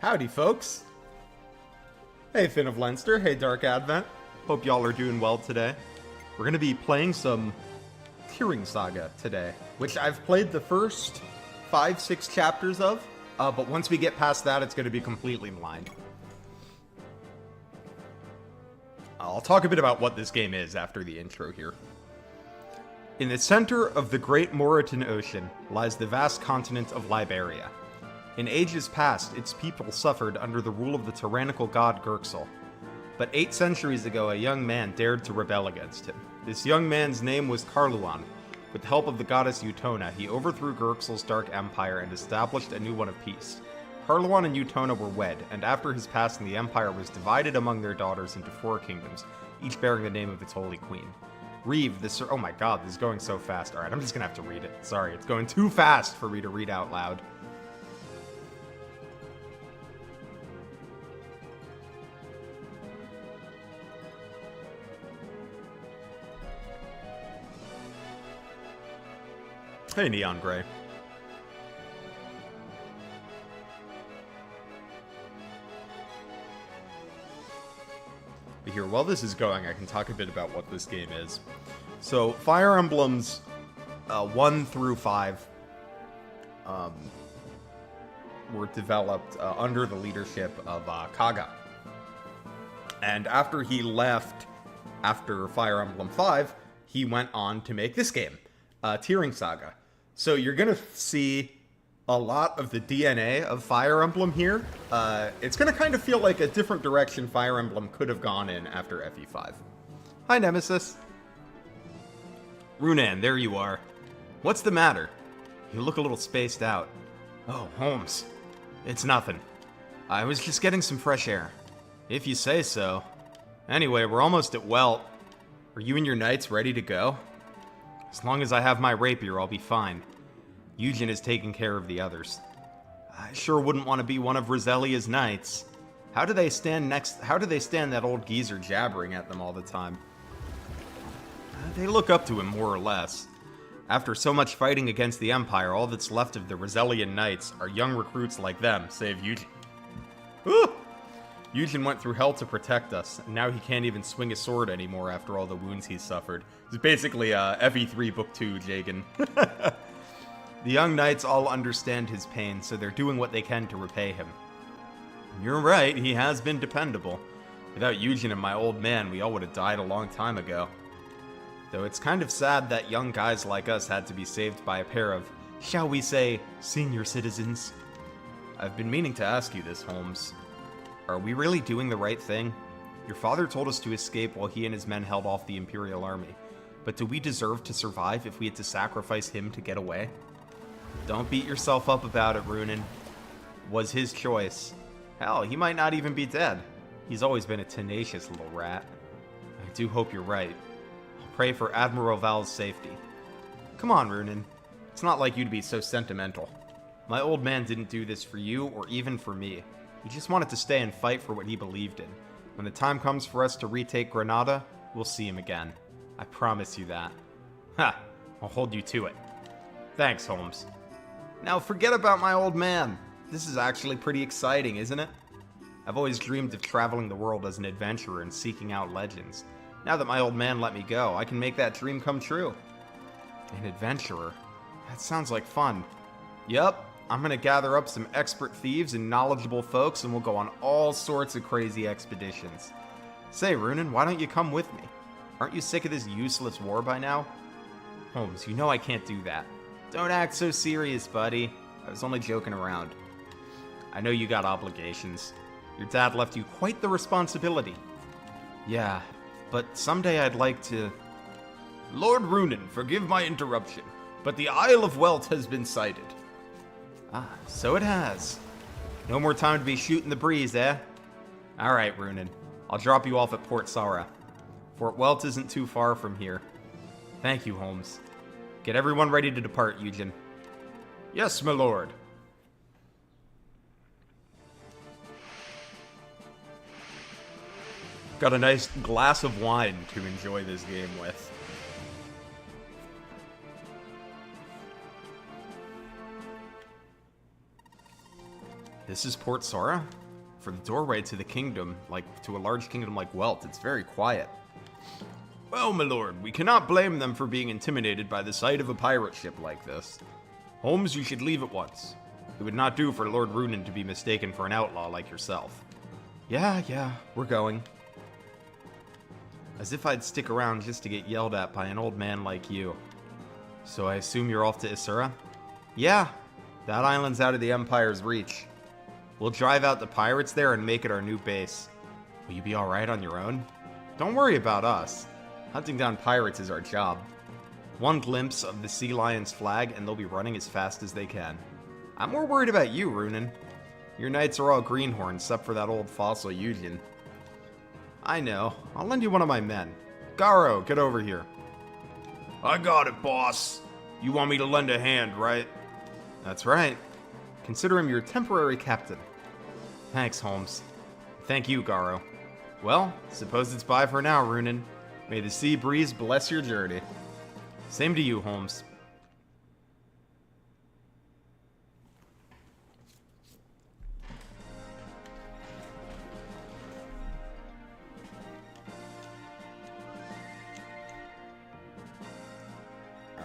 Howdy, folks. Hey, Finn of Leinster. Hey, Dark Advent. Hope y'all are doing well today. We're going to be playing some Saga today, which I've played the first 5-6 chapters of, but once we get past that, it's going to be completely blind. I'll talk a bit about what this game is after the intro here. In the center of the great Mauritan Ocean lies the vast continent of Liberia. In ages past, its people suffered under the rule of the tyrannical god Gurxel. But 8 centuries ago, a young man dared to rebel against him. This young man's name was Carluan. With the help of the goddess Utona, he overthrew Gurxel's dark empire and established a new one of peace. Carluan and Utona were wed, and after his passing, the empire was divided among their daughters into 4 kingdoms, each bearing the name of its holy queen. Reeve, oh my god, this is going so fast. Alright, I'm just gonna have to read it. Sorry, it's going too fast for me to read out loud. Hey, Neon Gray. But here, while this is going, I can talk a bit about what this game is. So, Fire Emblems 1 through 5 were developed under the leadership of Saga. And after he left, after Fire Emblem 5, he went on to make this game, Saga. So you're going to see a lot of the DNA of Fire Emblem here. It's going to kind of feel like a different direction Fire Emblem could have gone in after FE5. Hi, Nemesis. Runan, there you are. What's the matter? You look a little spaced out. Oh, Holmes. It's nothing. I was just getting some fresh air. If you say so. Anyway, we're almost at Welt. Are you and your knights ready to go? As long as I have my rapier, I'll be fine. Eugen is taking care of the others. I sure wouldn't want to be one of Roselia's knights. How do they stand that old geezer jabbering at them all the time? They look up to him, more or less. After so much fighting against the Empire, all that's left of the Roselian knights are young recruits like them, save Eugen. Woo! Eugen went through hell to protect us, and now he can't even swing a sword anymore after all the wounds he's suffered. It's basically FE3 Book 2, Jagan. The young knights all understand his pain, so they're doing what they can to repay him. You're right, he has been dependable. Without Eugen and my old man, we all would have died a long time ago. Though it's kind of sad that young guys like us had to be saved by a pair of, shall we say, senior citizens. I've been meaning to ask you this, Holmes. Are we really doing the right thing? Your father told us to escape while he and his men held off the Imperial Army. But do we deserve to survive if we had to sacrifice him to get away? Don't beat yourself up about it, Runan. Was his choice. Hell, he might not even be dead. He's always been a tenacious little rat. I do hope you're right. I'll pray for Admiral Val's safety. Come on, Runan. It's not like you to be so sentimental. My old man didn't do this for you or even for me. He just wanted to stay and fight for what he believed in. When the time comes for us to retake Granada, we'll see him again. I promise you that. Ha! I'll hold you to it. Thanks, Holmes. Now forget about my old man. This is actually pretty exciting, isn't it? I've always dreamed of traveling the world as an adventurer and seeking out legends. Now that my old man let me go, I can make that dream come true. An adventurer? That sounds like fun. Yup. I'm gonna gather up some expert thieves and knowledgeable folks and we'll go on all sorts of crazy expeditions. Say, Runan, why don't you come with me? Aren't you sick of this useless war by now? Holmes, you know I can't do that. Don't act so serious, buddy. I was only joking around. I know you got obligations. Your dad left you quite the responsibility. Yeah, but someday I'd like to... Lord Runan, forgive my interruption, but the Isle of Welt has been sighted. Ah, so it has. No more time to be shooting the breeze, eh? Alright, Runan. I'll drop you off at Port Sora. Fort Welt isn't too far from here. Thank you, Holmes. Get everyone ready to depart, Eugen. Yes, my lord. Got a nice glass of wine to enjoy this game with. This is Port Sora? For the doorway to the kingdom, to a large kingdom like Welt, it's very quiet. Well, my lord, we cannot blame them for being intimidated by the sight of a pirate ship like this. Holmes, you should leave at once. It would not do for Lord Runin to be mistaken for an outlaw like yourself. Yeah, we're going. As if I'd stick around just to get yelled at by an old man like you. So I assume you're off to Isura? Yeah, that island's out of the Empire's reach. We'll drive out the pirates there and make it our new base. Will you be alright on your own? Don't worry about us. Hunting down pirates is our job. One glimpse of the Sea Lion's flag and they'll be running as fast as they can. I'm more worried about you, Runin. Your knights are all greenhorns, except for that old fossil Yujin. I know. I'll lend you one of my men. Garo, get over here. I got it, boss. You want me to lend a hand, right? That's right. Consider him your temporary captain. Thanks, Holmes. Thank you, Garo. Well, suppose it's bye for now, Runin. May the sea breeze bless your journey. Same to you, Holmes.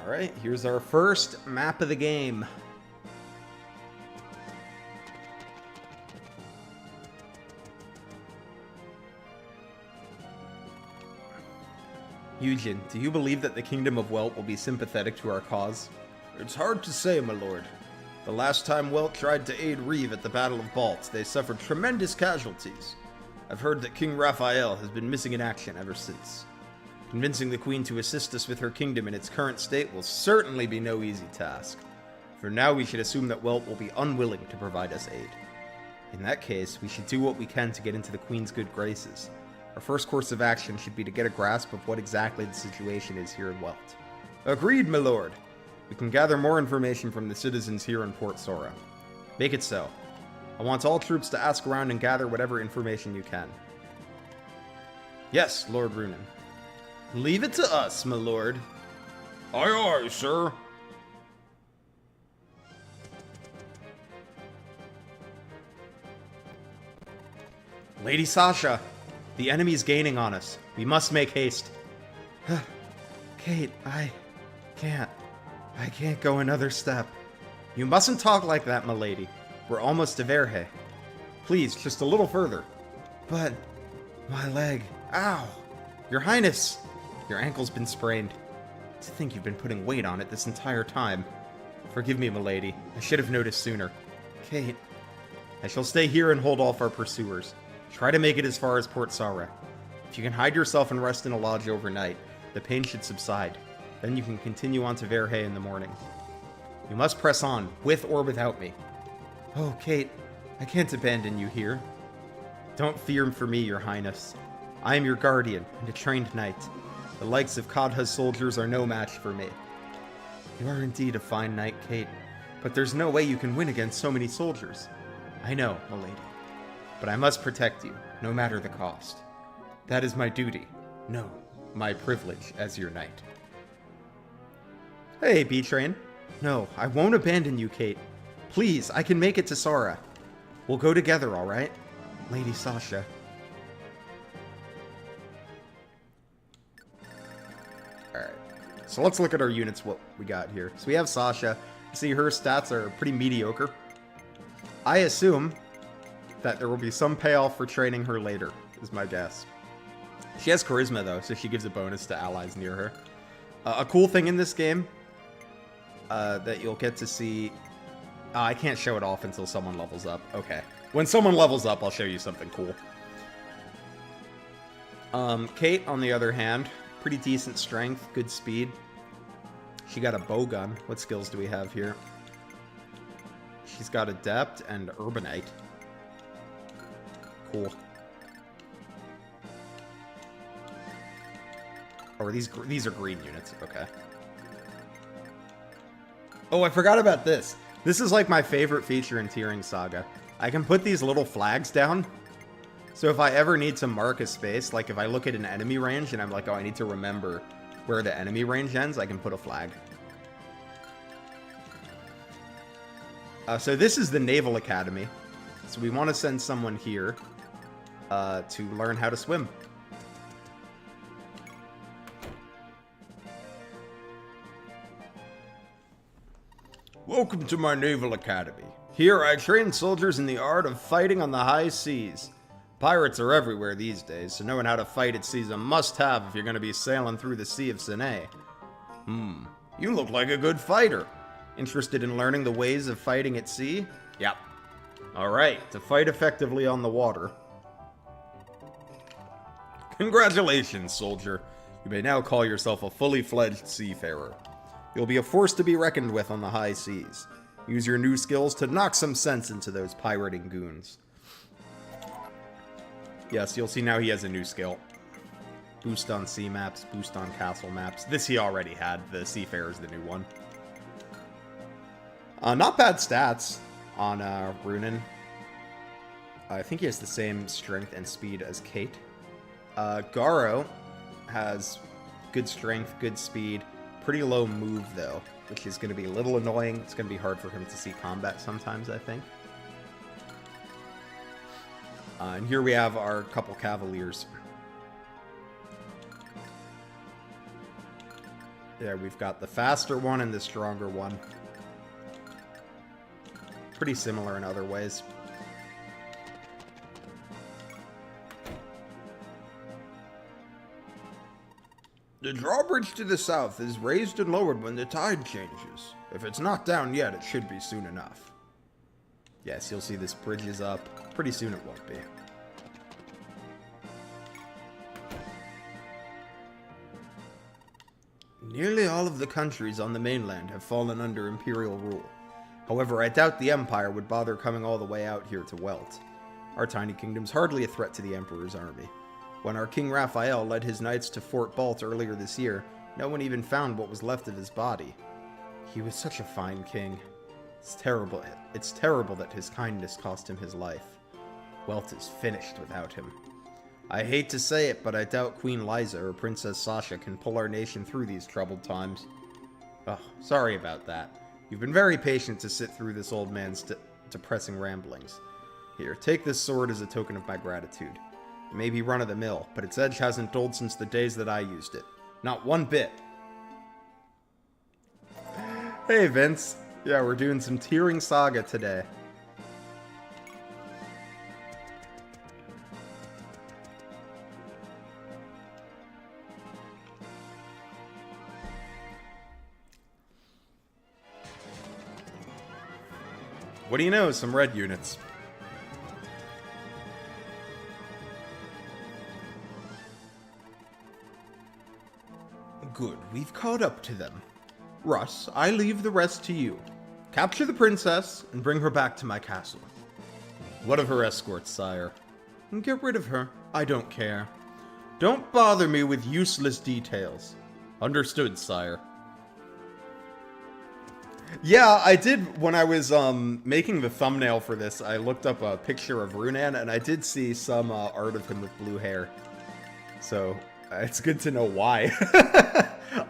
Alright, here's our first map of the game. Yujin, do you believe that the Kingdom of Welt will be sympathetic to our cause? It's hard to say, my lord. The last time Welt tried to aid Reeve at the Battle of Balt, they suffered tremendous casualties. I've heard that King Raphael has been missing in action ever since. Convincing the Queen to assist us with her kingdom in its current state will certainly be no easy task. For now, we should assume that Welt will be unwilling to provide us aid. In that case, we should do what we can to get into the Queen's good graces. Our first course of action should be to get a grasp of what exactly the situation is here in Welt. Agreed, my lord. We can gather more information from the citizens here in Port Sora. Make it so. I want all troops to ask around and gather whatever information you can. Yes, Lord Runin. Leave it to us, my lord. Aye, aye, sir. Lady Sasha, the enemy's gaining on us. We must make haste. Kate, I can't go another step. You mustn't talk like that, my lady. We're almost to Verhe. Please, just a little further. But my leg. Ow! Your Highness! Your ankle's been sprained. To think you've been putting weight on it this entire time. Forgive me, my lady. I should have noticed sooner. Kate. I shall stay here and hold off our pursuers. Try to make it as far as Port Sora. If you can hide yourself and rest in a lodge overnight, the pain should subside. Then you can continue on to Verhe in the morning. You must press on, with or without me. Oh, Kate, I can't abandon you here. Don't fear for me, your highness. I am your guardian and a trained knight. The likes of Kadha's soldiers are no match for me. You are indeed a fine knight, Kate, but there's no way you can win against so many soldiers. I know, milady. But I must protect you, no matter the cost. That is my duty. No, my privilege as your knight. Hey, B-Train. No, I won't abandon you, Kate. Please, I can make it to Sora. We'll go together, alright? Lady Sasha. Alright, so let's look at our units, what we got here. So we have Sasha. See, her stats are pretty mediocre. I assume that there will be some payoff for training her later, is my guess. She has charisma, though, so she gives a bonus to allies near her. A cool thing in this game that you'll get to see... I can't show it off until someone levels up. Okay. When someone levels up, I'll show you something cool. Kate, on the other hand, pretty decent strength, good speed. She got a bow gun. What skills do we have here? She's got Adept and Urbanite. Cool. Oh, are these are green units. Okay. Oh, I forgot about this. This is like my favorite feature in tiering Saga. I can put these little flags down. So if I ever need to mark a space, like if I look at an enemy range and I'm like, oh, I need to remember where the enemy range ends, I can put a flag. So this is the Naval Academy. So we want to send someone here to learn how to swim. Welcome to my naval academy. Here I train soldiers in the art of fighting on the high seas. Pirates are everywhere these days, so knowing how to fight at sea is a must-have if you're going to be sailing through the Sea of Sinai. You look like a good fighter. Interested in learning the ways of fighting at sea? Yep. Alright, to fight effectively on the water. Congratulations, soldier. You may now call yourself a fully fledged seafarer. You'll be a force to be reckoned with on the high seas. Use your new skills to knock some sense into those pirating goons. Yes, you'll see now he has a new skill. Boost on sea maps, boost on castle maps. This he already had. The Seafarer's the new one. Not bad stats on Runin. I think he has the same strength and speed as Kate. Garo has good strength, good speed. Pretty low move, though, which is going to be a little annoying. It's going to be hard for him to see combat sometimes, I think. And here we have our couple Cavaliers. There, we've got the faster one and the stronger one. Pretty similar in other ways. The drawbridge to the south is raised and lowered when the tide changes. If it's not down yet, it should be soon enough. Yes, you'll see this bridge is up. Pretty soon it won't be. Nearly all of the countries on the mainland have fallen under Imperial rule. However, I doubt the Empire would bother coming all the way out here to Welt. Our tiny kingdom's hardly a threat to the Emperor's army. When our King Raphael led his knights to Fort Balt earlier this year, no one even found what was left of his body. He was such a fine king. It's terrible that his kindness cost him his life. Welt is finished without him. I hate to say it, but I doubt Queen Liza or Princess Sasha can pull our nation through these troubled times. Oh, sorry about that. You've been very patient to sit through this old man's depressing ramblings. Here, take this sword as a token of my gratitude. It may be run-of-the-mill, but its edge hasn't dulled since the days that I used it. Not one bit. Hey, Vince. Yeah, we're doing some tearing Saga today. What do you know? Some red units. Good, we've caught up to them. Russ, I leave the rest to you. Capture the princess and bring her back to my castle. What of her escorts, sire? Get rid of her. I don't care. Don't bother me with useless details. Understood, sire. Yeah, I did, when I was making the thumbnail for this, I looked up a picture of Runan, and I did see some art of him with blue hair. So, it's good to know why.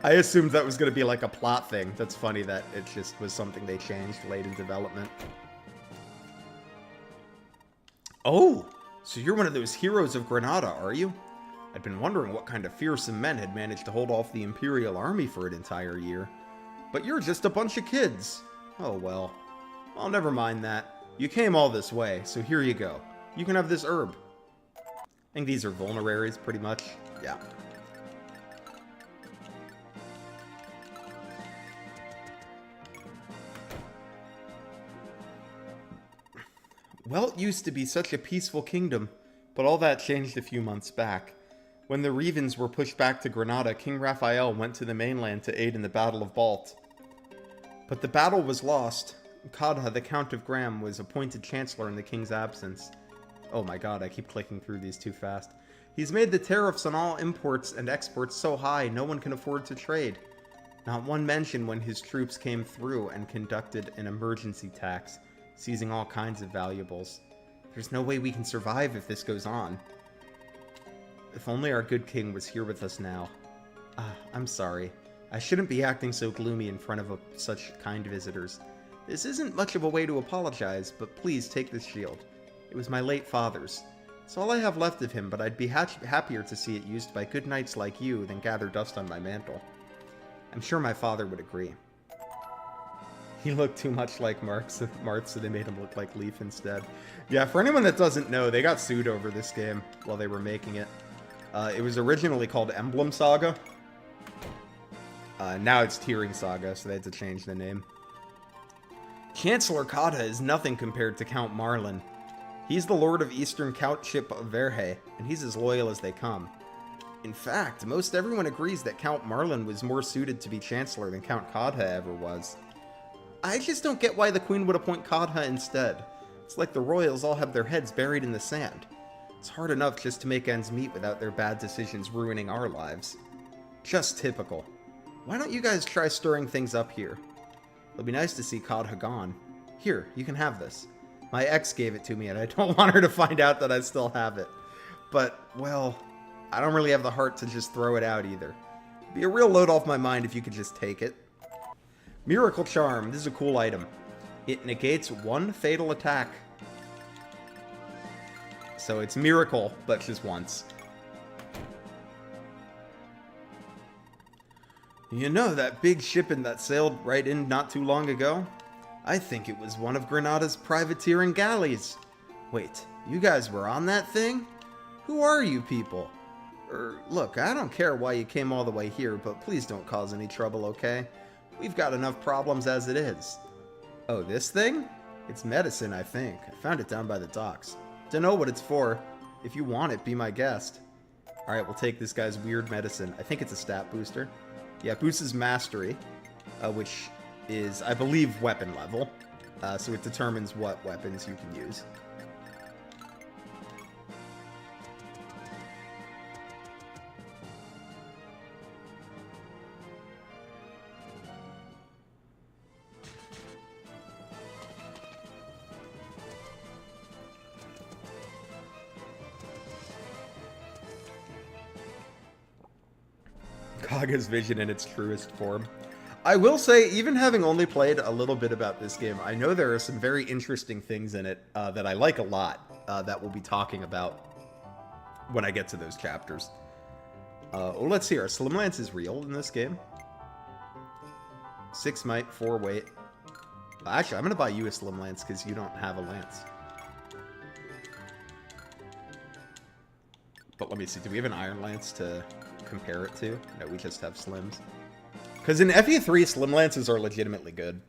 I assumed that was going to be like a plot thing. That's funny that it just was something they changed late in development. Oh, so you're one of those heroes of Granada, are you? I'd been wondering what kind of fearsome men had managed to hold off the Imperial army for an entire year. But you're just a bunch of kids. Oh well. Well, never mind that. You came all this way, so here you go. You can have this herb. I think these are vulneraries, pretty much. Yeah. Welt used to be such a peaceful kingdom, but all that changed a few months back. When the Revens were pushed back to Granada, King Raphael went to the mainland to aid in the Battle of Balt. But the battle was lost. Kadha, the Count of Graham, was appointed Chancellor in the king's absence. Oh my god, I keep clicking through these too fast. He's made the tariffs on all imports and exports so high no one can afford to trade. Not one mention when his troops came through and conducted an emergency tax, seizing all kinds of valuables. There's no way we can survive if this goes on. If only our good king was here with us now. I'm sorry. I shouldn't be acting so gloomy in front of such kind visitors. This isn't much of a way to apologize, but please take this shield. It was my late father's. It's all I have left of him, but I'd be happier to see it used by good knights like you than gather dust on my mantle. I'm sure my father would agree. He looked too much like Marth, so they made him look like Leaf instead. Yeah, for anyone that doesn't know, they got sued over this game while they were making it. It was originally called Emblem Saga. Now it's Tearing Saga, so they had to change the name. Chancellor Kadha is nothing compared to Count Marlin. He's the Lord of Eastern Countship of Verhe, and he's as loyal as they come. In fact, most everyone agrees that Count Marlin was more suited to be Chancellor than Count Kadha ever was. I just don't get why the Queen would appoint Kadha instead. It's like the royals all have their heads buried in the sand. It's hard enough just to make ends meet without their bad decisions ruining our lives. Just typical. Why don't you guys try stirring things up here? It'll be nice to see Kadha gone. Here, you can have this. My ex gave it to me, and I don't want her to find out that I still have it. But, well, I don't really have the heart to just throw it out either. It'd be a real load off my mind if you could just take it. Miracle Charm. This is a cool item. It negates one fatal attack. So it's Miracle, but just once. You know that big shipping that sailed right in not too long ago? I think it was one of Granada's privateering galleys. Wait, you guys were on that thing? Who are you people? Look, I don't care why you came all the way here, but please don't cause any trouble, okay? We've got enough problems as it is. Oh, this thing? It's medicine, I think. I found it down by the docks. Don't know what it's for. If you want it, be my guest. Alright, we'll take this guy's weird medicine. I think it's a stat booster. Yeah, boosts his mastery, which is, I believe, weapon level. So it determines what weapons you can use. Kaga's vision in its truest form. I will say, even having only played a little bit about this game, I know there are some very interesting things in it that I like a lot that we'll be talking about when I get to those chapters. Oh, let's see. Our Slim Lance is real in this game. 6 might, 4 weight. Actually, I'm going to buy you a Slim Lance because you don't have a lance. But let me see. Do we have an Iron Lance to compare it to? No, we just have Slims. Because in FE3, Slim Lances are legitimately good.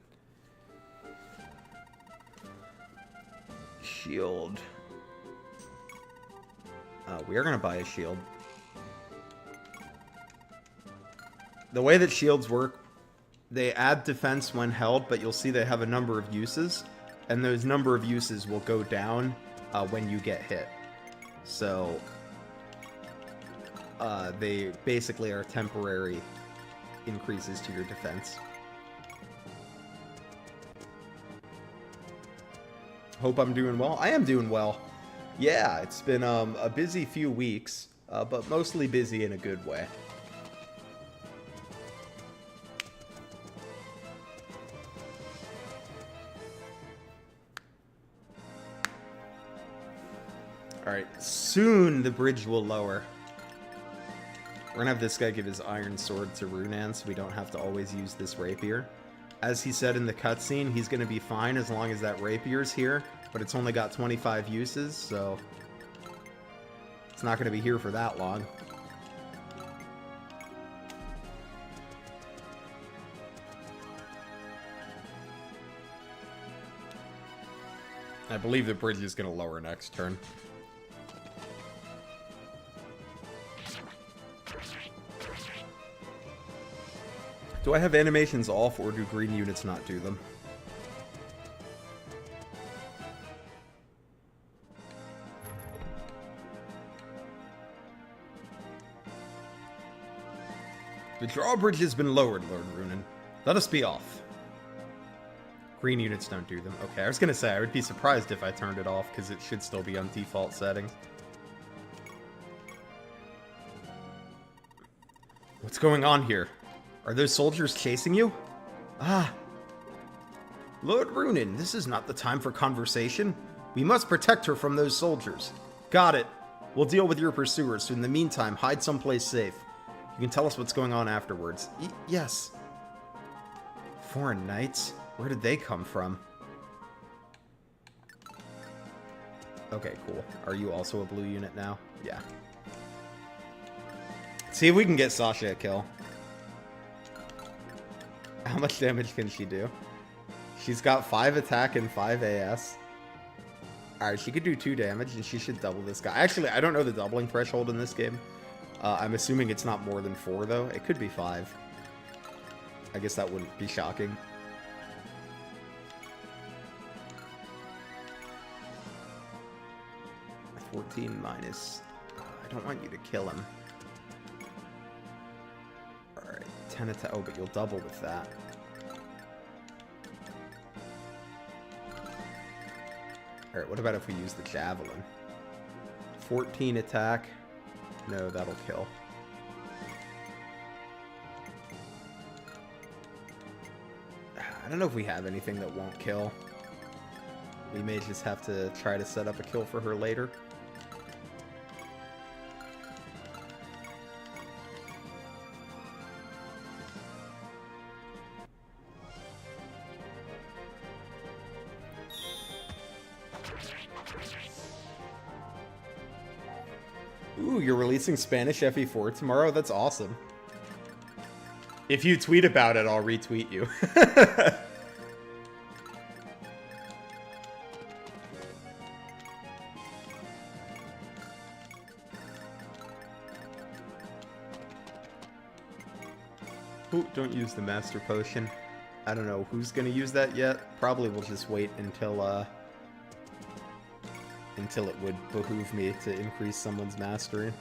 Shield. We are going to buy a shield. The way that shields work, they add defense when held, but you'll see they have a number of uses. And those number of uses will go down when you get hit. So they basically are temporary increases to your defense. Hope I'm doing well. I am doing well. Yeah, it's been a busy few weeks, but mostly busy in a good way. Alright, soon the bridge will lower. We're gonna have this guy give his iron sword to Runan so we don't have to always use this rapier. As he said in the cutscene, he's gonna be fine as long as that rapier's here, but it's only got 25 uses, so it's not gonna be here for that long. I believe the bridge is gonna lower next turn. Do I have animations off, or do green units not do them? The drawbridge has been lowered, Lord Runan. Let us be off. Green units don't do them. Okay, I was gonna say, I would be surprised if I turned it off, because it should still be on default settings. What's going on here? Are those soldiers chasing you? Ah. Lord Runan, this is not the time for conversation. We must protect her from those soldiers. Got it. We'll deal with your pursuers, so in the meantime, hide someplace safe. You can tell us what's going on afterwards. Yes. Foreign knights? Where did they come from? Okay, cool. Are you also a blue unit now? Yeah. See if we can get Sasha a kill. How much damage can she do? She's got 5 attack and 5 AS. Alright, she could do 2 damage, and she should double this guy. Actually, I don't know the doubling threshold in this game. I'm assuming it's not more than 4, though. It could be 5. I guess that wouldn't be shocking. $14 minus... I don't want you to kill him. Alright, 10 attack... Oh, but you'll double with that. Alright, what about if we use the javelin? 14 attack. No, that'll kill. I don't know if we have anything that won't kill. We may just have to try to set up a kill for her later. Ooh, you're releasing Spanish FE4 tomorrow? That's awesome. If you tweet about it, I'll retweet you. Ooh, don't use the Master Potion. I don't know who's gonna use that yet. Probably we'll just wait until it would behoove me to increase someone's mastery.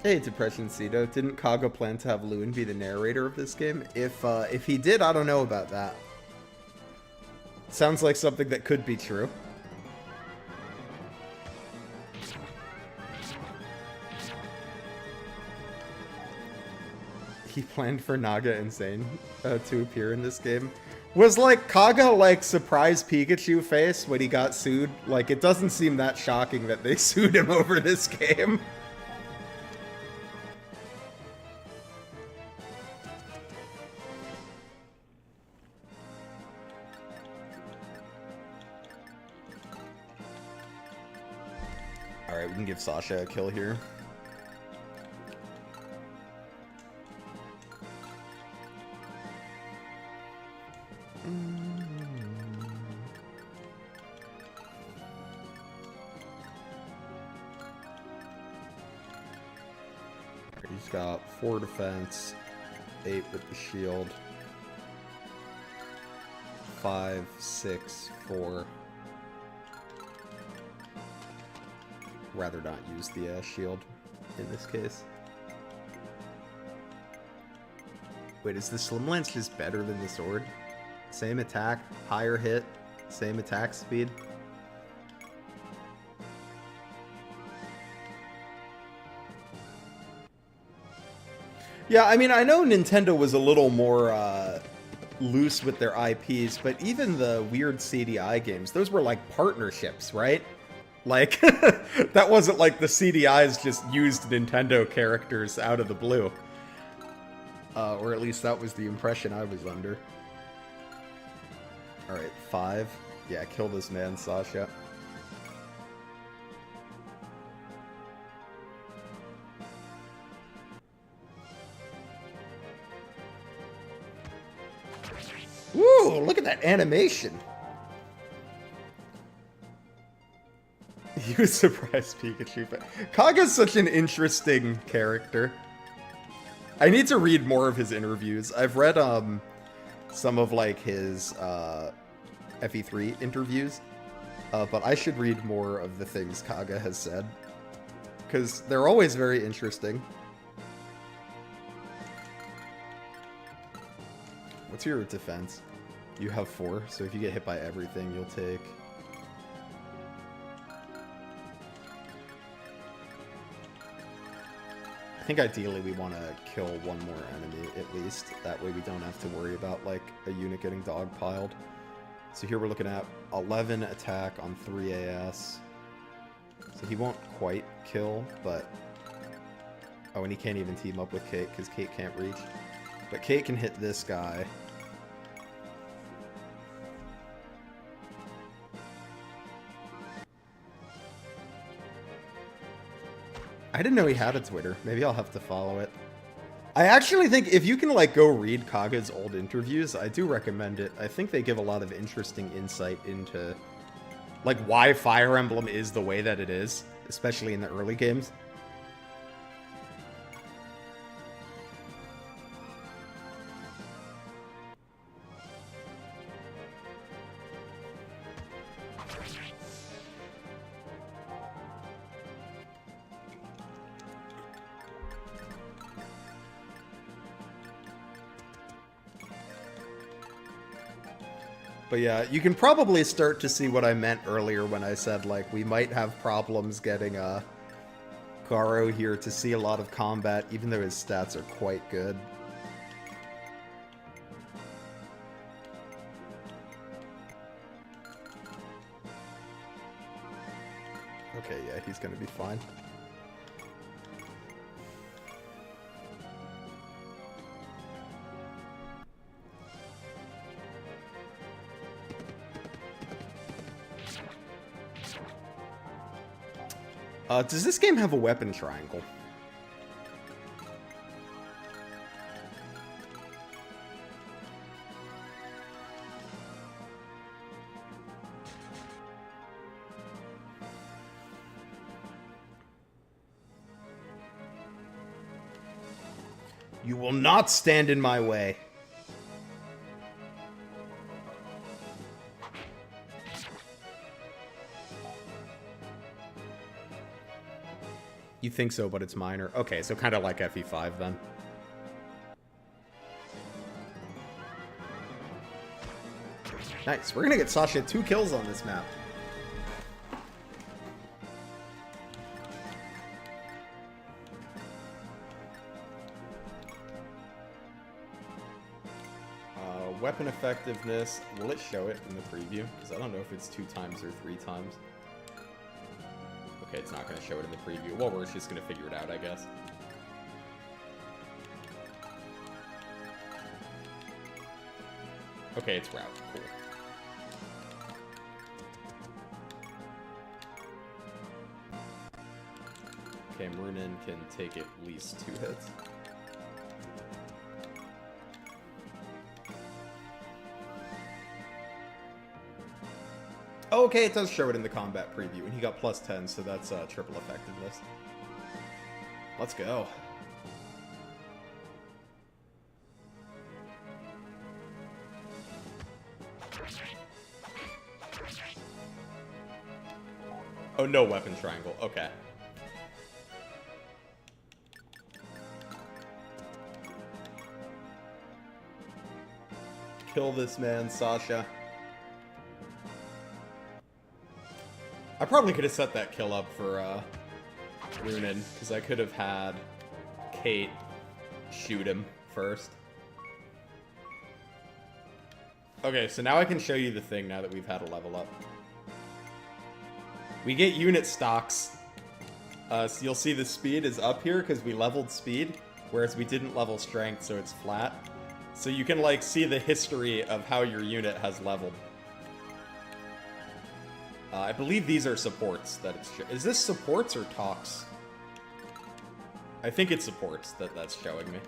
Hey, Depression Cedo. Didn't Kaga plan to have Lewin be the narrator of this game? If he did, I don't know about that. Sounds like something that could be true. He planned for Naga Insane to appear in this game. Was, like, Kaga, like, surprise Pikachu face when he got sued? Like, it doesn't seem that shocking that they sued him over this game. Alright, we can give Sasha a kill here. He's got 4 defense, 8 with the shield, 5, 6, 4. Rather not use the shield in this case. Wait, is the Slim Lance just better than the sword? Same attack, higher hit, same attack speed. Yeah, I mean, I know Nintendo was a little more loose with their IPs, but even the weird CDI games, those were like partnerships, right? Like, that wasn't like the CDIs just used Nintendo characters out of the blue. Or at least that was the impression I was under. Alright, 5. Yeah, kill this man, Sasha. Woo, look at that animation! You surprised Pikachu, but Kaga's such an interesting character. I need to read more of his interviews. I've read some of like his FE3 interviews, but I should read more of the things Kaga has said, because they're always very interesting. What's your defense? You have 4, so if you get hit by everything, you'll take... think ideally we want to kill one more enemy at least. That way we don't have to worry about, like, a unit getting dogpiled. So here we're looking at 11 attack on 3 AS. So he won't quite kill, but... Oh, and he can't even team up with Kate, because Kate can't reach. But Kate can hit this guy. I didn't know he had a Twitter. Maybe I'll have to follow it. I actually think if you can, like, go read Kaga's old interviews, I do recommend it. I think they give a lot of interesting insight into, like, why Fire Emblem is the way that it is, especially in the early games. But yeah, you can probably start to see what I meant earlier when I said, like, we might have problems getting Garo here to see a lot of combat, even though his stats are quite good. Okay, yeah, he's gonna be fine. Does this game have a weapon triangle? You will not stand in my way. You think so, but it's minor. Okay, so kind of like FE5 then. Nice. We're gonna get Sasha 2 kills on this map. Weapon effectiveness. Will it show it in the preview? Because I don't know if it's 2 times or 3 times. Okay, it's not going to show it in the preview. Well, we're just going to figure it out, I guess. Okay, it's route. Cool. Okay, Marunin can take at least 2 hits. Oh, okay, it does show it in the combat preview, and he got plus 10, so that's triple effectiveness. Let's go. Oh, no weapon triangle. Okay. Kill this man, Sasha. I probably could have set that kill up for Runin, because I could have had Kate shoot him first. Okay, so now I can show you the thing now that we've had a level up. We get unit stocks. So you'll see the speed is up here because we leveled speed, whereas we didn't level strength, so it's flat. So you can, like, see the history of how your unit has leveled. I believe these are supports that it's... Is this supports or talks? I think it's supports that's showing me.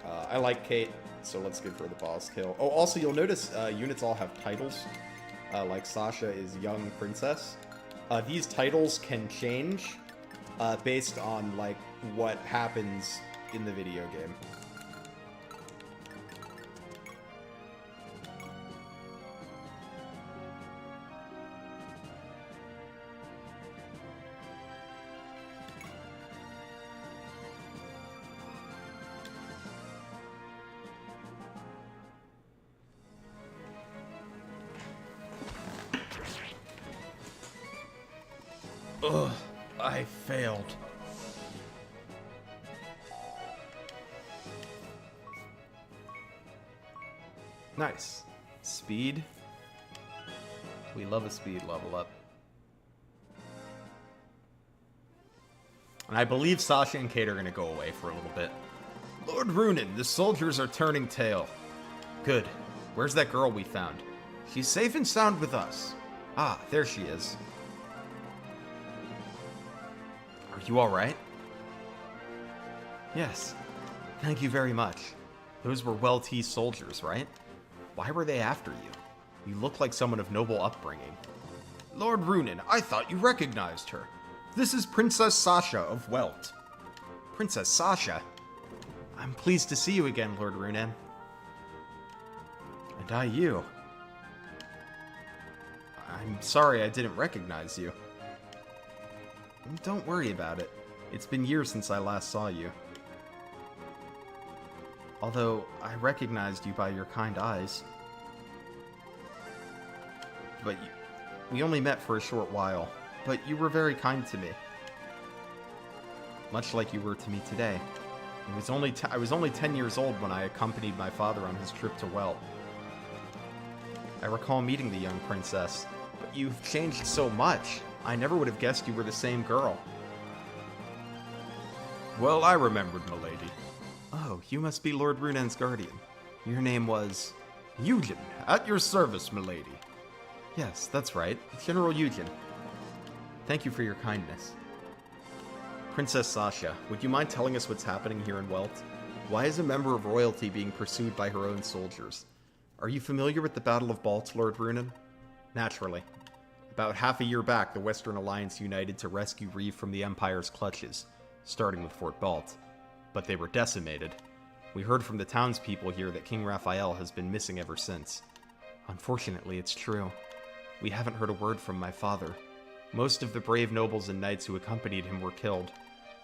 I like Kate, so let's give her the boss kill. Oh, also, you'll notice units all have titles. Like Sasha is Young Princess. These titles can change based on, like, what happens in the video game. Ugh, I failed. Nice. Speed. We love a speed level up. And I believe Sasha and Kate are going to go away for a little bit. Lord Runin, the soldiers are turning tail. Good. Where's that girl we found? She's safe and sound with us. Ah, there she is. Are you alright? Yes. Thank you very much. Those were well-teased soldiers, right? Why were they after you? You look like someone of noble upbringing. Lord Runin, I thought you recognized her. This is Princess Sasha of Welt. Princess Sasha? I'm pleased to see you again, Lord Runin. And I you. I'm sorry I didn't recognize you. Don't worry about it. It's been years since I last saw you. Although, I recognized you by your kind eyes. But we only met for a short while. But you were very kind to me. Much like you were to me today. I was only 10 years old when I accompanied my father on his trip to Welt. I recall meeting the young princess. But you've changed so much. I never would have guessed you were the same girl. Well, I remembered, milady. Oh, you must be Lord Runin's guardian. Your name was... Eugen, at your service, milady. Yes, that's right. General Eugen. Thank you for your kindness. Princess Sasha, would you mind telling us what's happening here in Welt? Why is a member of royalty being pursued by her own soldiers? Are you familiar with the Battle of Balt, Lord Runin? Naturally. About half a year back, the Western Alliance united to rescue Reeve from the Empire's clutches, starting with Fort Balt. But they were decimated. We heard from the townspeople here that King Raphael has been missing ever since. Unfortunately, it's true. We haven't heard a word from my father. Most of the brave nobles and knights who accompanied him were killed.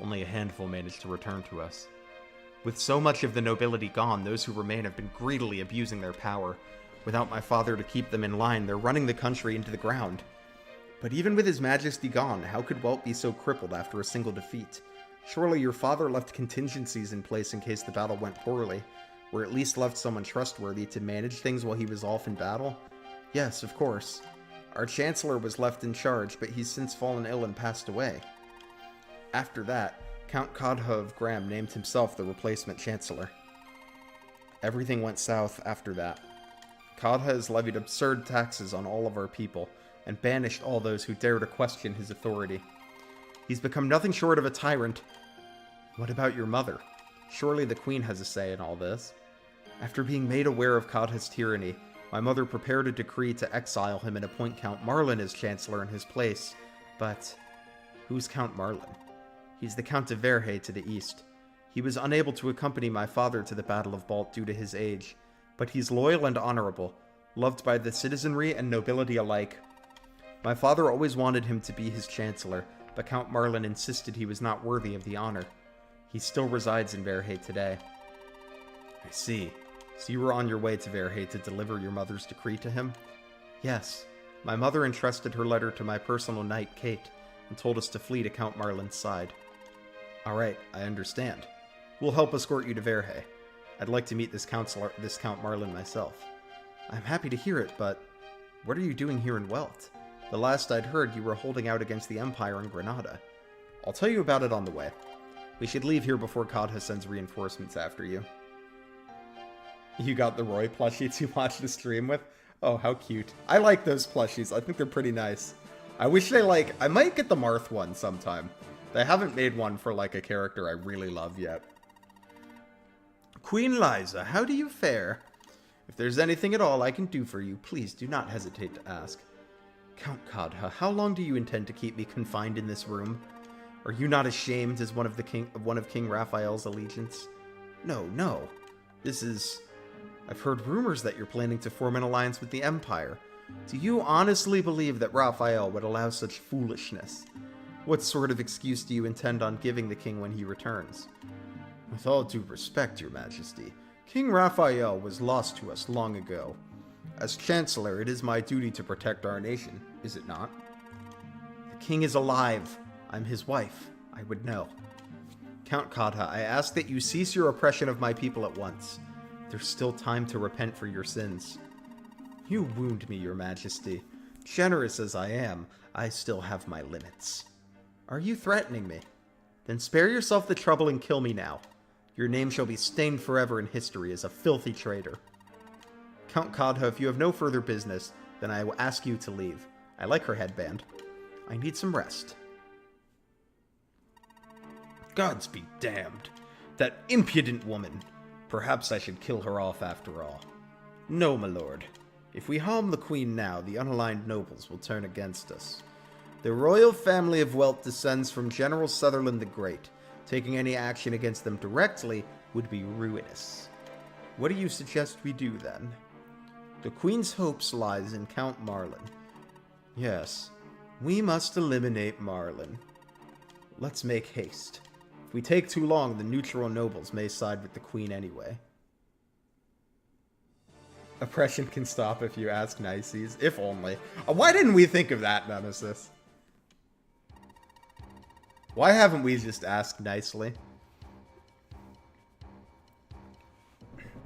Only a handful managed to return to us. With so much of the nobility gone, those who remain have been greedily abusing their power. Without my father to keep them in line, they're running the country into the ground. But even with his majesty gone, how could Welt be so crippled after a single defeat? Surely your father left contingencies in place in case the battle went poorly, or at least left someone trustworthy to manage things while he was off in battle? Yes, of course. Our Chancellor was left in charge, but he's since fallen ill and passed away. After that, Count Kodha of Graham named himself the replacement Chancellor. Everything went south after that. Kodha has levied absurd taxes on all of our people, and banished all those who dare to question his authority. He's become nothing short of a tyrant. What about your mother? Surely the Queen has a say in all this. After being made aware of Kodha's tyranny, my mother prepared a decree to exile him and appoint Count Marlin as Chancellor in his place. But who's Count Marlin? He's the Count of Verhe to the east. He was unable to accompany my father to the Battle of Balt due to his age, but he's loyal and honorable, loved by the citizenry and nobility alike. My father always wanted him to be his Chancellor, but Count Marlin insisted he was not worthy of the honor. He still resides in Verhe today. I see. So you were on your way to Verhe to deliver your mother's decree to him? Yes. My mother entrusted her letter to my personal knight, Kate, and told us to flee to Count Marlin's side. Alright, I understand. We'll help escort you to Verhe. I'd like to meet this Count Marlin myself. I'm happy to hear it, but what are you doing here in Welt? The last I'd heard, you were holding out against the Empire in Granada. I'll tell you about it on the way. We should leave here before Kodha sends reinforcements after you. You got the Roy plushie to watch the stream with? Oh, how cute. I like those plushies. I think they're pretty nice. I wish they I might get the Marth one sometime. They haven't made one for a character I really love yet. Queen Liza, how do you fare? If there's anything at all I can do for you, please do not hesitate to ask. Count Kodha, how long do you intend to keep me confined in this room? Are you not ashamed as one of King Raphael's allegiance? No. This is... I've heard rumors that you're planning to form an alliance with the Empire. Do you honestly believe that Raphael would allow such foolishness? What sort of excuse do you intend on giving the king when he returns? With all due respect, your majesty, King Raphael was lost to us long ago. As Chancellor, it is my duty to protect our nation, is it not? The king is alive. I'm his wife. I would know. Count Kadha, I ask that you cease your oppression of my people at once. There's still time to repent for your sins. You wound me, your majesty. Generous as I am, I still have my limits. Are you threatening me? Then spare yourself the trouble and kill me now. Your name shall be stained forever in history as a filthy traitor. Count Kadha, if you have no further business, then I will ask you to leave. I like her headband. I need some rest. Gods be damned. That impudent woman. Perhaps I should kill her off after all. No, my lord. If we harm the queen now, the unaligned nobles will turn against us. The royal family of Welt descends from General Sutherland the Great. Taking any action against them directly would be ruinous. What do you suggest we do, then? The queen's hopes lies in Count Marlin. Yes, we must eliminate Marlin. Let's make haste. If we take too long, the neutral nobles may side with the queen anyway. Oppression can stop if you ask niceties. If only. Why didn't we think of that, Nemesis? Why haven't we just asked nicely?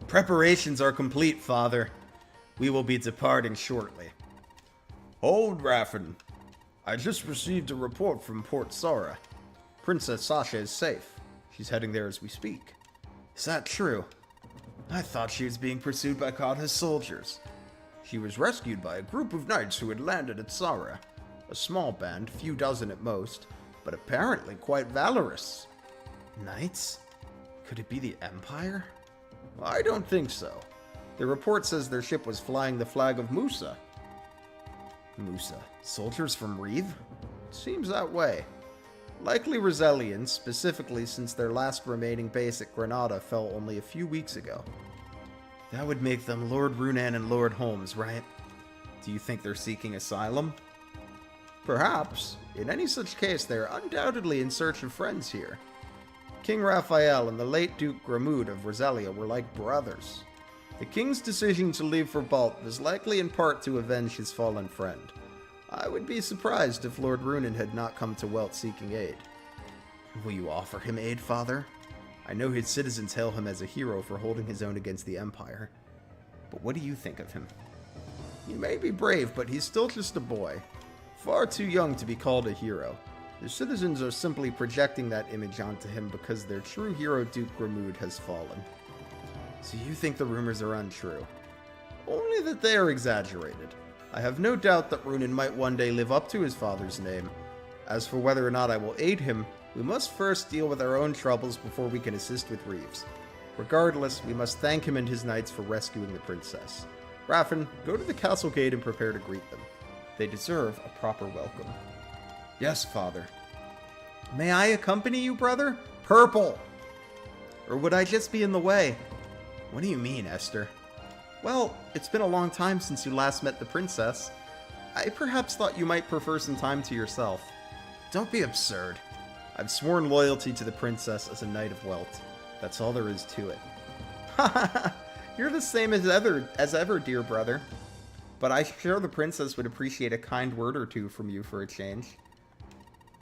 Preparations are complete, Father. We will be departing shortly. Hold, Raffen. I just received a report from Port Sora. Princess Sasha is safe. She's heading there as we speak. Is that true? I thought she was being pursued by Kadha's soldiers. She was rescued by a group of knights who had landed at Sora. A small band, few dozen at most, but apparently quite valorous. Knights? Could it be the Empire? I don't think so. The report says their ship was flying the flag of Musa. Musa? Soldiers from Reeve? Seems that way. Likely Rosellians, specifically since their last remaining base at Granada fell only a few weeks ago. That would make them Lord Runan and Lord Holmes, right? Do you think they're seeking asylum? Perhaps. In any such case, they are undoubtedly in search of friends here. King Raphael and the late Duke Gramoud of Roselia were like brothers. The king's decision to leave for Balt was likely in part to avenge his fallen friend. I would be surprised if Lord Runan had not come to Welt seeking aid. Will you offer him aid, Father? I know his citizens hail him as a hero for holding his own against the Empire. But what do you think of him? He may be brave, but he's still just a boy. Far too young to be called a hero. The citizens are simply projecting that image onto him because their true hero, Duke Gramoud, has fallen. So you think the rumors are untrue? Only that they are exaggerated. I have no doubt that Runan might one day live up to his father's name. As for whether or not I will aid him, we must first deal with our own troubles before we can assist with Reeves. Regardless, we must thank him and his knights for rescuing the princess. Raffen, go to the castle gate and prepare to greet them. They deserve a proper welcome. Yes, Father. May I accompany you, brother? Purple! Or would I just be in the way? What do you mean, Esther? Well, it's been a long time since you last met the princess. I perhaps thought you might prefer some time to yourself. Don't be absurd. I've sworn loyalty to the princess as a knight of Welt. That's all there is to it. Ha You're the same as ever, dear brother. But I'm sure the princess would appreciate a kind word or two from you for a change.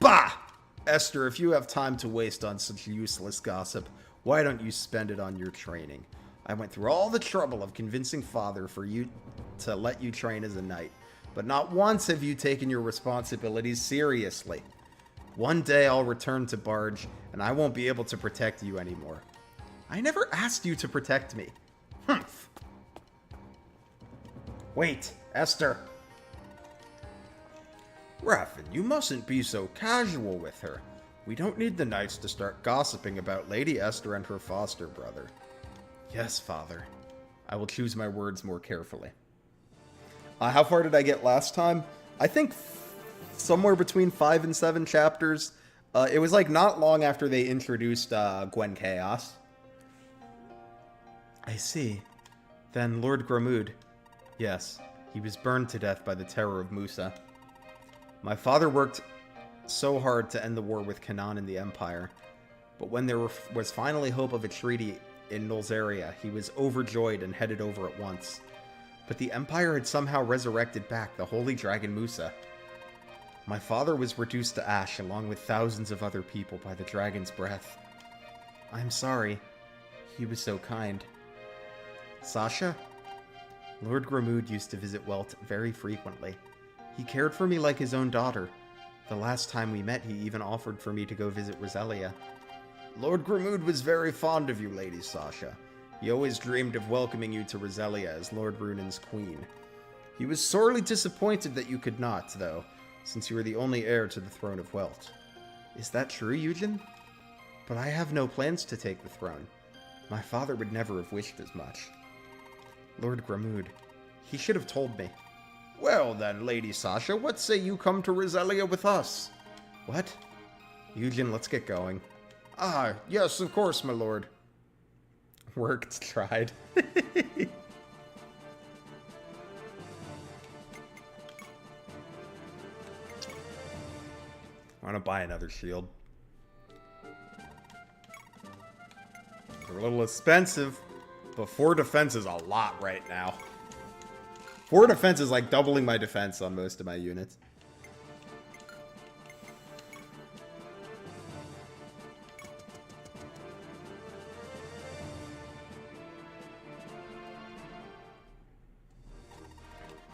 Bah! Esther, if you have time to waste on such useless gossip, why don't you spend it on your training? I went through all the trouble of convincing Father for you to let you train as a knight, but not once have you taken your responsibilities seriously. One day I'll return to Barge, and I won't be able to protect you anymore. I never asked you to protect me. Humph. Wait, Esther. Raffen, you mustn't be so casual with her. We don't need the knights to start gossiping about Lady Esther and her foster brother. Yes, Father. I will choose my words more carefully. How far did I get last time? I think somewhere between 5 and 7 chapters. It was like not long after they introduced Gwen Chaos. I see. Then Lord Gramoud. Yes, he was burned to death by the terror of Musa. My father worked so hard to end the war with Canaan and the Empire, but when there was finally hope of a treaty in Nolzaria, he was overjoyed and headed over at once. But the Empire had somehow resurrected back the holy dragon Musa. My father was reduced to ash along with thousands of other people by the dragon's breath. I'm sorry. He was so kind. Sasha? Lord Gramood used to visit Welt very frequently. He cared for me like his own daughter. The last time we met, he even offered for me to go visit Roselia. Lord Gramood was very fond of you, Lady Sasha. He always dreamed of welcoming you to Roselia as Lord Runan's queen. He was sorely disappointed that you could not, though, since you were the only heir to the throne of Welt. Is that true, Eugen? But I have no plans to take the throne. My father would never have wished as much. Lord Gramood, he should have told me. Well then, Lady Sasha, what say you come to Roselia with us? What? Eugen, let's get going. Ah, yes, of course, my lord. Worked, tried. I want to buy another shield. They're a little expensive, but 4 defense is a lot right now. 4 defense is like doubling my defense on most of my units.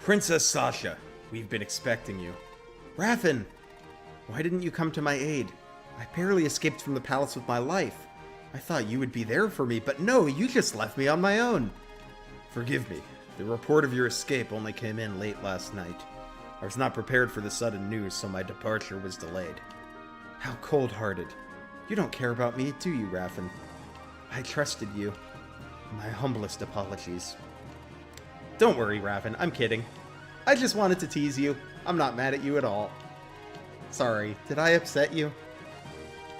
Princess Sasha, we've been expecting you. Rathan! Why didn't you come to my aid? I barely escaped from the palace with my life. I thought you would be there for me, but no, you just left me on my own. Forgive me. The report of your escape only came in late last night. I was not prepared for the sudden news, so my departure was delayed. How cold-hearted. You don't care about me, do you, Rathan? I trusted you. My humblest apologies. Don't worry, Rathan, I'm kidding. I just wanted to tease you. I'm not mad at you at all. Sorry, did I upset you?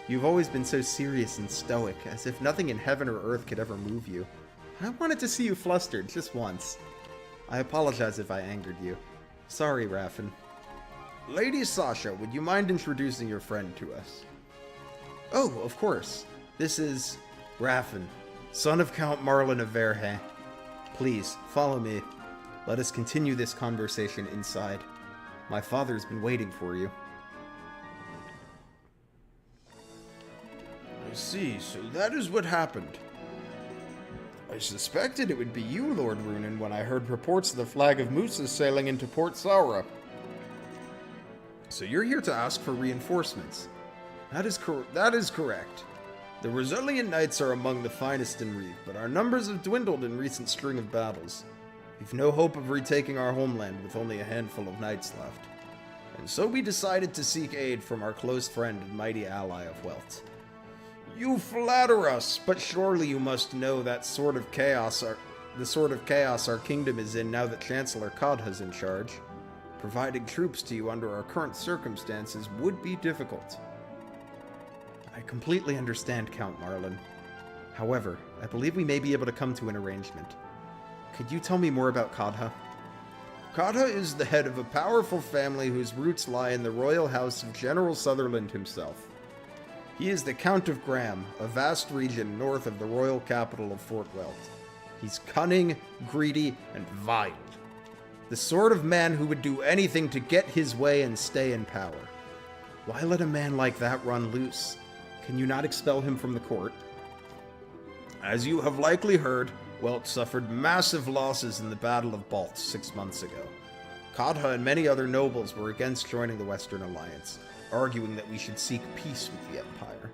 You've always been so serious and stoic, as if nothing in heaven or earth could ever move you. I wanted to see you flustered, just once. I apologize if I angered you. Sorry, Rathan. Lady Sasha, would you mind introducing your friend to us? Oh, of course. This is Rathan, son of Count Marlin of Verhe. Please, follow me. Let us continue this conversation inside. My father's been waiting for you. I see, so that is what happened. I suspected it would be you, Lord Runan, when I heard reports of the Flag of Musa sailing into Port Sora. So you're here to ask for reinforcements. That is correct. The Roselian Knights are among the finest in Reeve, but our numbers have dwindled in recent string of battles. We've no hope of retaking our homeland with only a handful of knights left. And so we decided to seek aid from our close friend and mighty ally of Welt. You flatter us, but surely you must know that the sort of chaos our kingdom is in now that Chancellor Kadha's in charge. Providing troops to you under our current circumstances would be difficult. I completely understand, Count Marlin. However, I believe we may be able to come to an arrangement. Could you tell me more about Kadha? Kadha is the head of a powerful family whose roots lie in the royal house of General Sutherland himself. He is the Count of Graham, a vast region north of the royal capital of Fort Welt. He's cunning, greedy, and vile. The sort of man who would do anything to get his way and stay in power. Why let a man like that run loose? Can you not expel him from the court? As you have likely heard, Welt suffered massive losses in the Battle of Balt 6 months ago. Kadha and many other nobles were against joining the Western Alliance, arguing that we should seek peace with the Empire.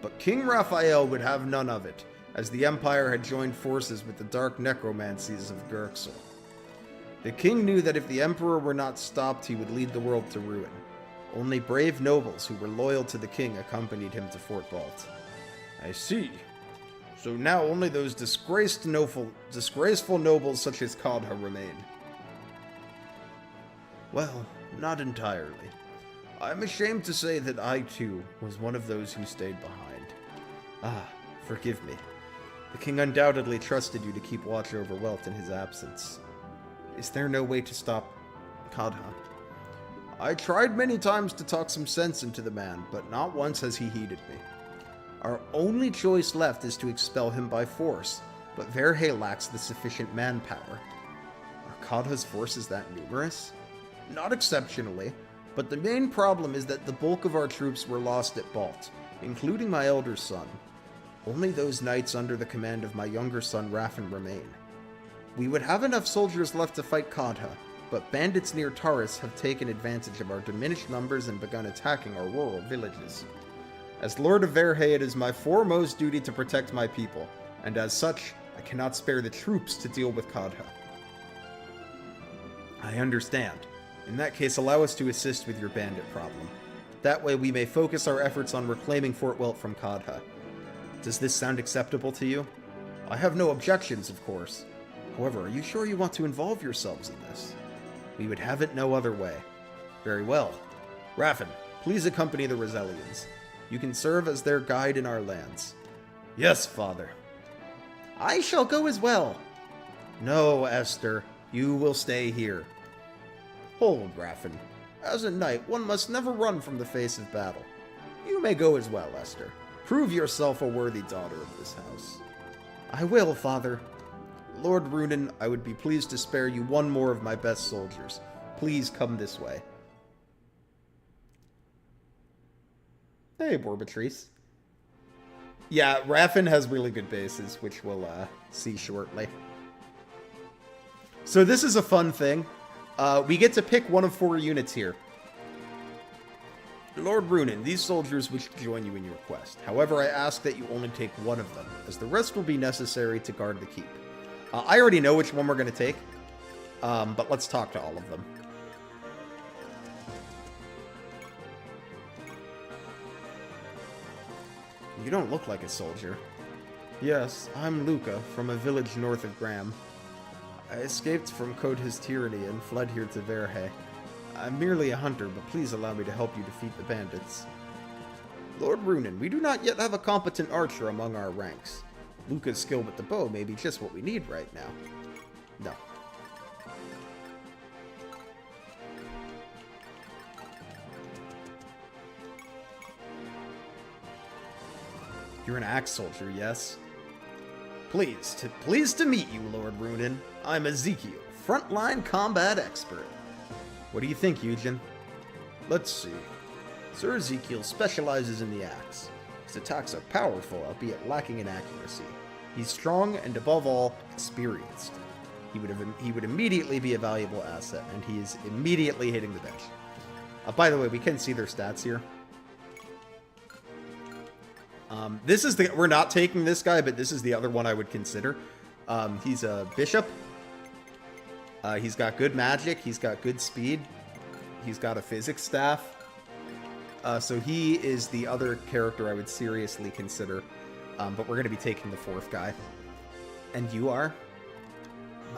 But King Raphael would have none of it, as the Empire had joined forces with the dark necromancies of Gurxel. The king knew that if the Emperor were not stopped, he would lead the world to ruin. Only brave nobles who were loyal to the king accompanied him to Fort Balt. I see. So now only those disgraceful nobles such as Kadha remain. Well, not entirely. I'm ashamed to say that I, too, was one of those who stayed behind. Ah, forgive me. The king undoubtedly trusted you to keep watch over Welt in his absence. Is there no way to stop Kadha? I tried many times to talk some sense into the man, but not once has he heeded me. Our only choice left is to expel him by force, but Verhe lacks the sufficient manpower. Are Kadha's forces that numerous? Not exceptionally. But the main problem is that the bulk of our troops were lost at Balt, including my elder son. Only those knights under the command of my younger son Raffen remain. We would have enough soldiers left to fight Kadha, but bandits near Taurus have taken advantage of our diminished numbers and begun attacking our rural villages. As Lord of Verhe, it is my foremost duty to protect my people, and as such, I cannot spare the troops to deal with Kadha. I understand. In that case, allow us to assist with your bandit problem. That way we may focus our efforts on reclaiming Fort Welt from Kadha. Does this sound acceptable to you? I have no objections, of course. However, are you sure you want to involve yourselves in this? We would have it no other way. Very well. Raffen, please accompany the Rosellians. You can serve as their guide in our lands. Yes, father. I shall go as well. No, Esther. You will stay here. Hold, Raffen. As a knight, one must never run from the face of battle. You may go as well, Esther. Prove yourself a worthy daughter of this house. I will, father. Lord Runen, I would be pleased to spare you one more of my best soldiers. Please come this way. Hey, Borbatrice. Yeah, Raffen has really good bases, which we'll see shortly. So this is a fun thing. We get to pick one of 4 units here. Lord Runen, these soldiers wish to join you in your quest. However, I ask that you only take one of them, as the rest will be necessary to guard the keep. I already know which one we're going to take, but let's talk to all of them. You don't look like a soldier. Yes, I'm Luca, from a village north of Graham. I escaped from Kodha's tyranny and fled here to Verhe. I'm merely a hunter, but please allow me to help you defeat the bandits. Lord Runen, we do not yet have a competent archer among our ranks. Luca's skill with the bow may be just what we need right now. No. You're an axe soldier, yes? Pleased to meet you, Lord Runen. I'm Ezekiel, frontline combat expert. What do you think, Eugen? Let's see. Sir Ezekiel specializes in the axe. His attacks are powerful, albeit lacking in accuracy. He's strong and, above all, experienced. He would immediately be a valuable asset, and he is immediately hitting the bench. By the way, we can see their stats here. We're not taking this guy, but this is the other one I would consider. He's a bishop. He's got good magic. He's got good speed. He's got a physics staff. So he is the other character I would seriously consider. But we're going to be taking the 4th guy. And you are?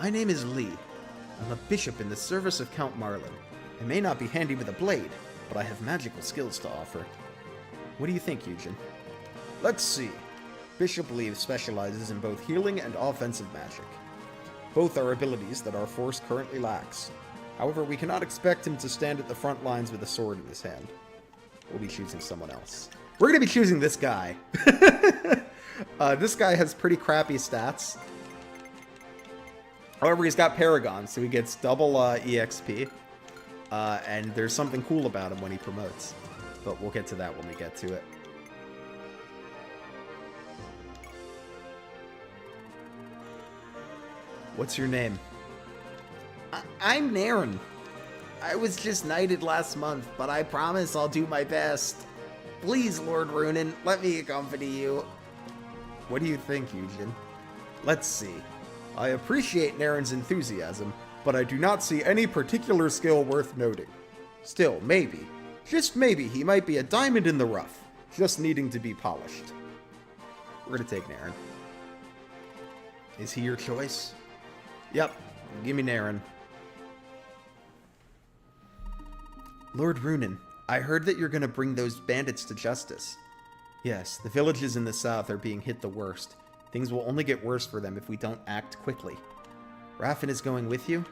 My name is Lee. I'm a bishop in the service of Count Marlin. I may not be handy with a blade, but I have magical skills to offer. What do you think, Eugen? Let's see. Bishop Lee specializes in both healing and offensive magic. Both are abilities that our force currently lacks. However, we cannot expect him to stand at the front lines with a sword in his hand. We'll be choosing someone else. We're going to be choosing this guy. This guy has pretty crappy stats. However, he's got Paragon, so he gets double EXP. And there's something cool about him when he promotes. But we'll get to that when we get to it. What's your name? I'm Naren. I was just knighted last month, but I promise I'll do my best. Please, Lord Runen, let me accompany you. What do you think, Eugen? Let's see. I appreciate Naren's enthusiasm, but I do not see any particular skill worth noting. Still, maybe, just maybe, he might be a diamond in the rough, just needing to be polished. We're gonna take Naren. Is he your choice? Yep, give me Naren. Lord Runen, I heard that you're going to bring those bandits to justice. Yes, the villages in the south are being hit the worst. Things will only get worse for them if we don't act quickly. Raffen is going with you?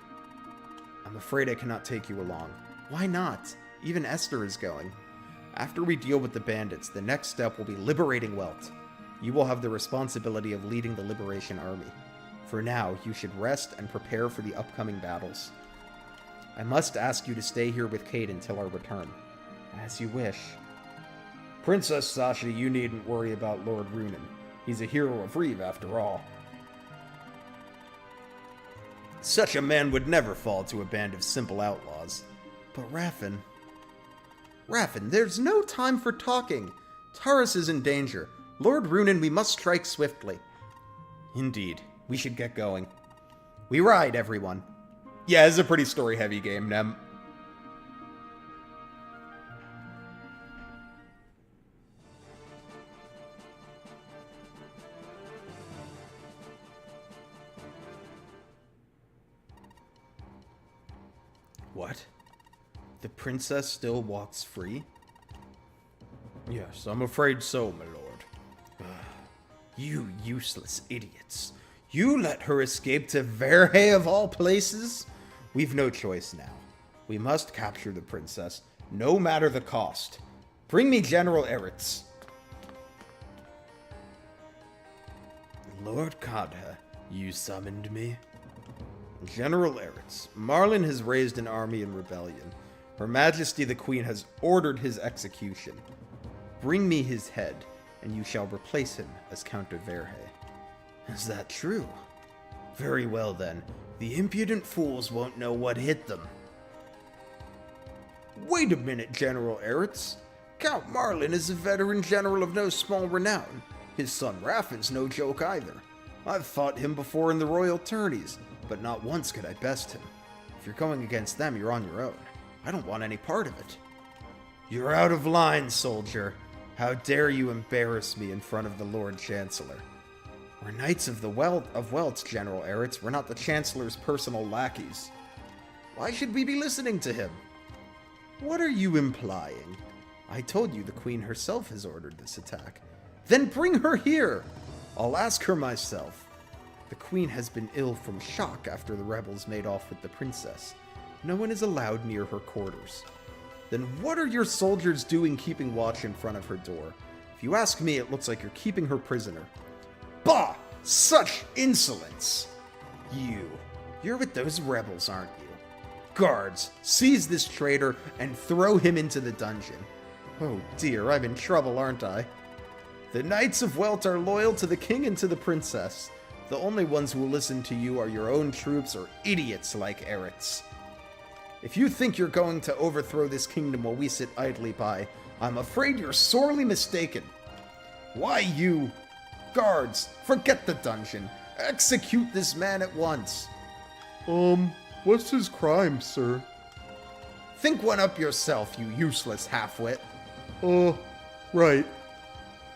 I'm afraid I cannot take you along. Why not? Even Esther is going. After we deal with the bandits, the next step will be liberating Welt. You will have the responsibility of leading the Liberation Army. For now, you should rest and prepare for the upcoming battles. I must ask you to stay here with Kate until our return. As you wish. Princess Sasha, you needn't worry about Lord Runin. He's a hero of Reeve, after all. Such a man would never fall to a band of simple outlaws. But Raffen... Raffen, there's no time for talking. Taurus is in danger. Lord Runin, we must strike swiftly. Indeed. We should get going. We ride, everyone. Yeah, it's a pretty story-heavy game, Nem. What? The princess still walks free? Yes, I'm afraid so, my lord. You useless idiots. You let her escape to Verhe of all places? We've no choice now. We must capture the princess, no matter the cost. Bring me General Eretz. Lord Kadha, you summoned me? General Eretz, Marlin has raised an army in rebellion. Her Majesty the Queen has ordered his execution. Bring me his head, and you shall replace him as Count of Verhe. Is that true? Very well then. The impudent fools won't know what hit them. Wait a minute, General Eretz. Count Marlin is a veteran general of no small renown. His son Raffen's no joke either. I've fought him before in the royal tourneys, but not once could I best him. If you're going against them, you're on your own. I don't want any part of it. You're out of line, soldier. How dare you embarrass me in front of the Lord Chancellor? We're knights of the Welts, General Eretz. We're not the Chancellor's personal lackeys. Why should we be listening to him? What are you implying? I told you the Queen herself has ordered this attack. Then bring her here! I'll ask her myself. The Queen has been ill from shock after the rebels made off with the princess. No one is allowed near her quarters. Then what are your soldiers doing keeping watch in front of her door? If you ask me, it looks like you're keeping her prisoner. Bah! Such insolence! You're with those rebels, aren't you? Guards, seize this traitor and throw him into the dungeon. Oh dear, I'm in trouble, aren't I? The Knights of Welt are loyal to the king and to the princess. The only ones who will listen to you are your own troops or idiots like Eretz. If you think you're going to overthrow this kingdom while we sit idly by, I'm afraid you're sorely mistaken. Why you... Guards, forget the dungeon. Execute this man at once. What's his crime, sir? Think one up yourself, you useless halfwit. Right.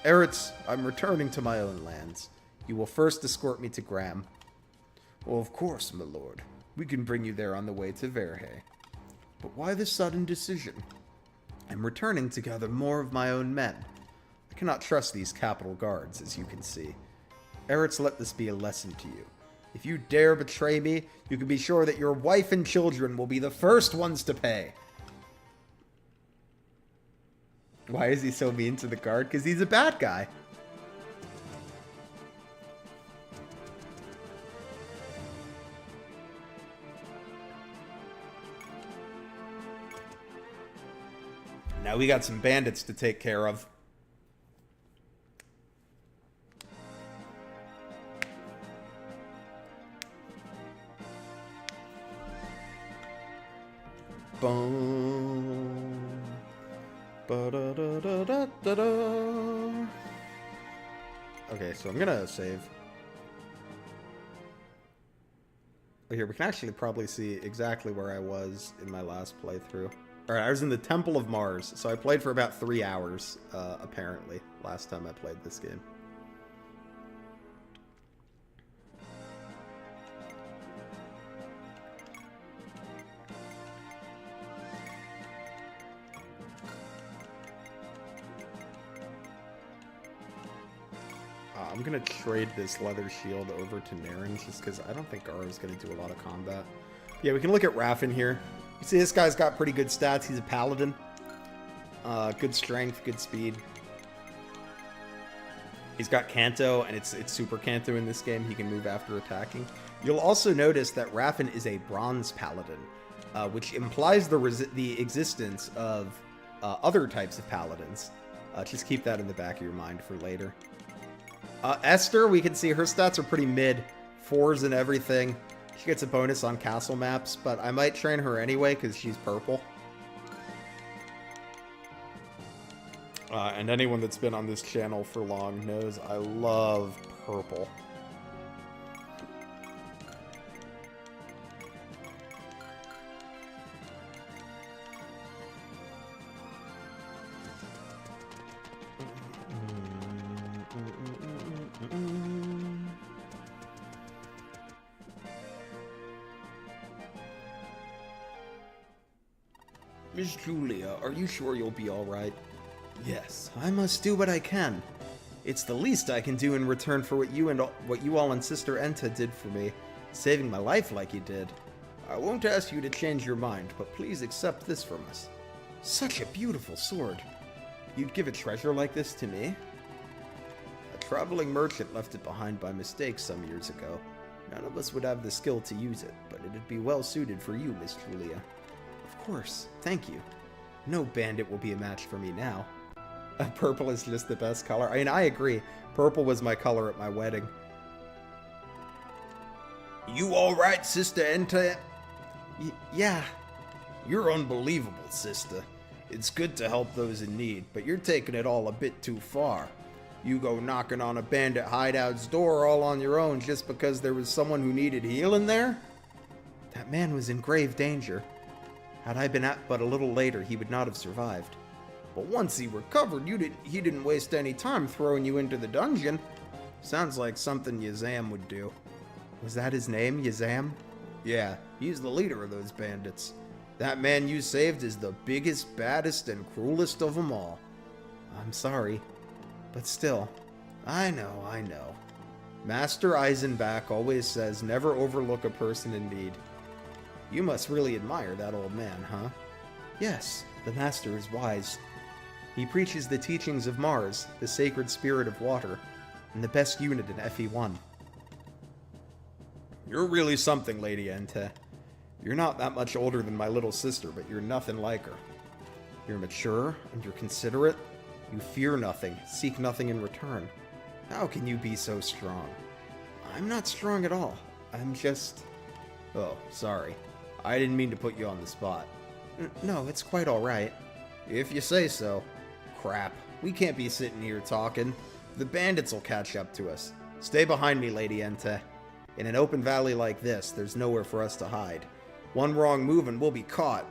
Eretz, I'm returning to my own lands. You will first escort me to Graham. Well, of course, my lord. We can bring you there on the way to Verhe. But why this sudden decision? I'm returning to gather more of my own men. I cannot trust these capital guards, as you can see. Eretz, let this be a lesson to you. If you dare betray me, you can be sure that your wife and children will be the first ones to pay. Why is he so mean to the guard? Because he's a bad guy. Now we got some bandits to take care of. Boom. Ba-da-da-da-da-da-da. Okay, so I'm gonna save. Here, we can actually probably see exactly where I was in my last playthrough. Alright, I was in the Temple of Mars, so I played for about 3 hours, apparently, last time I played this game. I'm gonna trade this leather shield over to Naren, just because I don't think Garo's gonna do a lot of combat. Yeah, we can look at Raffen here. You see this guy's got pretty good stats. He's a paladin. Good strength, good speed. He's got Canto, and it's super Canto in this game. He can move after attacking. You'll also notice that Raffen is a bronze paladin. which implies the existence of other types of paladins. Just keep that in the back of your mind for later. Esther, we can see her stats are pretty mid. 4s and everything. She gets a bonus on castle maps, but I might train her anyway because she's purple. And anyone that's been on this channel for long knows I love purple. Miss Julia, are you sure you'll be alright? Yes, I must do what I can. It's the least I can do in return for what you all and Sister Enta did for me, saving my life like you did. I won't ask you to change your mind, but please accept this from us. Such a beautiful sword. You'd give a treasure like this to me? A traveling merchant left it behind by mistake some years ago. None of us would have the skill to use it, but it'd be well suited for you, Miss Julia. Of course, thank you. No bandit will be a match for me now. Purple is just the best color. I mean, I agree. Purple was my color at my wedding. You alright, Sister Enta? Yeah. You're unbelievable, sister. It's good to help those in need, but you're taking it all a bit too far. You go knocking on a bandit hideout's door all on your own just because there was someone who needed healing there? That man was in grave danger. Had I been out but a little later, he would not have survived. But once he recovered, he didn't waste any time throwing you into the dungeon. Sounds like something Yazam would do. Was that his name, Yazam? Yeah, he's the leader of those bandits. That man you saved is the biggest, baddest, and cruelest of them all. I'm sorry, but still, I know. Master Eisenbach always says never overlook a person in need. You must really admire that old man, huh? Yes, the master is wise. He preaches the teachings of Mars, the sacred spirit of water, and the best unit in FE1. You're really something, Lady Enta. You're not that much older than my little sister, but you're nothing like her. You're mature, and you're considerate. You fear nothing, seek nothing in return. How can you be so strong? I'm not strong at all. I'm just... Oh, sorry. I didn't mean to put you on the spot. No, it's quite alright. If you say so. Crap. We can't be sitting here talking. The bandits will catch up to us. Stay behind me, Lady Enta. In an open valley like this, there's nowhere for us to hide. One wrong move and we'll be caught.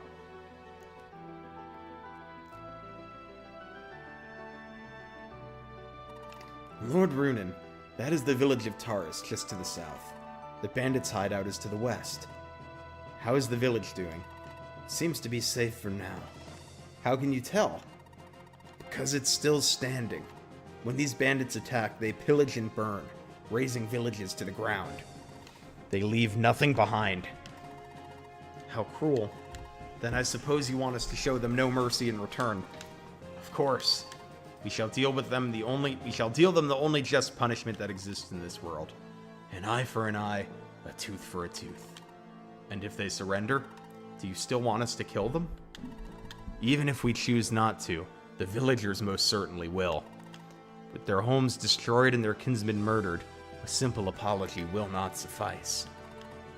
Lord Runin, that is the village of Taurus, just to the south. The bandits' hideout is to the west. How is the village doing? Seems to be safe for now. How can you tell? Because it's still standing. When these bandits attack, they pillage and burn, razing villages to the ground. They leave nothing behind. How cruel. Then I suppose you want us to show them no mercy in return. Of course. We shall deal them the only just punishment that exists in this world. An eye for an eye, a tooth for a tooth. And if they surrender, do you still want us to kill them? Even if we choose not to, the villagers most certainly will. With their homes destroyed and their kinsmen murdered, a simple apology will not suffice.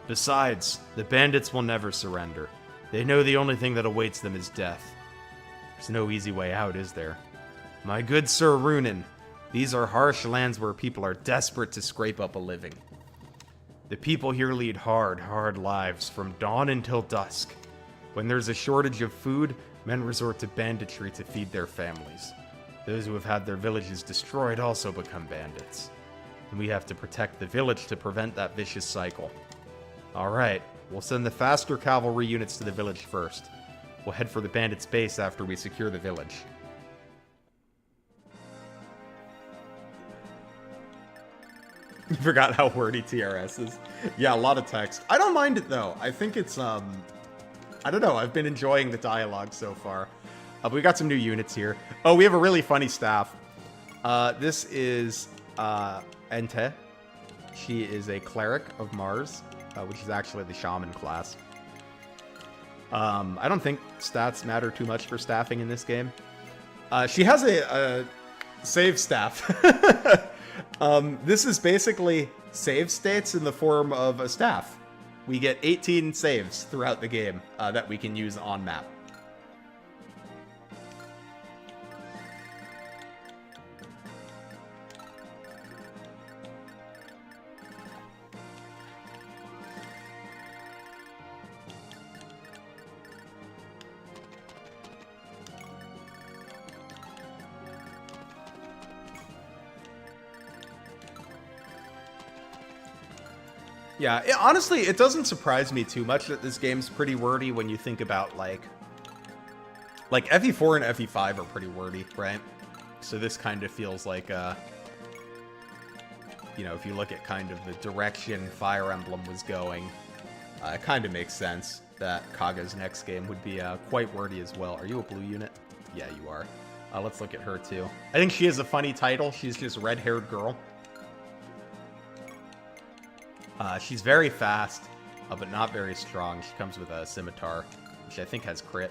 Besides, the bandits will never surrender. They know the only thing that awaits them is death. There's no easy way out, is there? My good Sir Runin, these are harsh lands where people are desperate to scrape up a living. The people here lead hard lives from dawn until dusk. When there's a shortage of food, men resort to banditry to feed their families. Those who have had their villages destroyed also become bandits. And we have to protect the village to prevent that vicious cycle. Alright, we'll send the faster cavalry units to the village first. We'll head for the bandits' base after we secure the village. You forgot how wordy TRS is. Yeah, a lot of text. I don't mind it, though. I think it's, I don't know. I've been enjoying the dialogue so far. But we got some new units here. Oh, we have a really funny staff. This is, Ente. She is a cleric of Mars, which is actually the shaman class. I don't think stats matter too much for staffing in this game. She has a save staff. This is basically save states in the form of a staff. We get 18 saves throughout the game that we can use on map. Yeah, honestly, it doesn't surprise me too much that this game's pretty wordy when you think about, like FE4 and FE5 are pretty wordy, right? So this kind of feels like, you know, if you look at kind of the direction Fire Emblem was going, it kind of makes sense that Kaga's next game would be quite wordy as well. Are you a blue unit? Yeah, you are. Let's look at her, too. I think she has a funny title. She's just red-haired girl. She's very fast, but not very strong. She comes with a scimitar, which I think has crit.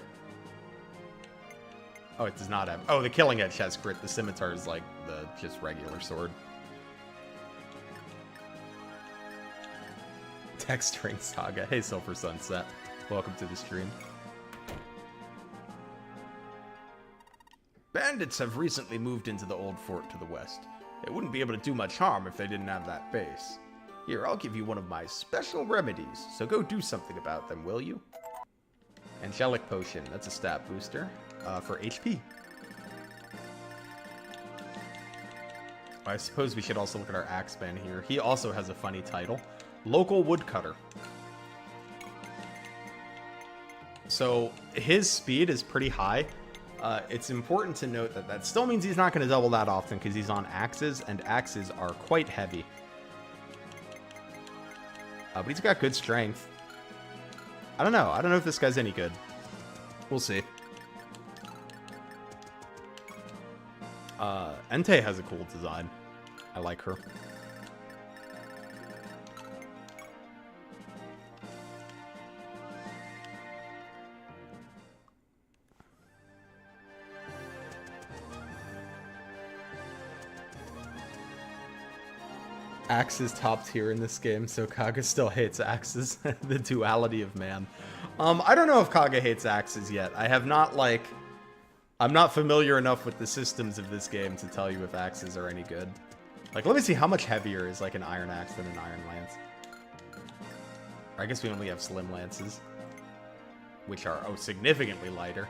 Oh, it does not have... Oh, the Killing Edge has crit. The scimitar is like the just regular sword. Texturing Saga. Hey, Silver Sunset. Welcome to the stream. Bandits have recently moved into the old fort to the west. They wouldn't be able to do much harm if they didn't have that base. Here, I'll give you one of my special remedies, so go do something about them, will you? Angelic Potion, that's a stat booster for HP. I suppose we should also look at our Axeman here. He also has a funny title, Local Woodcutter. So his speed is pretty high. It's important to note that that still means he's not going to double that often because he's on axes, and axes are quite heavy. But he's got good strength. I don't know. I don't know if this guy's any good. We'll see. Entei has a cool design. I like her. Axes top tier in this game, so Kaga still hates axes. The duality of man. I don't know if Kaga hates axes yet. I have not, like... I'm not familiar enough with the systems of this game to tell you if axes are any good. Like, let me see how much heavier is, like, an iron axe than an iron lance. Or I guess we only have slim lances. Which are, oh, significantly lighter.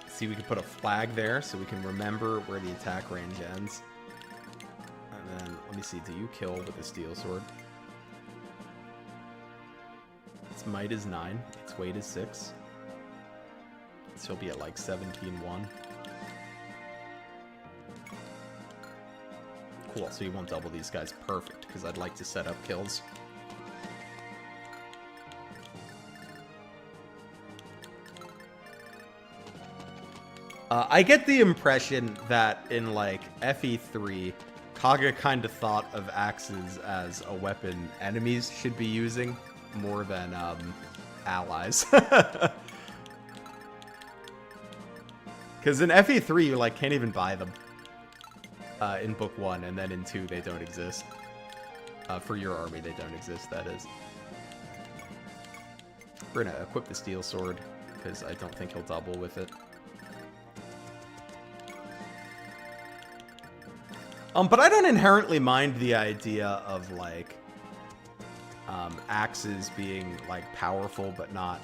See, we can put a flag there so we can remember where the attack range ends. And then, let me see, do you kill with a steel sword? Its might is 9, its weight is 6. So he'll be at like 17-1. Cool, so you won't double these guys. Perfect, because I'd like to set up kills. I get the impression that in, like, FE3, Kaga kind of thought of axes as a weapon enemies should be using more than, allies. Because in FE3, you, like, can't even buy them in Book 1, and then in 2, they don't exist. For your army, they don't exist, that is. We're gonna equip the steel sword, because I don't think he'll double with it. But I don't inherently mind the idea of, like, axes being, like, powerful but not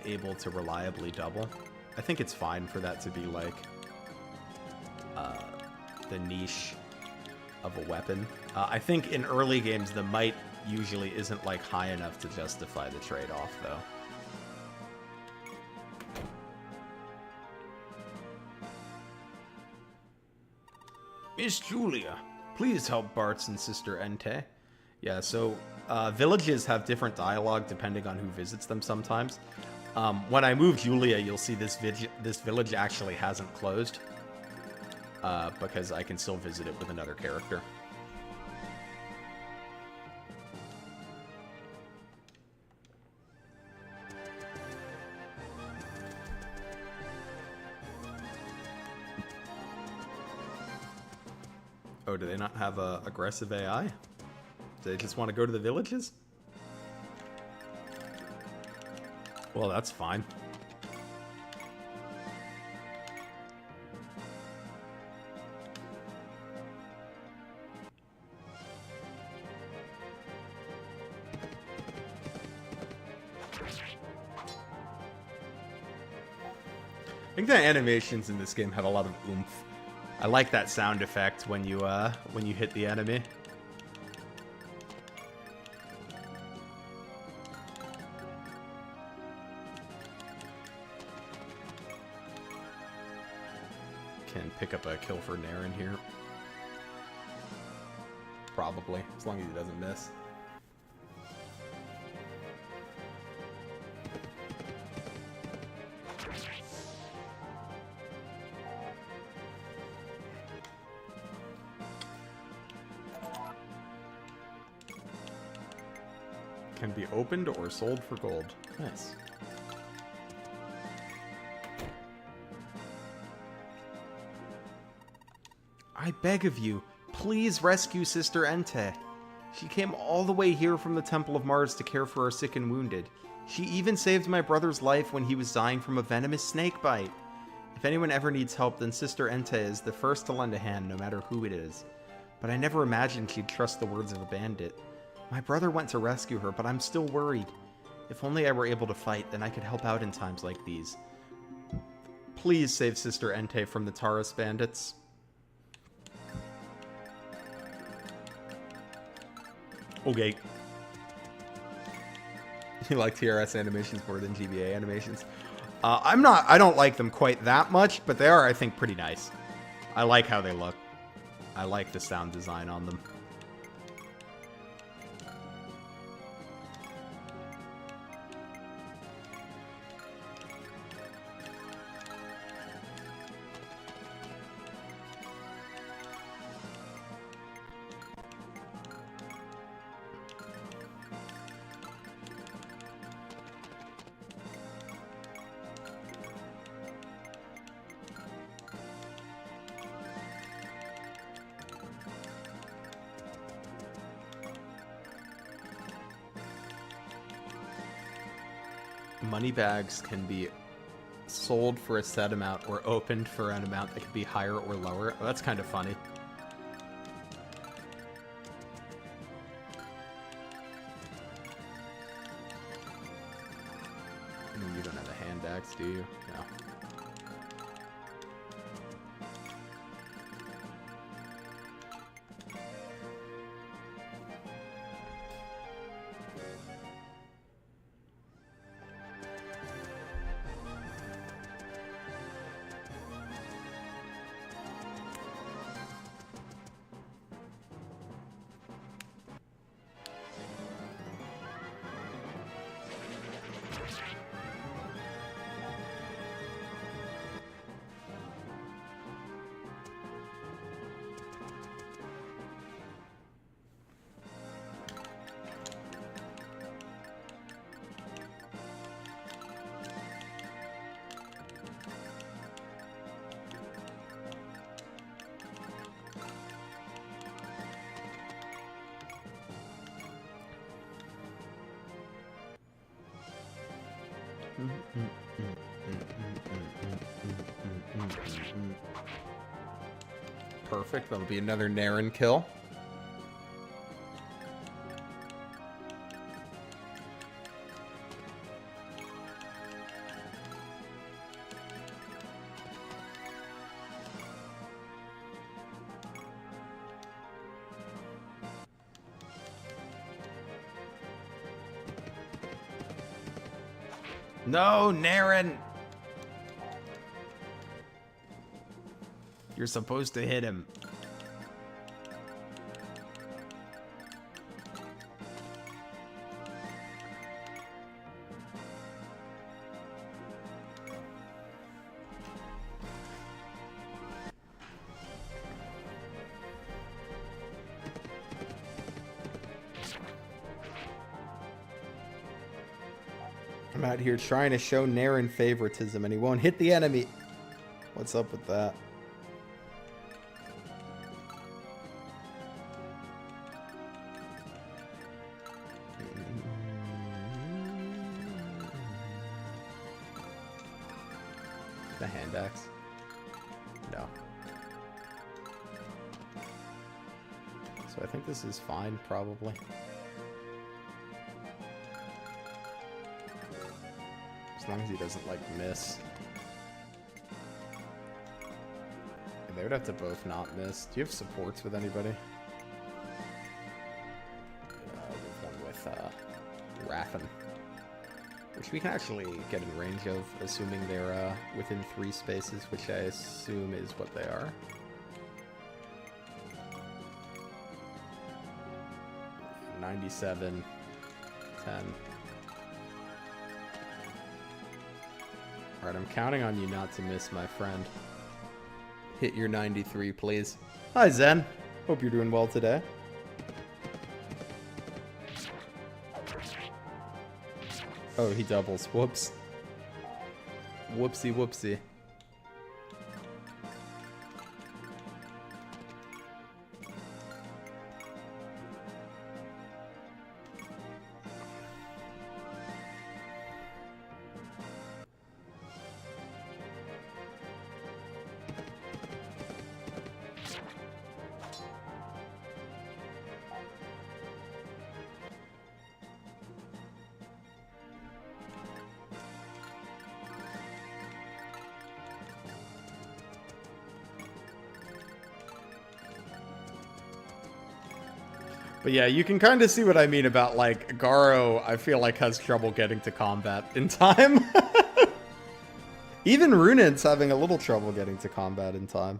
able to reliably double. I think it's fine for that to be, like, the niche of a weapon. I think in early games, the might usually isn't, like, high enough to justify the trade-off, though. Miss Julia, please help Bart's and Sister Entei. Yeah, so villages have different dialogue depending on who visits them sometimes. When I move Julia, you'll see this village actually hasn't closed. Because I can still visit it with another character. Oh, do they not have a aggressive AI? Do they just want to go to the villages? Well, that's fine. I think the animations in this game have a lot of oomph. I like that sound effect when you hit the enemy. Can pick up a kill for Naren here. Probably, as long as he doesn't miss. Can be opened or sold for gold. Nice. I beg of you, please rescue Sister Entei. She came all the way here from the Temple of Mars to care for our sick and wounded. She even saved my brother's life when he was dying from a venomous snake bite. If anyone ever needs help, then Sister Entei is the first to lend a hand, no matter who it is. But I never imagined she'd trust the words of a bandit. My brother went to rescue her, but I'm still worried. If only I were able to fight, then I could help out in times like these. Please save Sister Entei from the Taurus bandits. Okay. You like TRS animations more than GBA animations? I don't like them quite that much, but they are, I think, pretty nice. I like how they look. I like the sound design on them. Money bags can be sold for a set amount or opened for an amount that could be higher or lower. Oh, that's kind of funny. You don't have a hand axe, do you? No. Perfect. That'll be another Naren kill. No, Naren! You're supposed to hit him. I'm out here trying to show Naren favoritism, and he won't hit the enemy. What's up with that? The hand axe? No. So I think this is fine, probably. As long as he doesn't, like, miss. And they would have to both not miss. Do you have supports with anybody? With one with, Raffen. Which we can actually get in range of, assuming they're, within 3 spaces, which I assume is what they are. $97, 10. Alright, I'm counting on you not to miss, my friend. Hit your 93, please. Hi, Zen. Hope you're doing well today. Oh, he doubles. Whoops. Whoopsie, whoopsie. But yeah, you can kind of see what I mean about, like, Garo, I feel like, has trouble getting to combat in time. Even Runen's having a little trouble getting to combat in time.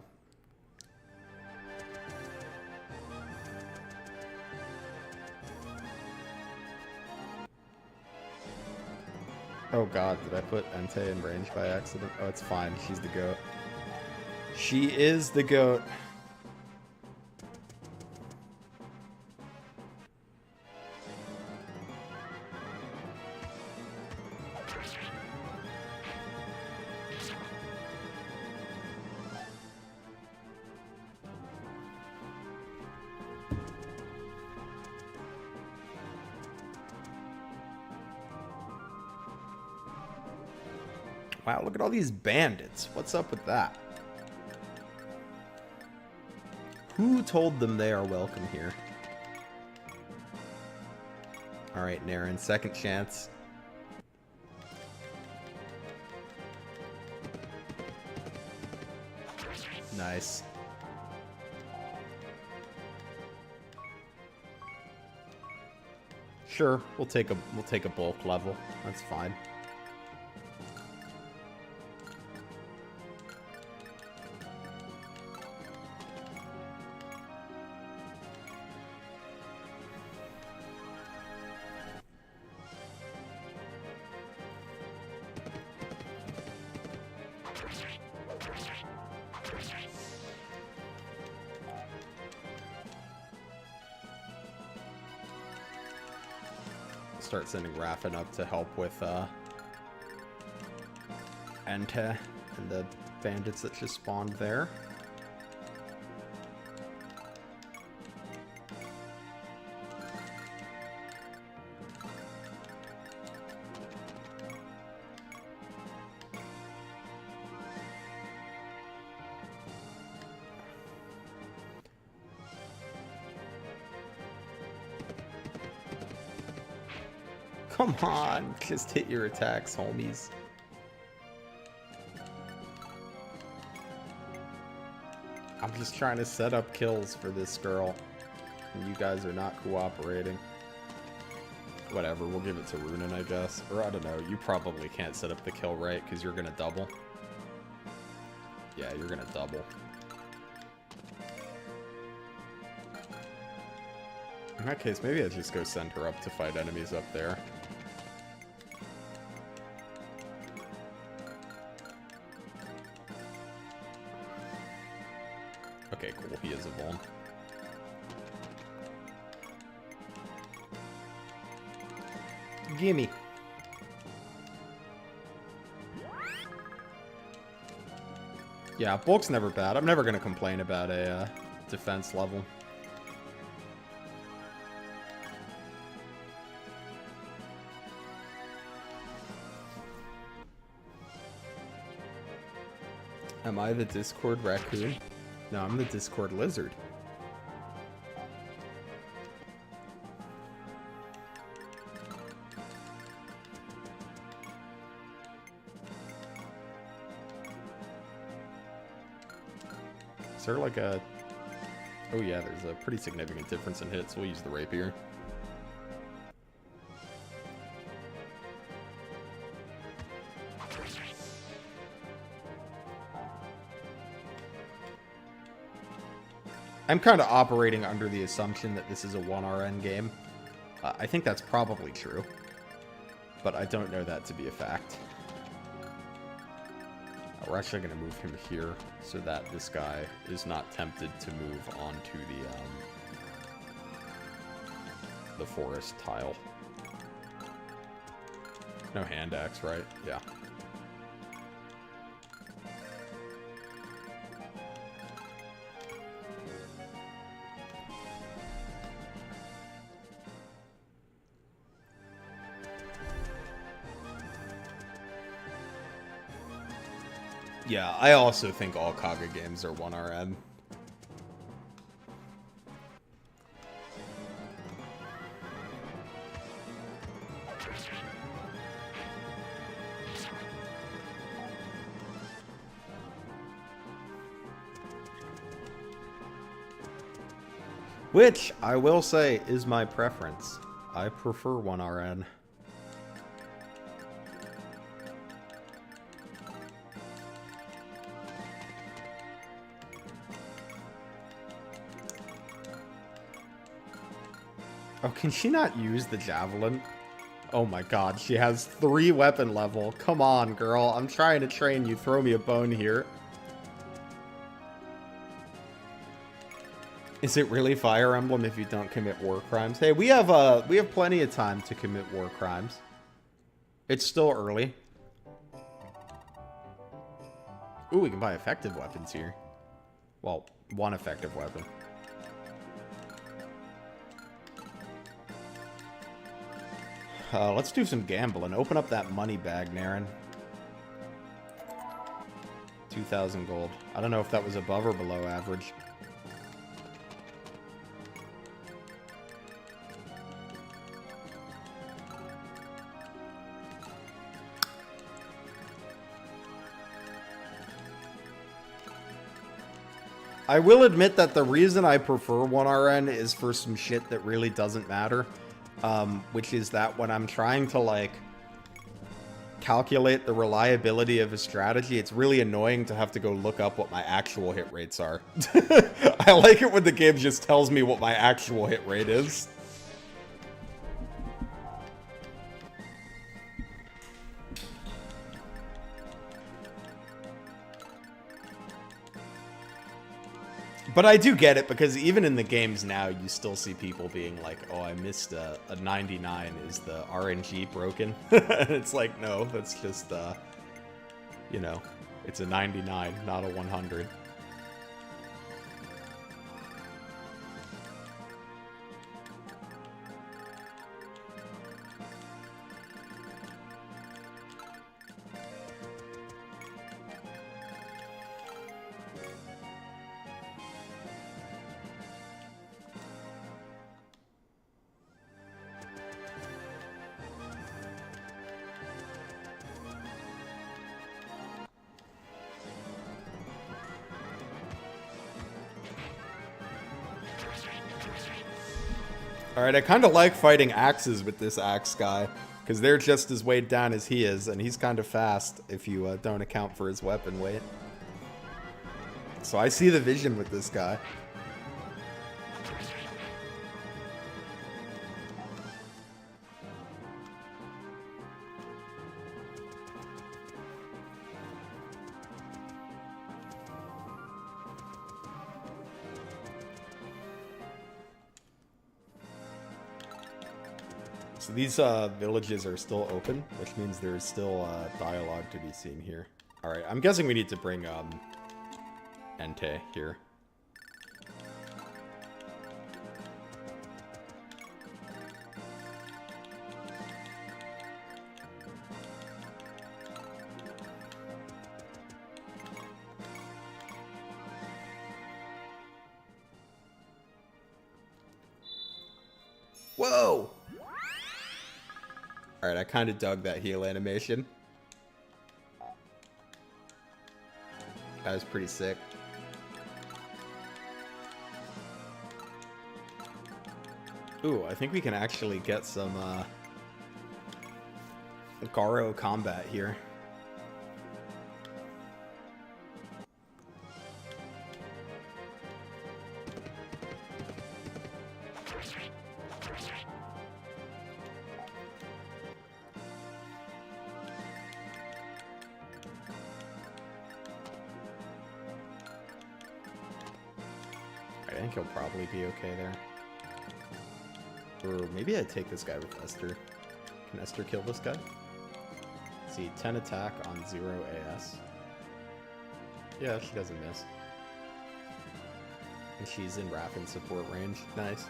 Oh god, did I put Entei in range by accident? Oh, it's fine. She's the goat. She is the goat. Wow, look at all these bandits. What's up with that? Who told them they are welcome here? Alright, Naren, second chance. Nice. Sure, we'll take a bulk level. That's fine. Start sending Raffen up to help with Entei and the bandits that just spawned there. Come on, just hit your attacks, homies. I'm just trying to set up kills for this girl, and you guys are not cooperating. Whatever, we'll give it to Runen, I guess. Or I don't know, you probably can't set up the kill right, because you're gonna double. Yeah, you're gonna double. In that case, maybe I just go send her up to fight enemies up there. Okay, cool. He is a vuln. Gimme. Yeah, bulk's never bad. I'm never gonna complain about a defense level. Am I the Discord raccoon? No, I'm the Discord lizard. Is there like a... Oh yeah, there's a pretty significant difference in hits. We'll use the rapier. I'm kind of operating under the assumption that this is a 1RN game. I think that's probably true, but I don't know that to be a fact. We're actually going to move him here so that this guy is not tempted to move onto the forest tile. No hand axe, right? Yeah. Yeah, I also think all Kaga games are 1RM. Which, I will say, is my preference. I prefer 1RN. Oh, can she not use the javelin? Oh my god, she has 3 weapon level. Come on, girl. I'm trying to train you. Throw me a bone here. Is it really Fire Emblem if you don't commit war crimes? Hey, we have plenty of time to commit war crimes. It's still early. Ooh, we can buy effective weapons here. Well, one effective weapon. Let's do some gambling. Open up that money bag, Naren. 2,000 gold. I don't know if that was above or below average. I will admit that the reason I prefer 1RN is for some shit that really doesn't matter. Which is that when I'm trying to, like, calculate the reliability of a strategy, it's really annoying to have to go look up what my actual hit rates are. I like it when the game just tells me what my actual hit rate is. But I do get it, because even in the games now, you still see people being like, oh, I missed a 99. Is the RNG broken? It's like, no, that's just, you know, it's a 99, not a 100. Alright, I kind of like fighting axes with this axe guy, because they're just as weighed down as he is, and he's kind of fast if you don't account for his weapon weight. So I see the vision with this guy. So these villages are still open, which means there's still dialogue to be seen here. Alright, I'm guessing we need to bring Entei here. Whoa! Alright, I kind of dug that heal animation. That was pretty sick. Ooh, I think we can actually get some, Garo combat here. I think he'll probably be okay there. Or maybe I'd take this guy with Esther. Can Esther kill this guy? Let's see, 10 attack on 0 AS. Yeah, she doesn't miss. And she's in Raffin support range. Nice.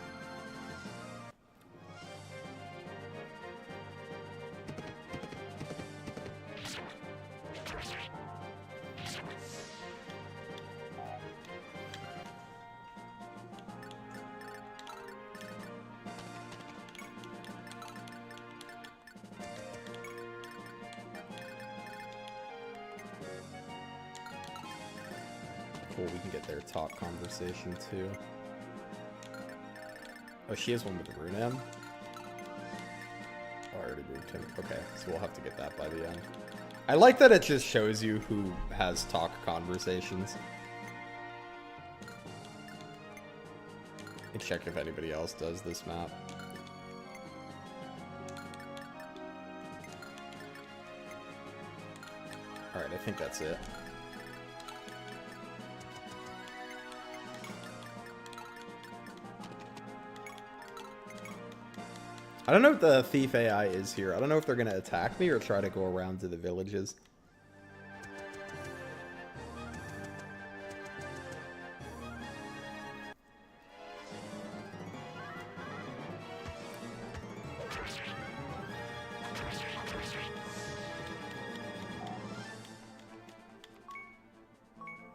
Cool, we can get their talk conversation too. Oh, she has one with the Runam? Oh, I already moved him. Okay, so we'll have to get that by the end. I like that it just shows you who has talk conversations. And check if anybody else does this map. Alright, I think that's it. I don't know what the thief AI is here. I don't know if they're going to attack me or try to go around to the villages.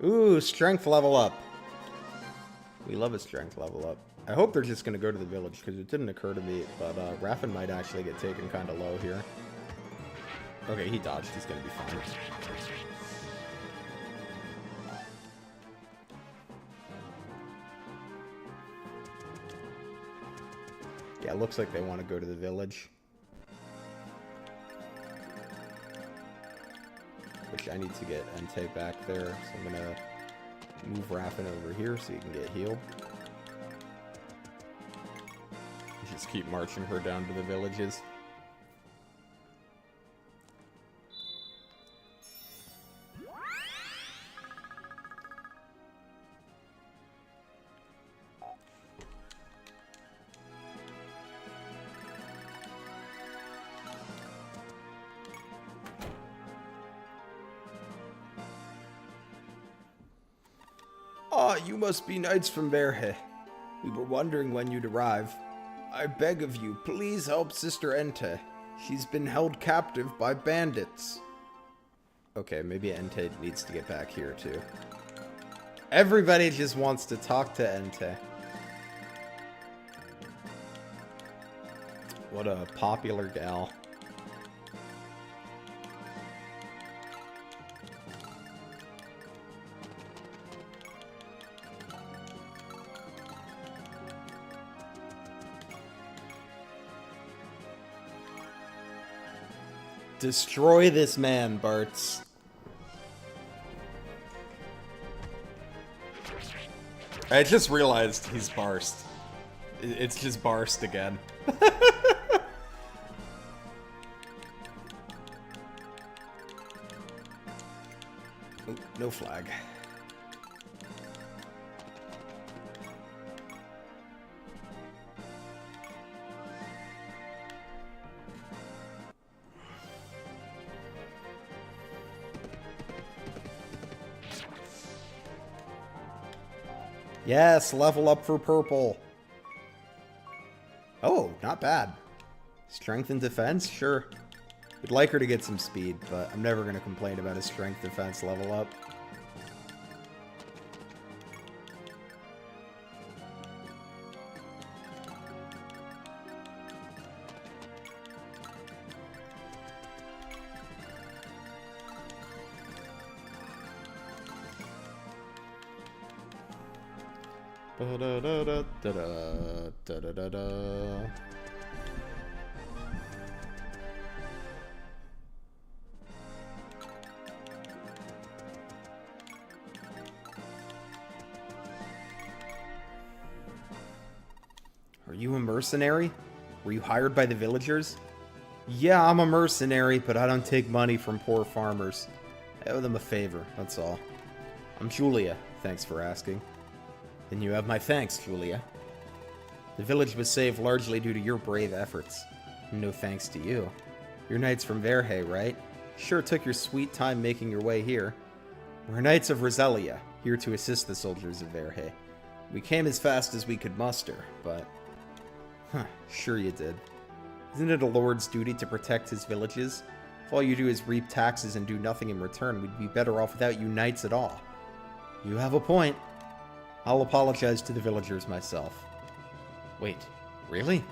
Ooh, strength level up. We love a strength level up. I hope they're just going to go to the village, because it didn't occur to me, but Raffin might actually get taken kind of low here. Okay, he dodged. He's going to be fine. Yeah, it looks like they want to go to the village. Which I need to get Entei back there, so I'm going to move Raffin over here so he can get healed. Just keep marching her down to the villages. Ah, you must be knights from Verhe. We were wondering when you'd arrive. I beg of you, please help Sister Entei. She's been held captive by bandits. Okay, maybe Entei needs to get back here too. Everybody just wants to talk to Entei. What a popular gal. Destroy this man, Bartz. I just realized he's Barst. It's just Barst again. Oop, no flag. Yes, level up for purple. Oh, not bad. Strength and defense? Sure. Would like her to get some speed, but I'm never going to complain about a strength defense level up. Da-da-da-da-da-da-da-da-da. Are you a mercenary? Were you hired by the villagers? Yeah, I'm a mercenary, but I don't take money from poor farmers. I owe them a favor, that's all. I'm Julia, thanks for asking. Then you have my thanks, Julia. The village was saved largely due to your brave efforts. No thanks to you. You're knights from Verhe, right? Sure took your sweet time making your way here. We're knights of Roselia, here to assist the soldiers of Verhe. We came as fast as we could muster, but... Huh, sure you did. Isn't it a lord's duty to protect his villages? If all you do is reap taxes and do nothing in return, we'd be better off without you knights at all. You have a point. I'll apologize to the villagers myself. Wait, really?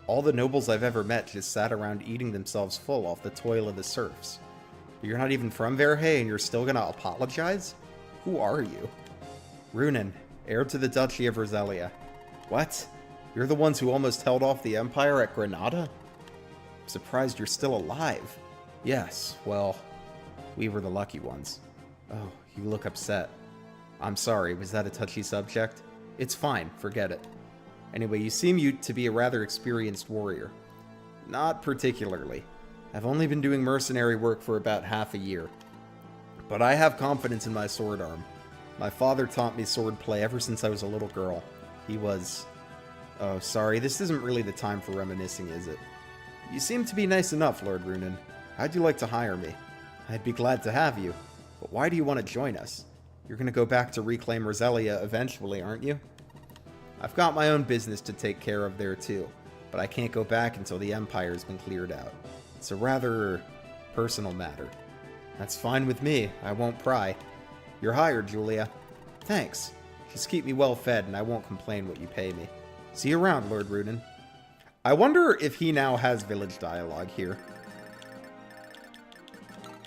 All the nobles I've ever met just sat around eating themselves full off the toil of the serfs. But you're not even from Verhe and you're still gonna apologize? Who are you? Runen, heir to the Duchy of Roselia. What? You're the ones who almost held off the Empire at Granada? I'm surprised you're still alive. Yes, well, we were the lucky ones. Oh, you look upset. I'm sorry, was that a touchy subject? It's fine, forget it. Anyway, you seem to be a rather experienced warrior. Not particularly. I've only been doing mercenary work for about half a year. But I have confidence in my sword arm. My father taught me swordplay ever since I was a little girl. He was... Oh, sorry, this isn't really the time for reminiscing, is it? You seem to be nice enough, Lord Runen. How'd you like to hire me? I'd be glad to have you. But why do you want to join us? You're going to go back to reclaim Roselia eventually, aren't you? I've got my own business to take care of there too, but I can't go back until the Empire's been cleared out. It's a rather personal matter. That's fine with me. I won't pry. You're hired, Julia. Thanks. Just keep me well fed and I won't complain what you pay me. See you around, Lord Runen. I wonder if he now has village dialogue here.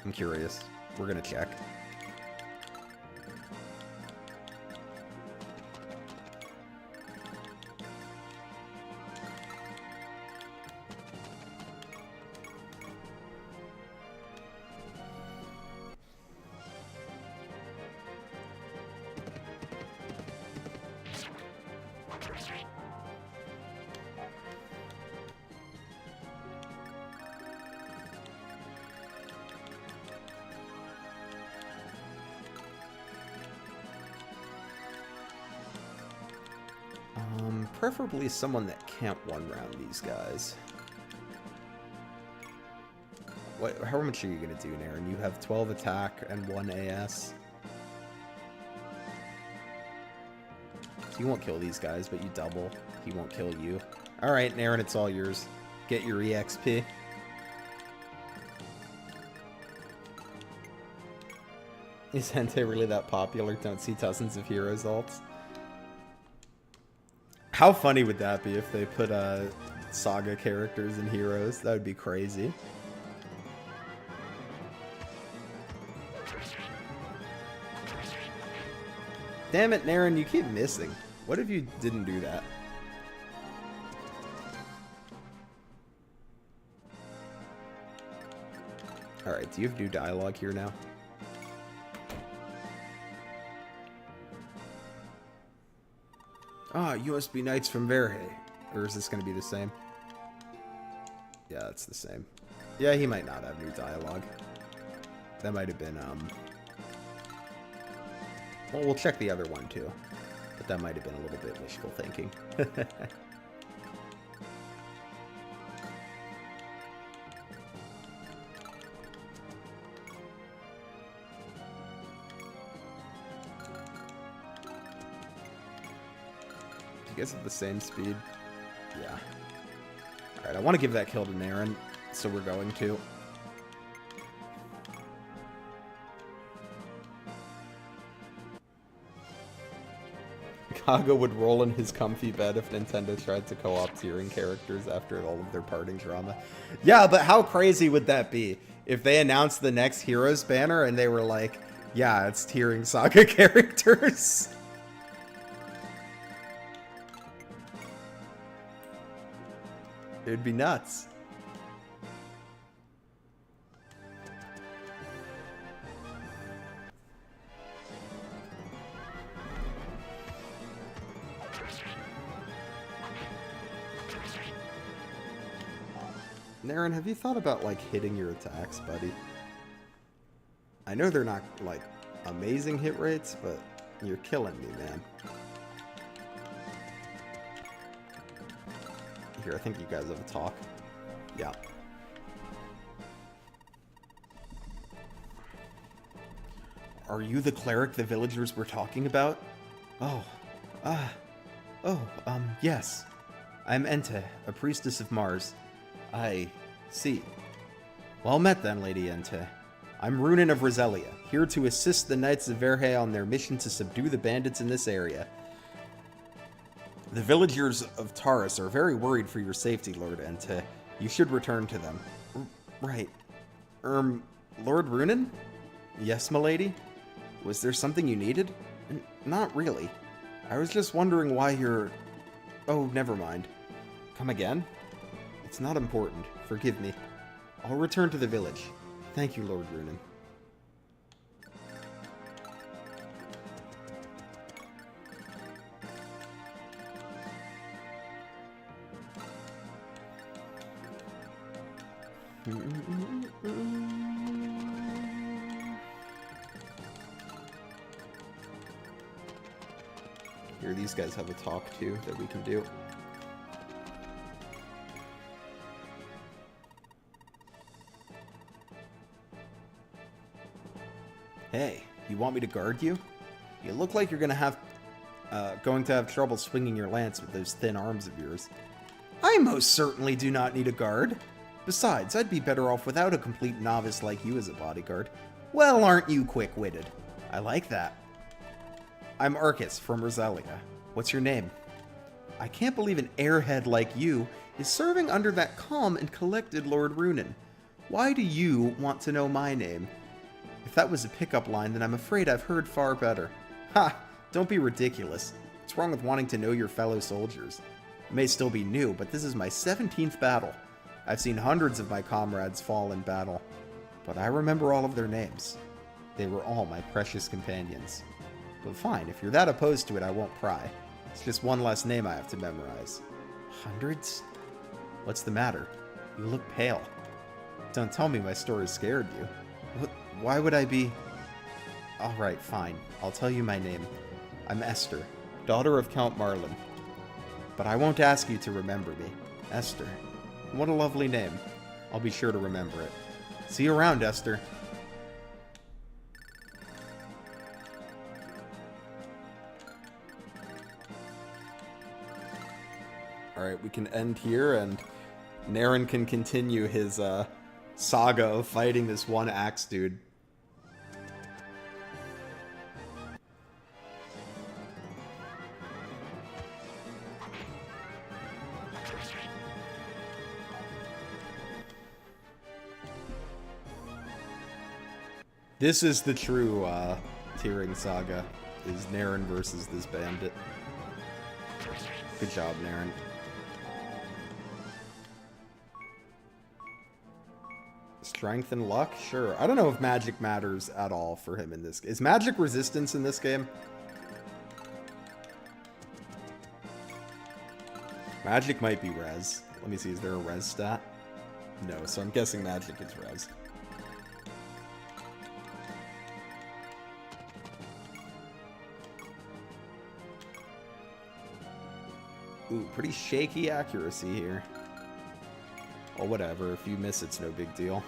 I'm curious. We're gonna check. Preferably someone that can't one-round these guys. What? How much are you going to do, Naren? You have 12 attack and 1 AS. So you won't kill these guys, but you double. He won't kill you. Alright, Naren, it's all yours. Get your EXP. Is Hente really that popular? Don't see dozens of heroes ults. How funny would that be if they put Saga characters in heroes? That would be crazy. Damn it, Naren, you keep missing. What if you didn't do that? Alright, do you have new dialogue here now? Ah, you must be knights from Verhe. Or is this going to be the same? Yeah, it's the same. Yeah, he might not have new dialogue. That might have been, Well, we'll check the other one, too. But that might have been a little bit wishful thinking. You guys have the same speed? Yeah. Alright, I want to give that kill to Naren, so we're going to. Kaga would roll in his comfy bed if Nintendo tried to co-op tiering characters after all of their parting drama. Yeah, but how crazy would that be if they announced the next Heroes banner and they were like, yeah, it's tiering Saga characters? It would be nuts. Naren, have you thought about, like, hitting your attacks, buddy? I know they're not, like, amazing hit rates, but you're killing me, man. Here, I think you guys have a talk. Yeah. Are you the cleric the villagers were talking about? Oh. Yes. I'm Entei, a priestess of Mars. I see. Well met then, Lady Entei. I'm Runin of Roselia, here to assist the Knights of Verhe on their mission to subdue the bandits in this area. The villagers of Taurus are very worried for your safety, Lord Entei. You should return to them. Right. Lord Runin? Yes, milady? Was there something you needed? Not really. I was just wondering why you're... Oh, never mind. Come again? It's not important. Forgive me. I'll return to the village. Thank you, Lord Runin. Here, these guys have a talk too that we can do. Hey, you want me to guard you? You look like you're going to have trouble swinging your lance with those thin arms of yours. I most certainly do not need a guard. Besides, I'd be better off without a complete novice like you as a bodyguard. Well, aren't you quick-witted? I like that. I'm Arcus from Roselia. What's your name? I can't believe an airhead like you is serving under that calm and collected Lord Runin. Why do you want to know my name? If that was a pickup line, then I'm afraid I've heard far better. Ha! Don't be ridiculous. What's wrong with wanting to know your fellow soldiers? I may still be new, but this is my 17th battle. I've seen hundreds of my comrades fall in battle, but I remember all of their names. They were all my precious companions. But fine, if you're that opposed to it, I won't pry. It's just one less name I have to memorize. Hundreds? What's the matter? You look pale. Don't tell me my story scared you. Why would I be... Alright, fine. I'll tell you my name. I'm Esther, daughter of Count Marlin. But I won't ask you to remember me. Esther. What a lovely name. I'll be sure to remember it. See you around, Esther. Alright, we can end here, and Naren can continue his saga of fighting this one axe dude. This is the true tiering saga, is Naren versus this bandit. Good job, Naren. Strength and luck? Sure. I don't know if magic matters at all for him in this. Is magic resistance in this game? Magic might be res. Let me see, is there a res stat? No, so I'm guessing magic is res. Ooh, pretty shaky accuracy here. Well, whatever. If you miss, it's no big deal.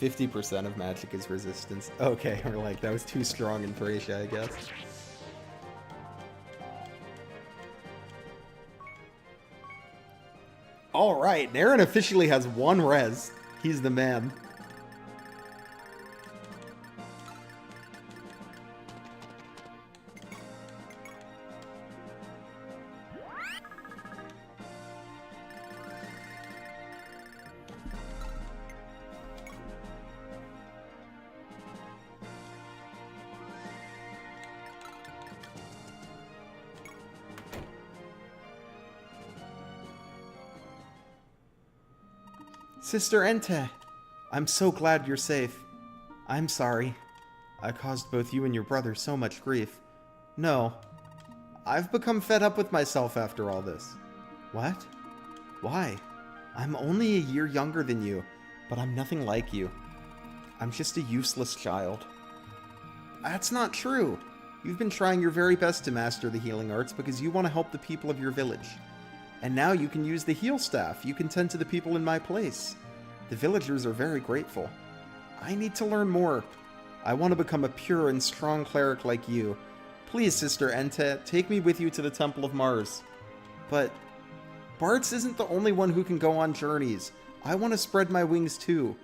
50% of magic is resistance. Okay, or like, that was too strong in Thracia, I guess. Alright, Aaron officially has 1 res. He's the man. Sister Entei, I'm so glad you're safe. I'm sorry. I caused both you and your brother so much grief. No. I've become fed up with myself after all this. What? Why? I'm only a year younger than you, but I'm nothing like you. I'm just a useless child. That's not true. You've been trying your very best to master the healing arts because you want to help the people of your village. And now you can use the heal staff. You can tend to the people in my place. The villagers are very grateful. I need to learn more. I want to become a pure and strong cleric like you. Please, Sister Entei, take me with you to the Temple of Mars. But Bartz isn't the only one who can go on journeys. I want to spread my wings too.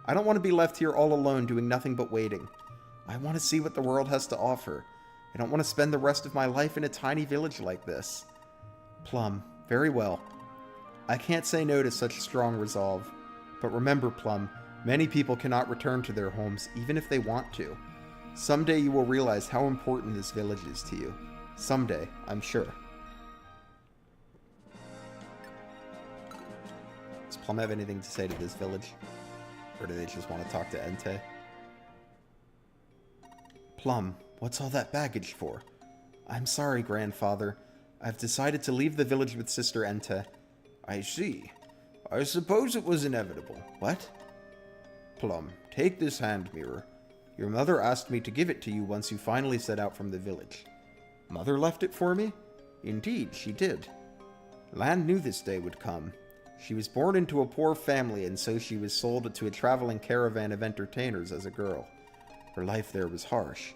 I don't want to be left here all alone doing nothing but waiting. I want to see what the world has to offer. I don't want to spend the rest of my life in a tiny village like this. Plum, very well. I can't say no to such strong resolve. But remember, Plum, many people cannot return to their homes even if they want to. Someday you will realize how important this village is to you. Someday, I'm sure. Does Plum have anything to say to this village? Or do they just want to talk to Entei? Plum, what's all that baggage for? I'm sorry, Grandfather. I've decided to leave the village with Sister Entei. I see. I suppose it was inevitable. What? Plum, take this hand mirror. Your mother asked me to give it to you once you finally set out from the village. Mother left it for me? Indeed, she did. Lan knew this day would come. She was born into a poor family, and so she was sold to a traveling caravan of entertainers as a girl. Her life there was harsh.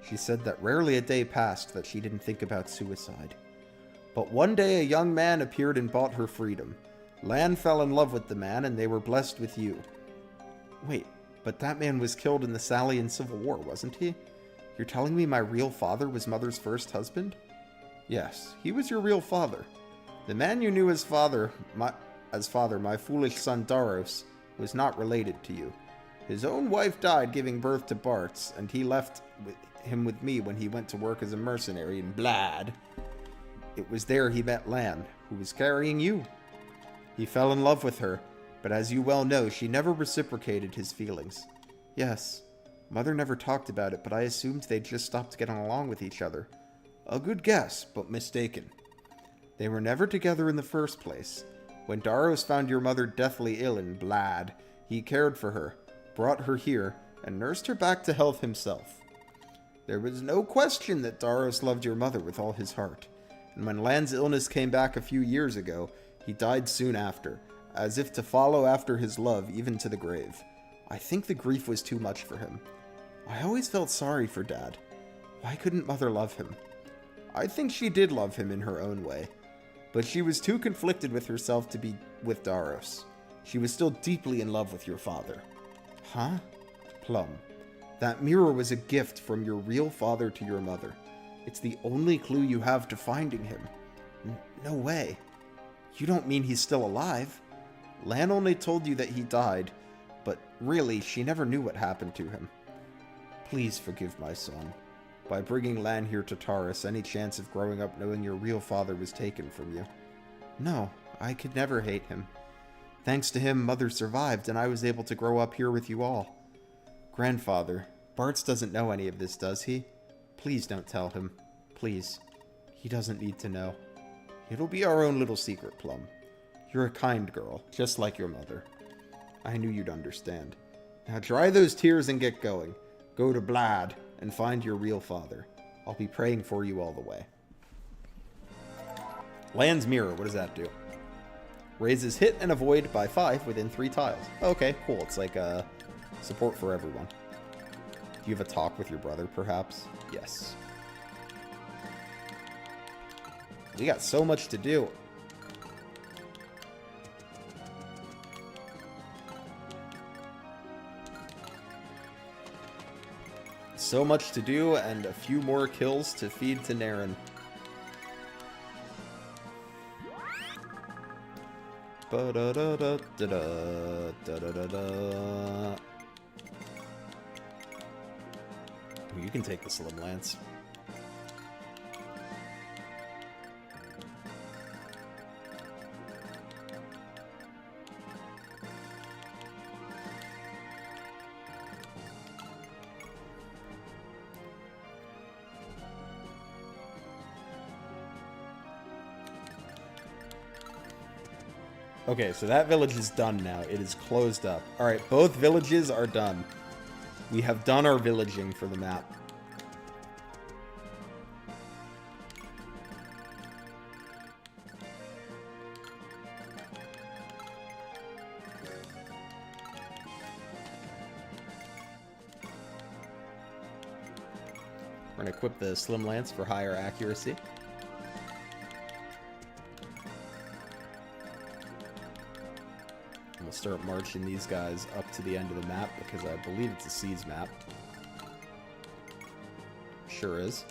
She said that rarely a day passed that she didn't think about suicide. But one day a young man appeared and bought her freedom. Lan fell in love with the man, and they were blessed with you. Wait, but that man was killed in the Salian Civil War, wasn't he? You're telling me my real father was Mother's first husband? Yes, he was your real father. The man you knew as father, my foolish son Daros, was not related to you. His own wife died giving birth to Bartz, and he left him with me when he went to work as a mercenary in Blad. It was there he met Lan, who was carrying you. He fell in love with her, but as you well know, she never reciprocated his feelings. Yes, Mother never talked about it, but I assumed they'd just stopped getting along with each other. A good guess, but mistaken. They were never together in the first place. When Daros found your mother deathly ill in Blad, he cared for her, brought her here, and nursed her back to health himself. There was no question that Daros loved your mother with all his heart. And when Lan's illness came back a few years ago, he died soon after, as if to follow after his love even to the grave. I think the grief was too much for him. I always felt sorry for Dad. Why couldn't Mother love him? I think she did love him in her own way, but she was too conflicted with herself to be with Daros. She was still deeply in love with your father. Huh? Plum, that mirror was a gift from your real father to your mother. It's the only clue you have to finding him. No way. You don't mean he's still alive? Lan only told you that he died, but really, she never knew what happened to him. Please forgive my son. By bringing Lan here to Taurus, any chance of growing up knowing your real father was taken from you. No, I could never hate him. Thanks to him, Mother survived, and I was able to grow up here with you all. Grandfather, Bartz doesn't know any of this, does he? Please don't tell him. Please. He doesn't need to know. It'll be our own little secret, Plum. You're a kind girl, just like your mother. I knew you'd understand. Now dry those tears and get going. Go to Blad and find your real father. I'll be praying for you all the way. Lan's Mirror, what does that do? Raises hit and avoid by 5 within 3 tiles. Okay, cool. It's like a Support for everyone. Do you have a talk with your brother, perhaps? Yes. We got so much to do. So much to do, and a few more kills to feed to Naren. You can take the Slim Lance. Okay, so that village is done now. It is closed up. Alright, both villages are done. We have done our villaging for the map. We're going to equip the Slim Lance for higher accuracy. We'll start marching these guys up to the end of the map because I believe it's a Seeds map. Sure is.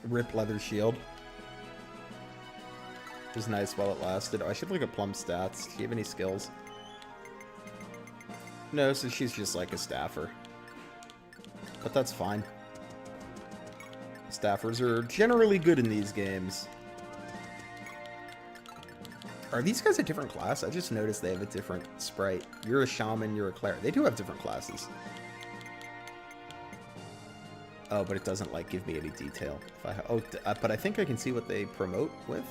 Rip leather shield. It was nice while it lasted. Oh, I should look at Plum's stats. Does she have any skills? No, so she's just like a staffer. But that's fine. Staffers are generally good in these games. Are these guys a different class? I just noticed they have a different sprite. You're a shaman, you're a cleric. They do have different classes. Oh, but it doesn't, like, give me any detail. If I but I think I can see what they promote with.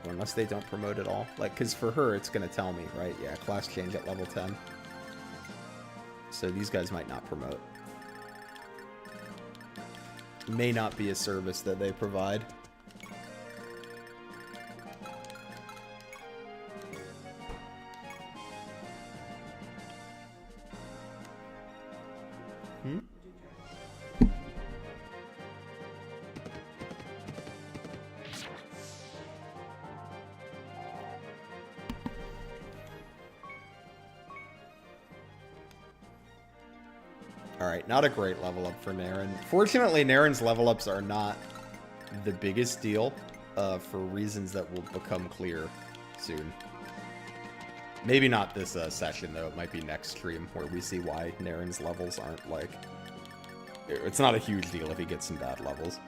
Unless they don't promote at all. Like, because for her, it's going to tell me, right? Yeah, class change at level 10. So these guys might not promote. May not be a service that they provide. Alright, not a great level up for Naren. Fortunately, Naren's level ups are not the biggest deal, for reasons that will become clear soon. Maybe not this session, though. It might be next stream, where we see why Naren's levels aren't, like... It's not a huge deal if he gets some bad levels.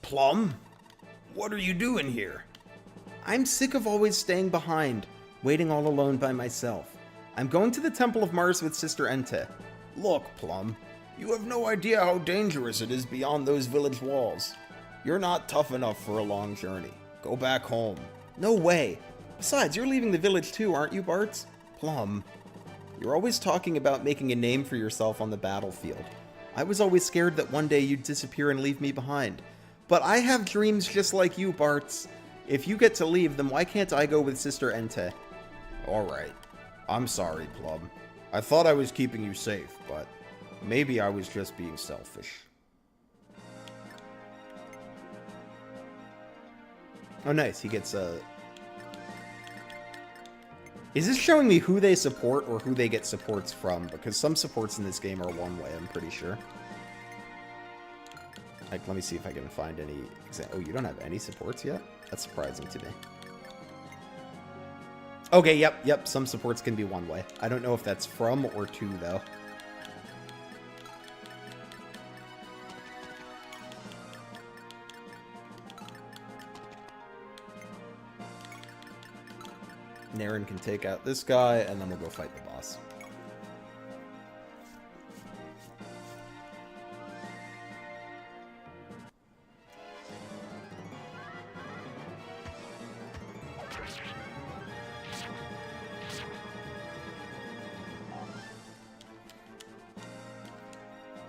Plum? What are you doing here? I'm sick of always staying behind, waiting all alone by myself. I'm going to the Temple of Mars with Sister Entei. Look, Plum, you have no idea how dangerous it is beyond those village walls. You're not tough enough for a long journey. Go back home. No way. Besides, you're leaving the village too, aren't you, Bartz? Plum, you're always talking about making a name for yourself on the battlefield. I was always scared that one day you'd disappear and leave me behind. But I have dreams just like you, Bartz. If you get to leave, then why can't I go with Sister Entei? Alright. I'm sorry, Plum. I thought I was keeping you safe, but maybe I was just being selfish. Oh, nice. He gets Is this showing me who they support or who they get supports from? Because some supports in this game are one way, I'm pretty sure. Like, let me see if I can find any... Oh, you don't have any supports yet? That's surprising to me. Okay, yep. Some supports can be one way. I don't know if that's from or to, though. Naren can take out this guy, and then we'll go fight the boss.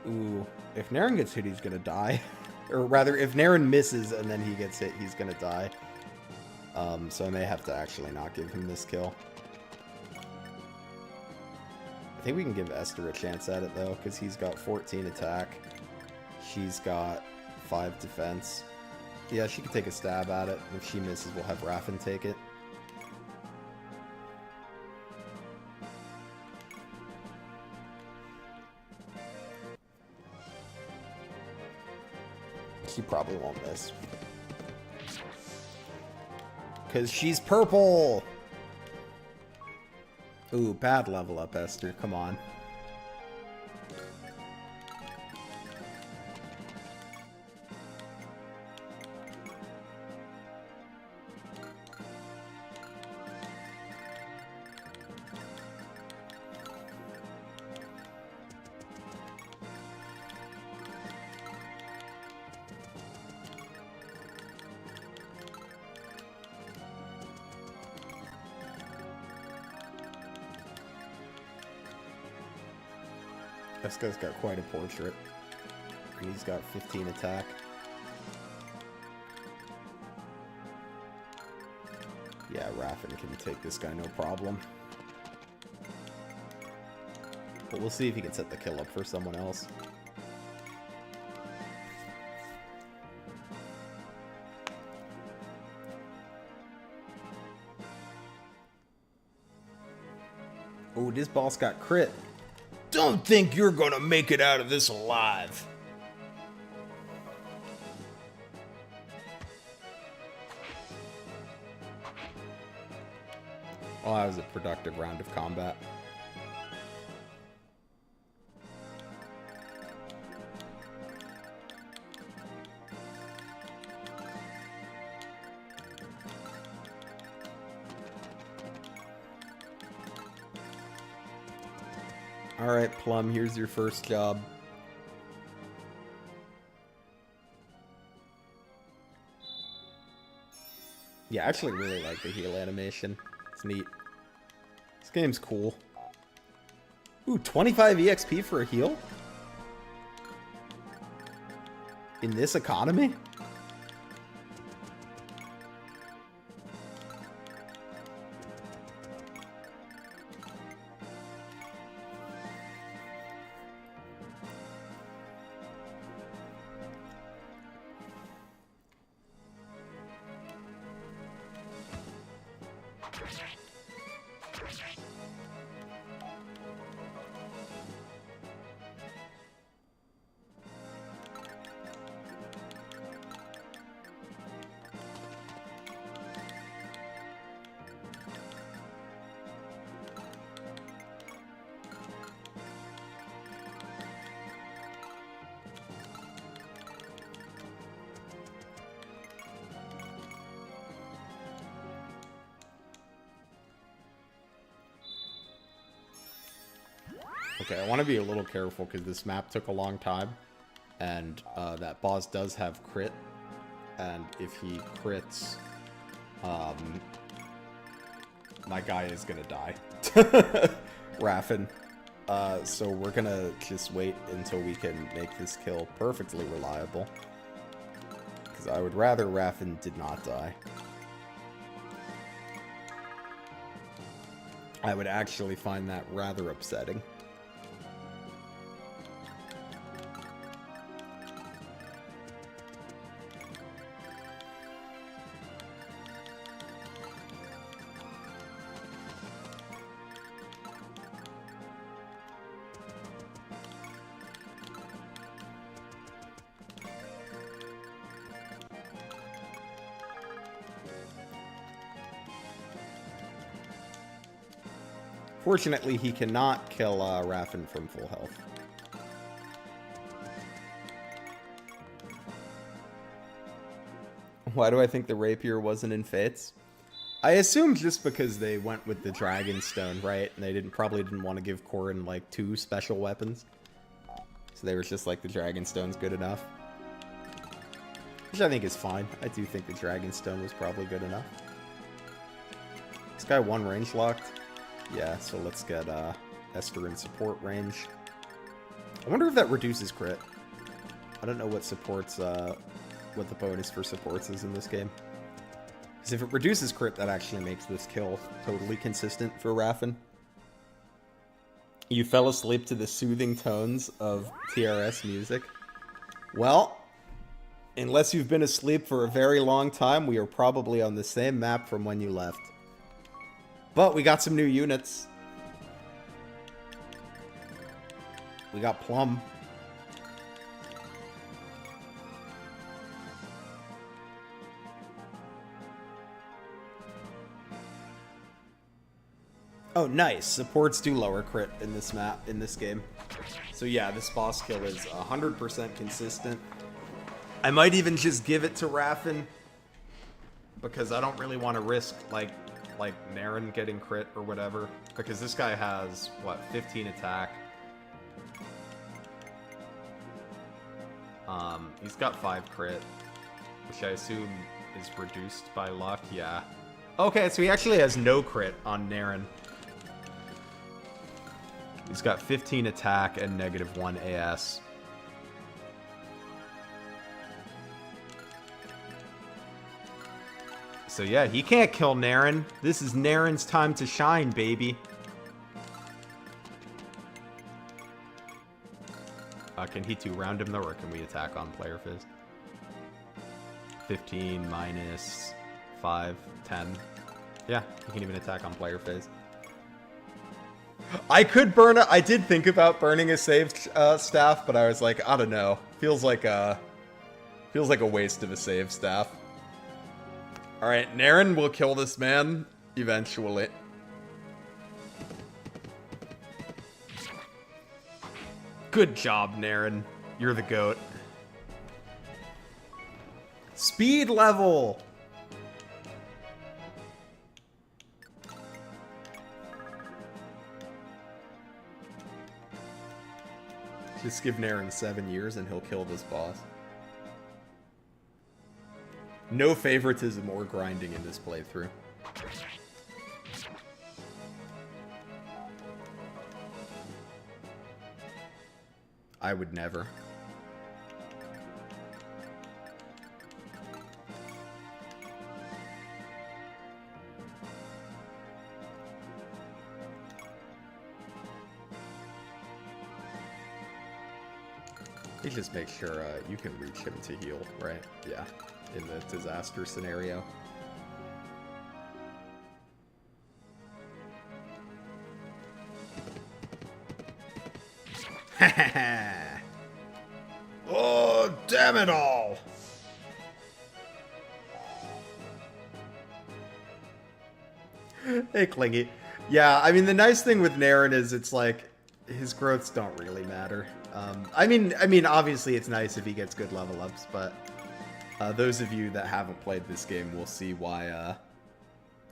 Ooh, if Naren gets hit, he's gonna die. Or rather, if Naren misses and then he gets hit, he's gonna die. So I may have to actually not give him this kill. I think we can give Esther a chance at it, though, because he's got 14 attack. She's got 5 defense. Yeah, she can take a stab at it. If she misses, we'll have Raffen take it. She probably won't miss. Because she's purple! Ooh, bad level up, Esther. Come on. This guy's got quite a portrait. And he's got 15 attack. Yeah, Raffen can take this guy no problem. But we'll see if he can set the kill up for someone else. Oh, this boss got crit. Don't think you're gonna make it out of this alive. Well, that was a productive round of combat. Alright, Plum, here's your first job. Yeah, I actually really like the heal animation. It's neat. This game's cool. Ooh, 25 EXP for a heal? In this economy? Okay, I want to be a little careful because this map took a long time. And that boss does have crit. And if he crits, my guy is going to die. Raffen. So we're going to just wait until we can make this kill perfectly reliable. Because I would rather Raffen did not die. I would actually find that rather upsetting. Fortunately, he cannot kill Raffen from full health. Why do I think the rapier wasn't in Fates? I assume just because they went with the Dragon Stone, right? And they probably didn't want to give Corrin, like, 2 special weapons. So they were just like, the Dragon Stone's good enough. Which I think is fine. I do think the Dragon Stone was probably good enough. This guy 1 range locked. Yeah, so let's get Esther in support range. I wonder if that reduces crit. I don't know what supports, what the bonus for supports is in this game. Because if it reduces crit, that actually makes this kill totally consistent for Raffen. You fell asleep to the soothing tones of TRS music. Well, unless you've been asleep for a very long time, we are probably on the same map from when you left. But we got some new units. We got Plum. Oh, nice. Supports do lower crit in this map, in this game. So yeah, this boss kill is 100% consistent. I might even just give it to Raffen, because I don't really want to risk, like Naren getting crit or whatever. Because this guy has, what, 15 attack. He's got 5 crit, which I assume is reduced by luck, yeah. Okay, so he actually has no crit on Naren. He's got 15 attack and -1 AS. So yeah, he can't kill Naren. This is Naren's time to shine, baby. Can he 2-round him though, or can we attack on player phase? 15 minus 5, 10. Yeah, he can even attack on player phase. I could burn it. I did think about burning a save staff, but I was like, I don't know. Feels like a waste of a save staff. All right, Naren will kill this man eventually. Good job, Naren. You're the GOAT. Speed level. Just give Naren 7 years and he'll kill this boss. No favoritism or grinding in this playthrough. I would never. You just make sure you can reach him to heal, right? Yeah, in the disaster scenario. Oh, damn it all! Hey, Clingy. Yeah, I mean, the nice thing with Naren is it's like, his growths don't really matter. I mean, obviously it's nice if he gets good level ups, but those of you that haven't played this game will see why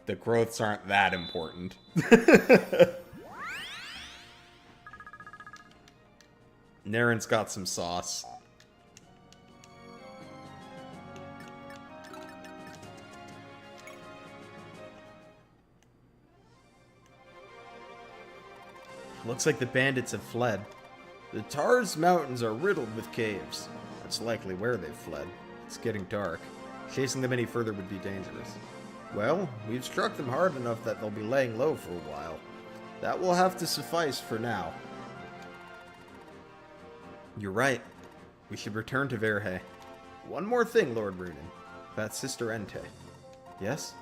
the growths aren't that important. Naren's got some sauce. Looks like the bandits have fled. The Tars Mountains are riddled with caves. That's likely where they've fled. It's getting dark. Chasing them any further would be dangerous. Well, we've struck them hard enough that they'll be laying low for a while. That will have to suffice for now. You're right. We should return to Verhe. One more thing, Lord Runen. About Sister Entei. Yes?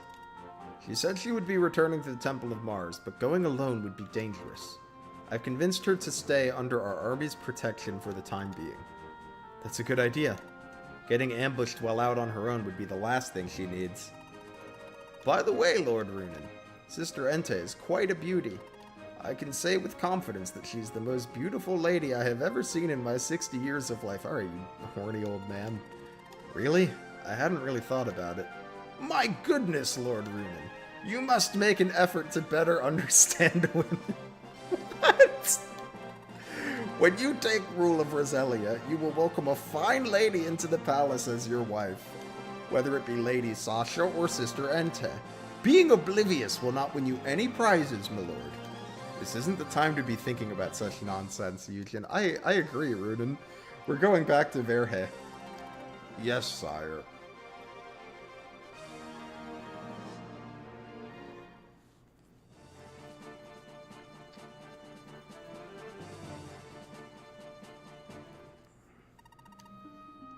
She said she would be returning to the Temple of Mars, but going alone would be dangerous. I've convinced her to stay under our army's protection for the time being. That's a good idea. Getting ambushed while out on her own would be the last thing she needs. By the way, Lord Runen, Sister Entei is quite a beauty. I can say with confidence that she's the most beautiful lady I have ever seen in my 60 years of life. Alright, you horny old man. Really? I hadn't really thought about it. My goodness, Lord Runen. You must make an effort to better understand women. What? When you take rule of Roselia, you will welcome a fine lady into the palace as your wife. Whether it be Lady Sasha or Sister Ente. Being oblivious will not win you any prizes, my lord. This isn't the time to be thinking about such nonsense, Eugen. I agree, Runen. We're going back to Verhe. Yes, sire.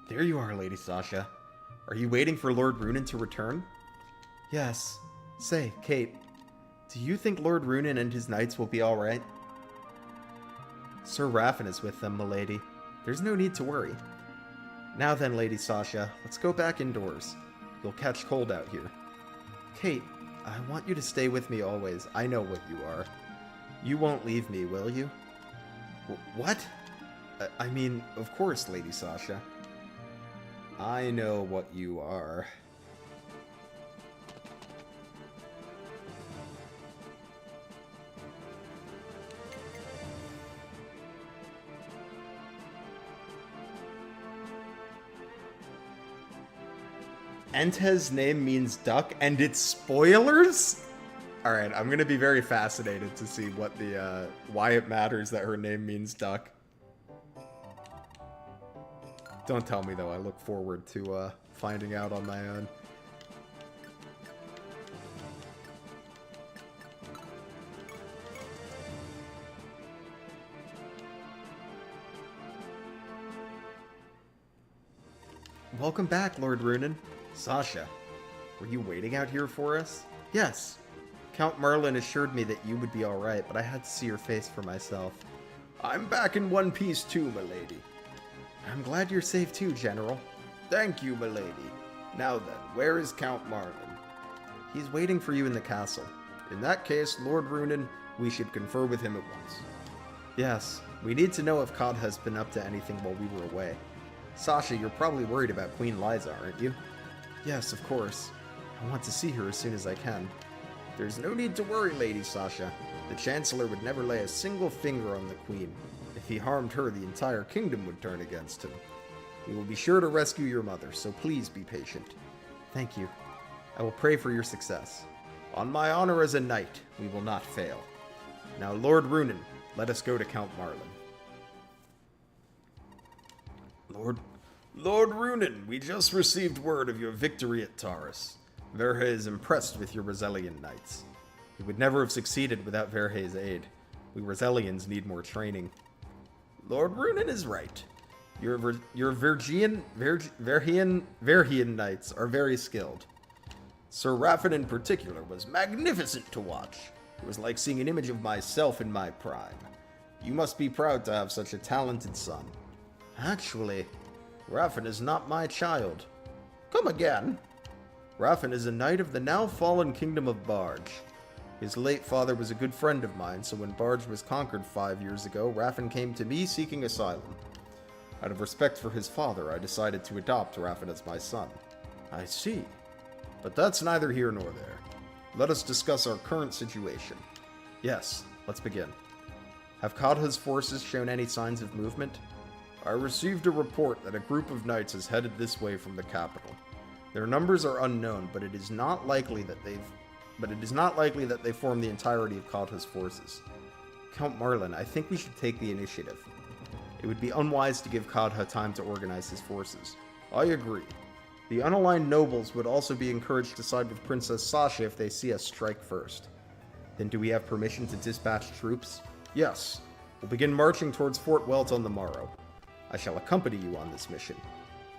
There you are, Lady Sasha. Are you waiting for Lord Runen to return? Yes. Say, Kate, do you think Lord Runen and his knights will be alright? Sir Raffen is with them, milady. There's no need to worry. Now then, Lady Sasha, let's go back indoors. You'll catch cold out here. Kate, I want you to stay with me always. I know what you are. You won't leave me, will you? What? I mean, of course, Lady Sasha. I know what you are. Ente's name means duck, and it's spoilers? Alright, I'm gonna be very fascinated to see what the, why it matters that her name means duck. Don't tell me, though. I look forward to, finding out on my own. Welcome back, Lord Runen. Sasha, were you waiting out here for us? Yes. Count Marlin assured me that you would be alright, but I had to see your face for myself. I'm back in one piece too, milady. I'm glad you're safe too, General. Thank you, milady. Now then, where is Count Marlin? He's waiting for you in the castle. In that case, Lord Runen, we should confer with him at once. Yes, we need to know if Cod has been up to anything while we were away. Sasha, you're probably worried about Queen Liza, aren't you? Yes, of course. I want to see her as soon as I can. There's no need to worry, Lady Sasha. The Chancellor would never lay a single finger on the Queen. If he harmed her, the entire kingdom would turn against him. We will be sure to rescue your mother, so please be patient. Thank you. I will pray for your success. On my honor as a knight, we will not fail. Now, Lord Runen, let us go to Count Marlin. Lord Runen, we just received word of your victory at Taurus. Verhe is impressed with your Roselian knights. He would never have succeeded without Verhe's aid. We Roselians need more training. Lord Runen is right. Your Verhian knights are very skilled. Sir Raffen in particular was magnificent to watch. It was like seeing an image of myself in my prime. You must be proud to have such a talented son. Actually, Raffen is not my child. Come again. Raffen is a knight of the now fallen kingdom of Barge. His late father was a good friend of mine, so when Barge was conquered 5 years ago, Raffen came to me seeking asylum. Out of respect for his father, I decided to adopt Raffen as my son. I see. But that's neither here nor there. Let us discuss our current situation. Yes, let's begin. Have Kadha's forces shown any signs of movement? I received a report that a group of knights is headed this way from the capital. Their numbers are unknown, but it is not likely that they form the entirety of Kadha's forces. Count Marlin, I think we should take the initiative. It would be unwise to give Kadha time to organize his forces. I agree. The unaligned nobles would also be encouraged to side with Princess Sasha if they see us strike first. Then do we have permission to dispatch troops? Yes. We'll begin marching towards Fort Welt on the morrow. I shall accompany you on this mission.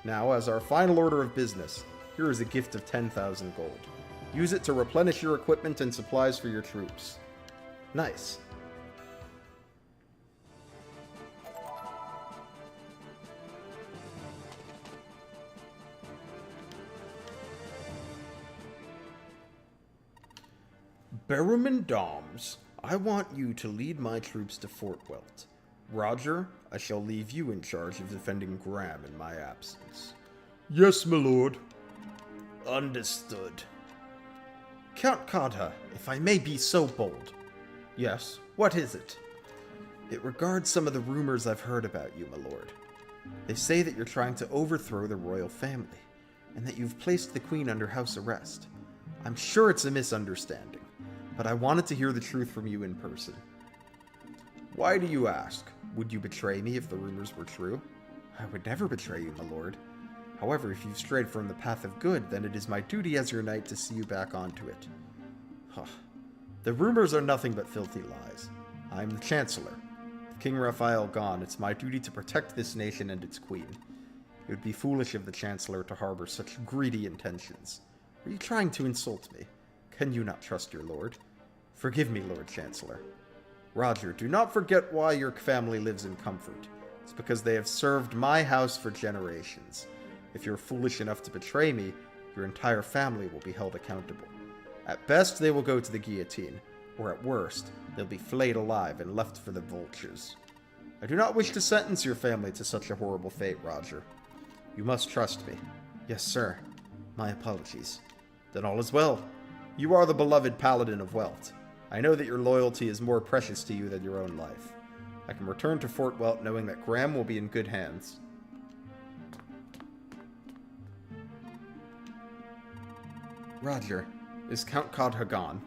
Now, as our final order of business, here is a gift of 10,000 gold. Use it to replenish your equipment and supplies for your troops. Nice. Berumen Doms, I want you to lead my troops to Fort Welt. Roger, I shall leave you in charge of defending Graham in my absence. Yes, my lord. Understood. Count Kadha, if I may be so bold. Yes, what is it? It regards some of the rumors I've heard about you, my lord. They say that you're trying to overthrow the royal family, and that you've placed the queen under house arrest. I'm sure it's a misunderstanding, but I wanted to hear the truth from you in person. Why do you ask? Would you betray me if the rumors were true? I would never betray you, my lord. However, if you've strayed from the path of good, then it is my duty as your knight to see you back onto it. Huh. The rumors are nothing but filthy lies. I am the Chancellor. With King Raphael gone, it's my duty to protect this nation and its queen. It would be foolish of the Chancellor to harbor such greedy intentions. Are you trying to insult me? Can you not trust your lord? Forgive me, Lord Chancellor. Roger, do not forget why your family lives in comfort. It's because they have served my house for generations. If you're foolish enough to betray me, your entire family will be held accountable. At best, they will go to the guillotine, or at worst, they'll be flayed alive and left for the vultures. I do not wish to sentence your family to such a horrible fate, Roger. You must trust me. Yes, sir. My apologies. Then all is well. You are the beloved paladin of Welt. I know that your loyalty is more precious to you than your own life. I can return to Fort Welt knowing that Graham will be in good hands. Roger, is Count Kadha gone?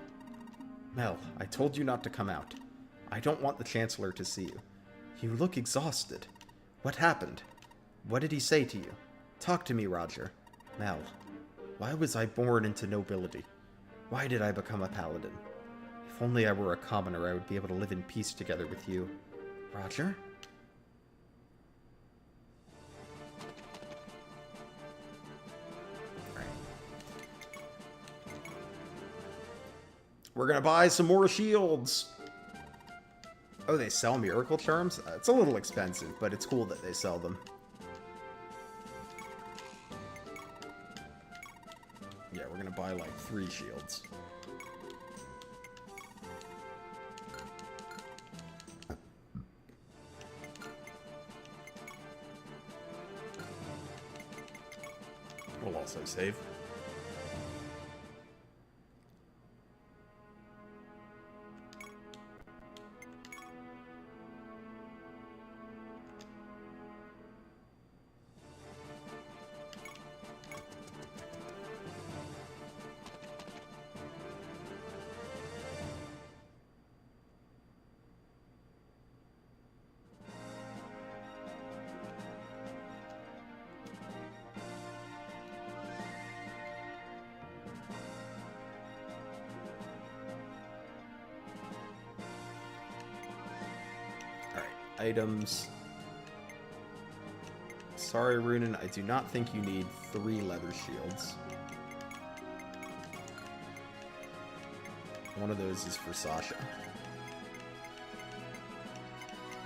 Mel, I told you not to come out. I don't want the Chancellor to see you. You look exhausted. What happened? What did he say to you? Talk to me, Roger. Mel, why was I born into nobility? Why did I become a paladin? If only I were a commoner, I would be able to live in peace together with you. Roger? We're gonna buy some more shields. Oh, they sell miracle charms? It's a little expensive, but it's cool that they sell them. Yeah, we're gonna buy like 3 shields. We'll also save. Items. Sorry, Runen, I do not think you need 3 leather shields. One of those is for Sasha.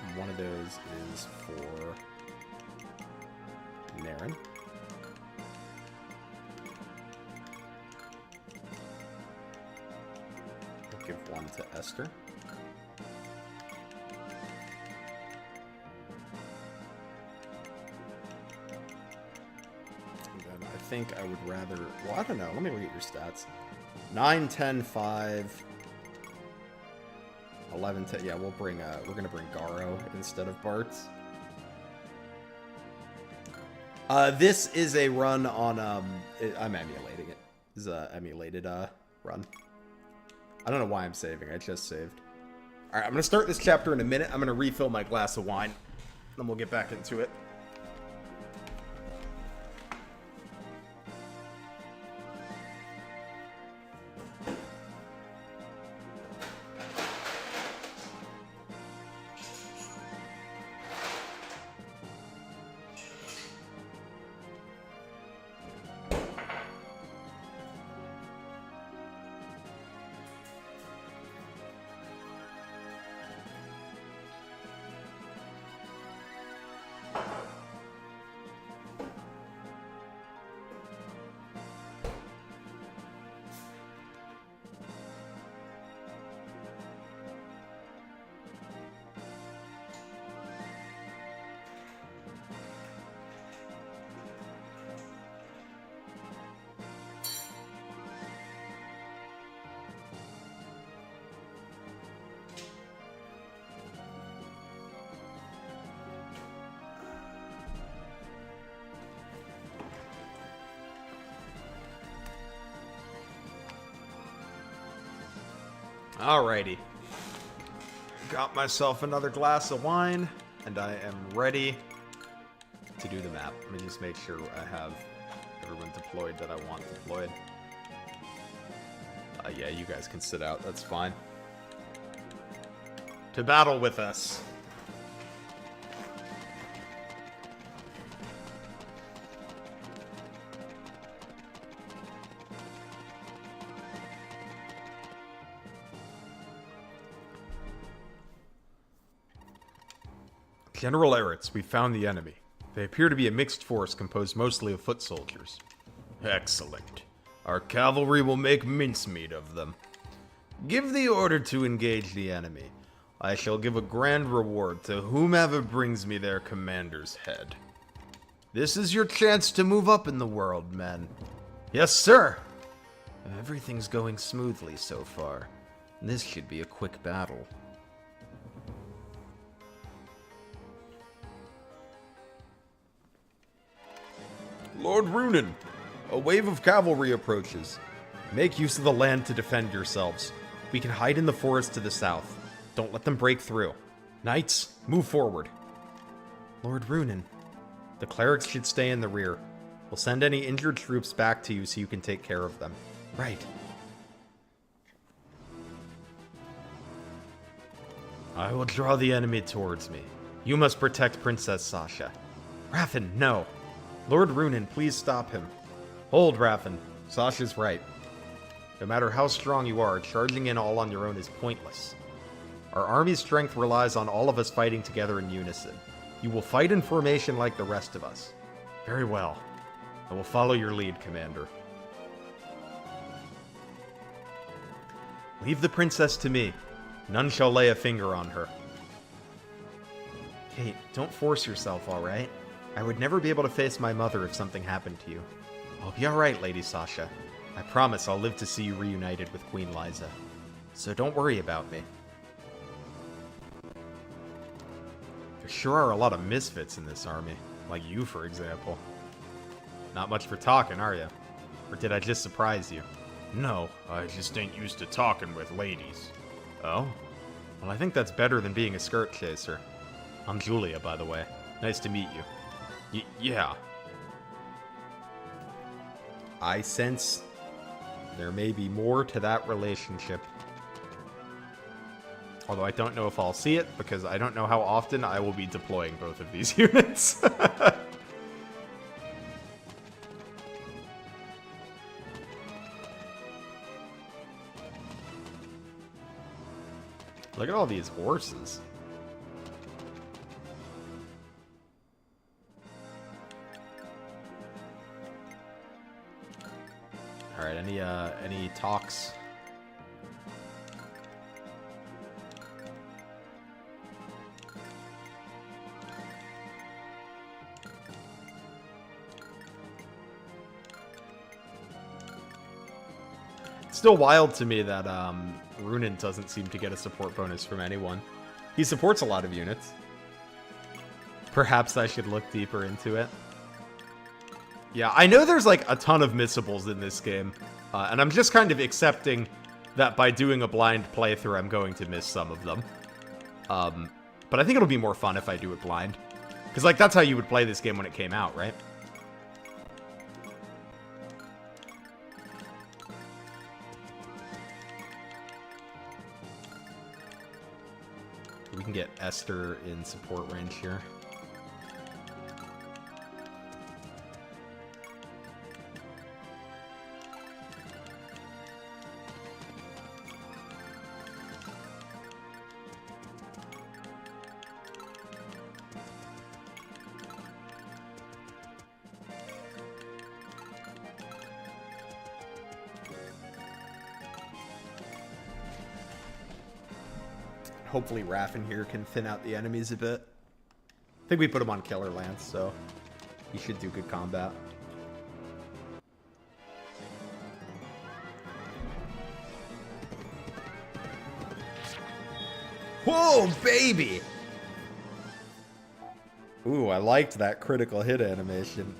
And one of those is for Naren. I'll give one to Esther. I think I would rather... Well, I don't know. Let me look at your stats. 9, 10, 5... 11, 10... Yeah, we're gonna bring Garo instead of Bart's. This is a run on, I'm emulating it. This is a emulated, run. I don't know why I'm saving. I just saved. Alright, I'm gonna start this chapter in a minute. I'm gonna refill my glass of wine. Then we'll get back into it. Alrighty. Got myself another glass of wine, and I am ready to do the map. Let me just make sure I have everyone deployed that I want deployed. Yeah, you guys can sit out. That's fine. To battle with us. General Eretz, we found the enemy. They appear to be a mixed force composed mostly of foot soldiers. Excellent. Our cavalry will make mincemeat of them. Give the order to engage the enemy. I shall give a grand reward to whomever brings me their commander's head. This is your chance to move up in the world, men. Yes, sir! Everything's going smoothly so far. This should be a quick battle. Lord Runin, a wave of cavalry approaches. Make use of the land to defend yourselves. We can hide in the forest to the south. Don't let them break through. Knights, move forward. Lord Runin, the clerics should stay in the rear. We'll send any injured troops back to you so you can take care of them. Right. I will draw the enemy towards me. You must protect Princess Sasha. Raffen, no. Lord Runin, please stop him. Hold, Raffen. Sasha's right. No matter how strong you are, charging in all on your own is pointless. Our army's strength relies on all of us fighting together in unison. You will fight in formation like the rest of us. Very well. I will follow your lead, Commander. Leave the princess to me. None shall lay a finger on her. Kate, don't force yourself, alright? I would never be able to face my mother if something happened to you. I'll be alright, Lady Sasha. I promise I'll live to see you reunited with Queen Liza. So don't worry about me. There sure are a lot of misfits in this army. Like you, for example. Not much for talking, are you? Or did I just surprise you? No, I just ain't used to talking with ladies. Oh? Well, I think that's better than being a skirt chaser. I'm Julia, by the way. Nice to meet you. Yeah. I sense there may be more to that relationship. Although I don't know if I'll see it, because I don't know how often I will be deploying both of these units. Look at all these horses. All right, any talks? It's still wild to me that Runin doesn't seem to get a support bonus from anyone. He supports a lot of units. Perhaps I should look deeper into it. Yeah, I know there's like a ton of missables in this game, and I'm just kind of accepting that by doing a blind playthrough, I'm going to miss some of them. But I think it'll be more fun if I do it blind. Because, like, that's how you would play this game when it came out, right? We can get Esther in support range here. Hopefully Raffen here can thin out the enemies a bit. I think we put him on Killer Lance, so he should do good combat. Whoa, baby! Ooh, I liked that critical hit animation.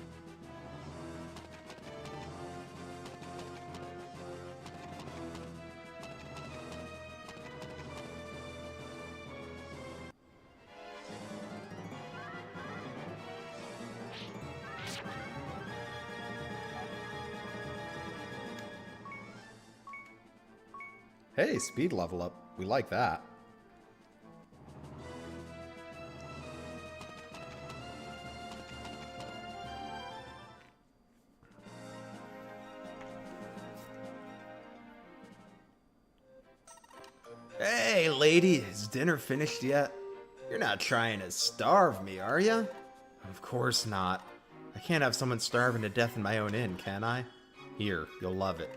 Hey, speed level up. We like that. Hey, lady, is dinner finished yet? You're not trying to starve me, are ya? Of course not. I can't have someone starving to death in my own inn, can I? Here, you'll love it.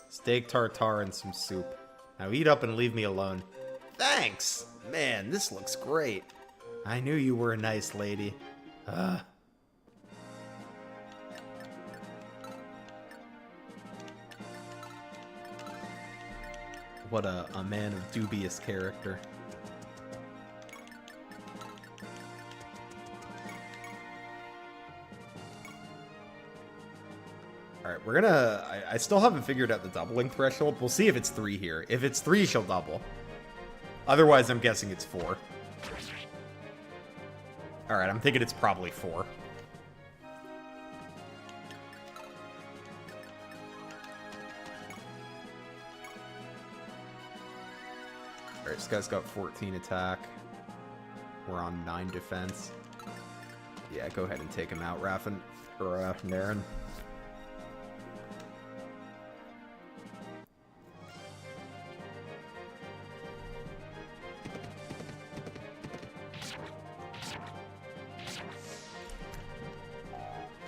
Steak tartare and some soup. Now eat up and leave me alone. Thanks! Man, this looks great. I knew you were a nice lady. What a man of dubious character. Alright, we're gonna... I still haven't figured out the doubling threshold. We'll see if it's 3 here. If it's 3, she'll double. Otherwise, I'm guessing it's 4. Alright, I'm thinking it's probably 4. Alright, this guy's got 14 attack. We're on 9 defense. Yeah, go ahead and take him out, Raffin. Or, Naren.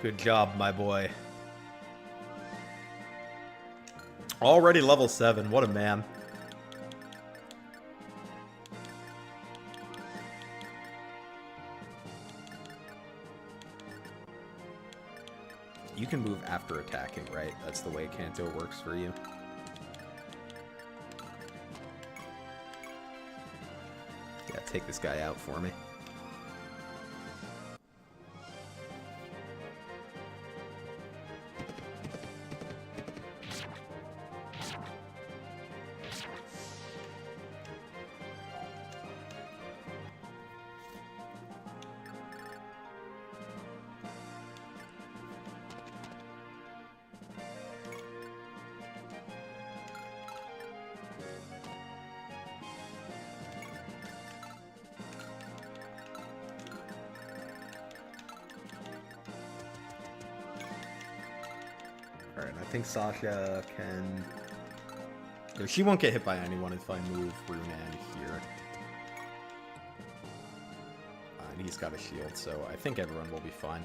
Good job, my boy. Already level 7. What a man. You can move after attacking, right? That's the way Kanto works for you. Yeah, take this guy out for me. Alright, I think Sasha can... No, she won't get hit by anyone if I move Runan here. And he's got a shield, so I think everyone will be fine.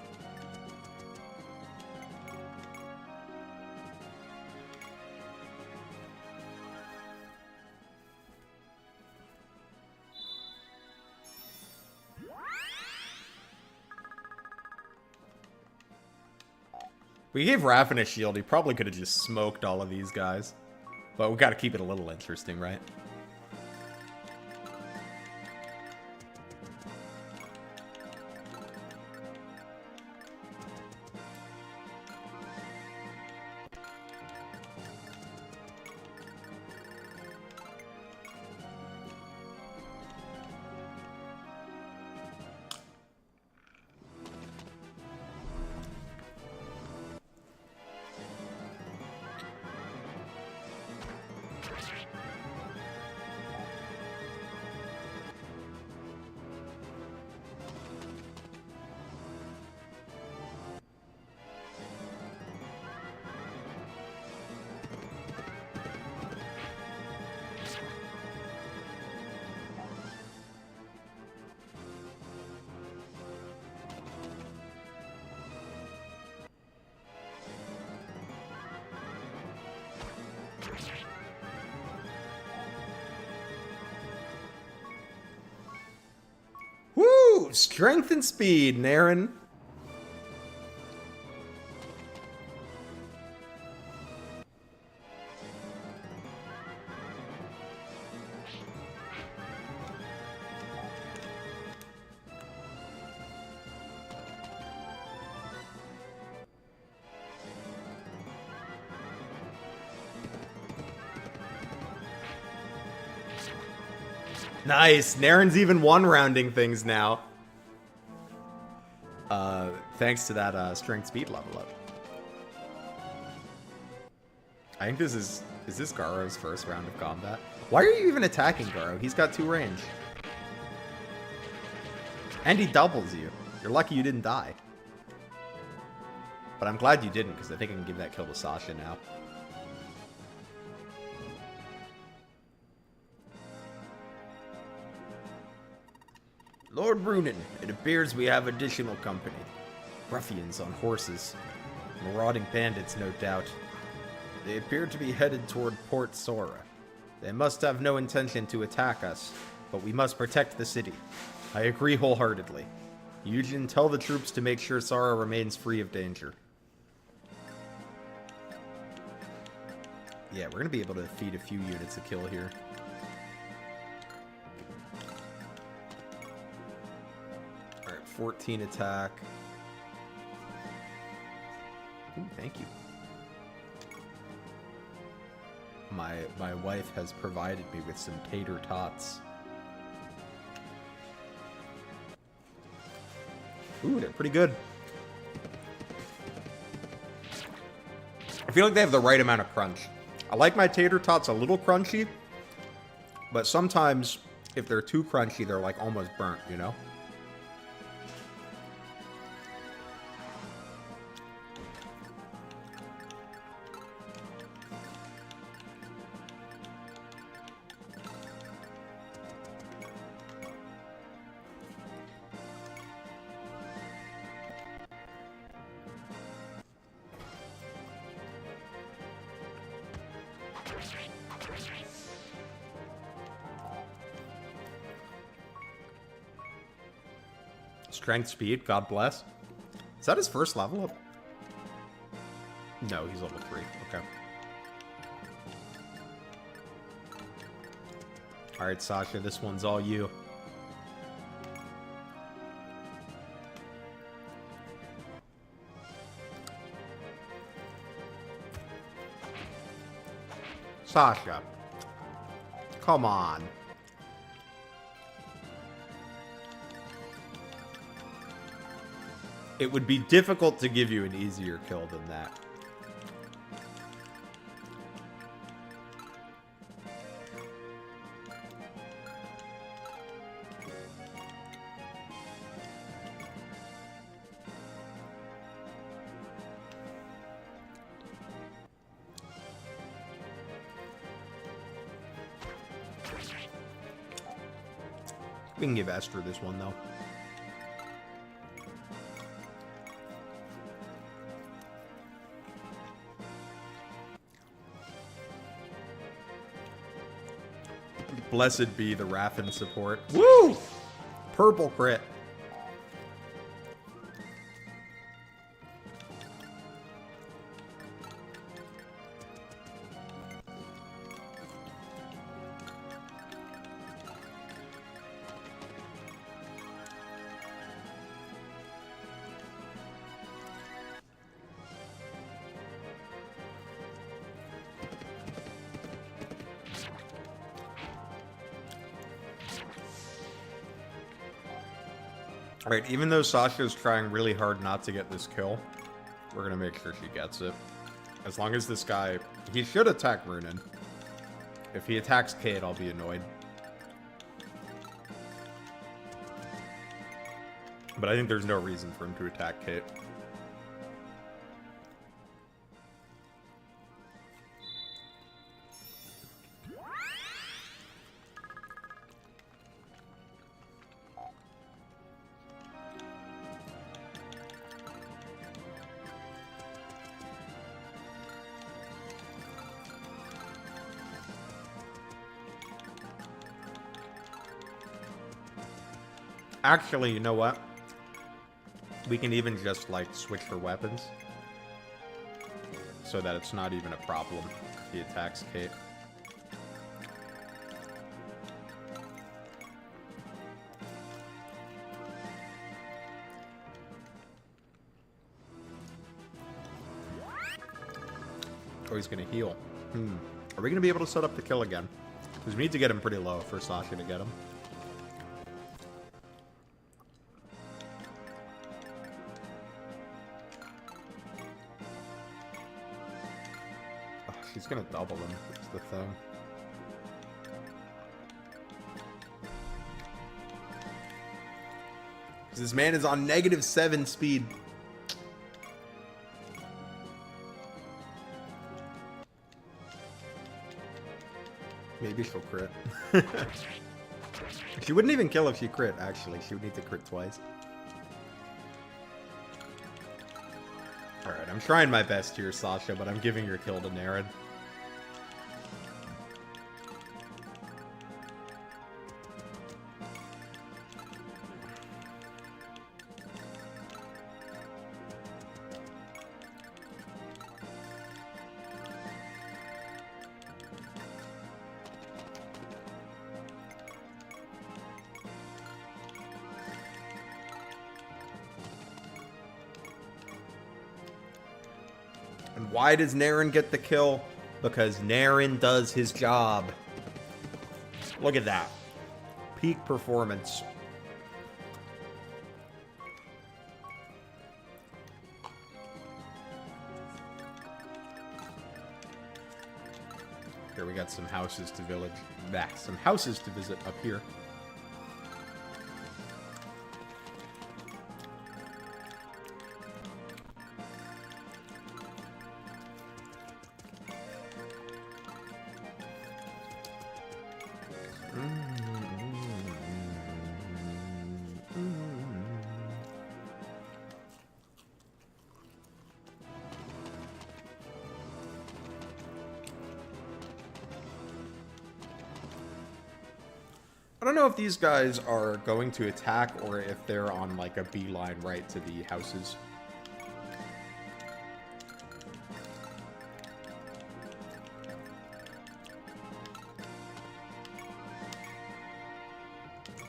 We gave Raffin a shield. He probably could have just smoked all of these guys. But we gotta keep it a little interesting, right? Woo! Strength and speed, Naren. Nice. Naren's even one-rounding things now. Thanks to that strength speed level up. I think this is this Garo's first round of combat? Why are you even attacking Garo? He's got 2 range. And he doubles you. You're lucky you didn't die. But I'm glad you didn't, because I think I can give that kill to Sasha now. Lord Runin, it appears we have additional company. Ruffians on horses. Marauding bandits, no doubt. They appear to be headed toward Port Sora. They must have no intention to attack us, but we must protect the city. I agree wholeheartedly. Eugen, tell the troops to make sure Sora remains free of danger. Yeah, we're going to be able to feed a few units a kill here. Alright, 14 attack. Ooh, thank you. My wife has provided me with some tater tots. Ooh, they're pretty good. I feel like they have the right amount of crunch. I like my tater tots a little crunchy, but sometimes if they're too crunchy, they're like almost burnt, you know? Strength, speed, God bless. Is that his first level up? No, he's level 3. Okay. Alright, Sasha, this one's all you. Sasha. Come on. It would be difficult to give you an easier kill than that. We can give Esther this one, though. Blessed be the Raffin support. Woo! Purple crit. Alright, even though Sasha's trying really hard not to get this kill, we're gonna make sure she gets it. As long as this guy... He should attack Runin. If he attacks Kate, I'll be annoyed. But I think there's no reason for him to attack Kate. Actually, you know what? We can even just, like, switch her weapons. So that it's not even a problem if he attacks Kate. Oh, he's gonna heal. Are we gonna be able to set up the kill again? Because we need to get him pretty low for Sasha to get him. She's gonna double him, that's the thing. Because this man is on -7 speed. Maybe she'll crit. She wouldn't even kill if she crit, actually. She would need to crit twice. Alright, I'm trying my best here, Sasha, but I'm giving your kill to Naren. And why does Naren get the kill? Because Naren does his job. Look at that. Peak performance. Here we got some houses to some houses to visit up here. I don't know if these guys are going to attack or if they're on like a beeline right to the houses.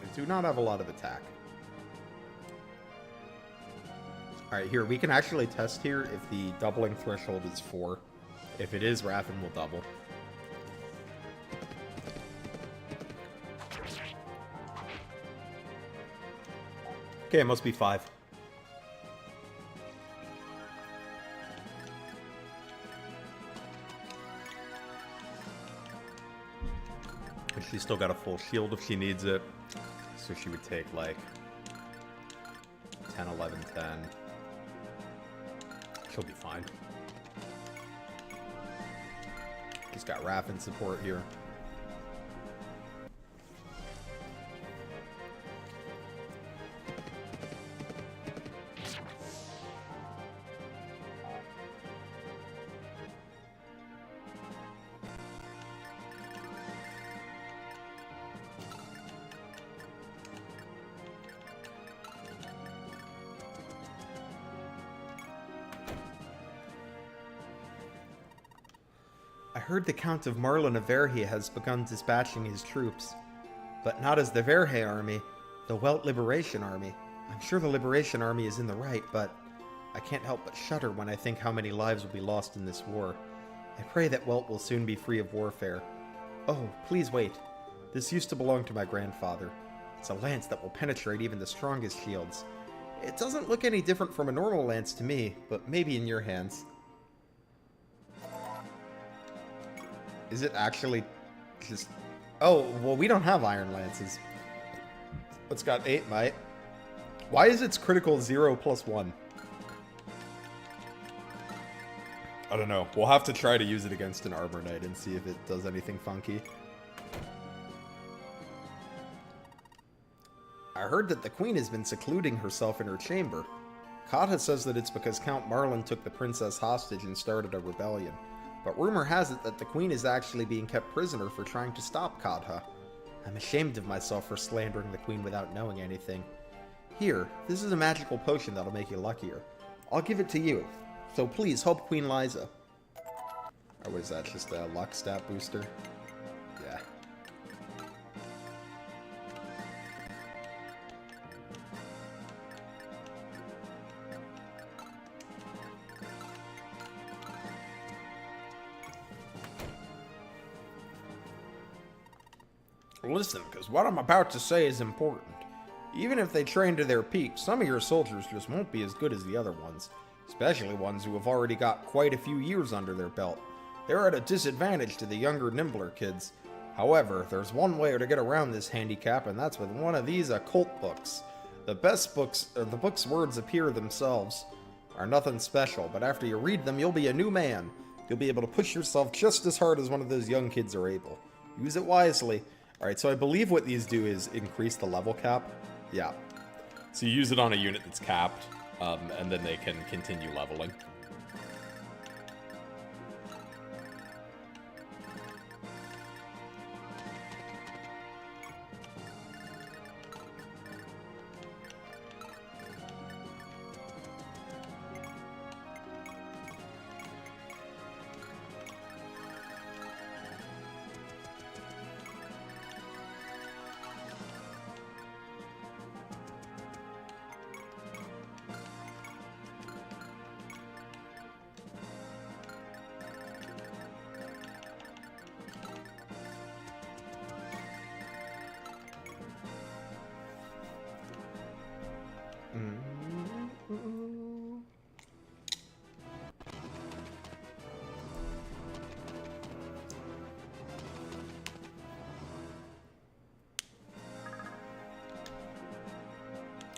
They do not have a lot of attack. Alright, here, we can actually test here if the doubling threshold is 4. If it is, Raffen will double. Okay, it must be 5. She's still got a full shield if she needs it. So she would take like 10, 11, 10. She'll be fine. He's got Raffen support here. I heard the Count of Marlin of Verhe has begun dispatching his troops. But not as the Verhe army, the Welt Liberation Army. I'm sure the Liberation Army is in the right, but I can't help but shudder when I think how many lives will be lost in this war. I pray that Welt will soon be free of warfare. Oh, please wait. This used to belong to my grandfather. It's a lance that will penetrate even the strongest shields. It doesn't look any different from a normal lance to me, but maybe in your hands. Is it actually just... Oh, well, we don't have iron lances. It's got 8 might. Why is its critical 0 + 1? I don't know. We'll have to try to use it against an armor knight and see if it does anything funky. I heard that the queen has been secluding herself in her chamber. Katha says that it's because Count Marlin took the princess hostage and started a rebellion. But rumor has it that the queen is actually being kept prisoner for trying to stop Katha. I'm ashamed of myself for slandering the queen without knowing anything. Here, this is a magical potion that'll make you luckier. I'll give it to you. So please, help Queen Liza. Or what is that, just a luck stat booster? Yeah. Listen, because what I'm about to say is important. Even if they train to their peak, some of your soldiers just won't be as good as the other ones. Especially ones who have already got quite a few years under their belt. They're at a disadvantage to the younger, nimbler kids. However, there's one way to get around this handicap, and that's with one of these occult books. The book's words appear themselves are nothing special, but after you read them, you'll be a new man. You'll be able to push yourself just as hard as one of those young kids are able. Use it wisely. Alright, so I believe what these do is increase the level cap. Yeah. So you use it on a unit that's capped, and then they can continue leveling.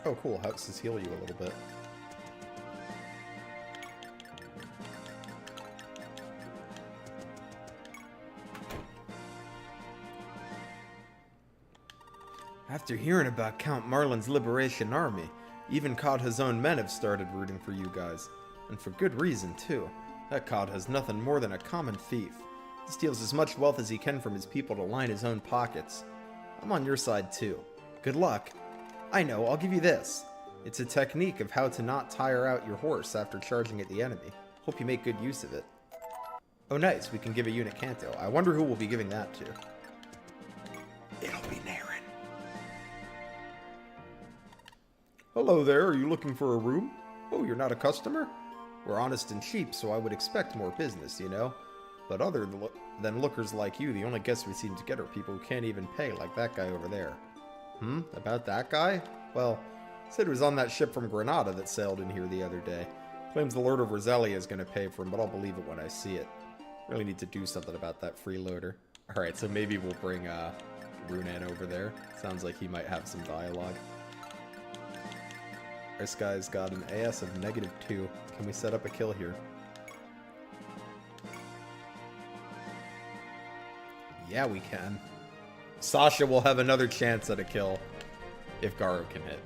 Oh, cool. Houses heal you a little bit. After hearing about Count Marlin's liberation army, even Kodha's own men have started rooting for you guys. And for good reason, too. That Kodha's nothing more than a common thief. He steals as much wealth as he can from his people to line his own pockets. I'm on your side, too. Good luck. I know, I'll give you this. It's a technique of how to not tire out your horse after charging at the enemy. Hope you make good use of it. Oh nice, we can give a unit Canto. I wonder who we'll be giving that to. It'll be Naren. Hello there, are you looking for a room? Oh, you're not a customer? We're honest and cheap, so I would expect more business, you know? But other than lookers like you, the only guests we seem to get are people who can't even pay, like that guy over there. About that guy? Well, said he was on that ship from Granada that sailed in here the other day. Claims the Lord of Roselia is going to pay for him, but I'll believe it when I see it. Really need to do something about that freeloader. Alright, so maybe we'll bring Runan over there. Sounds like he might have some dialogue. This guy's got an AS of -2. Can we set up a kill here? Yeah, we can. Sasha will have another chance at a kill if Garo can hit.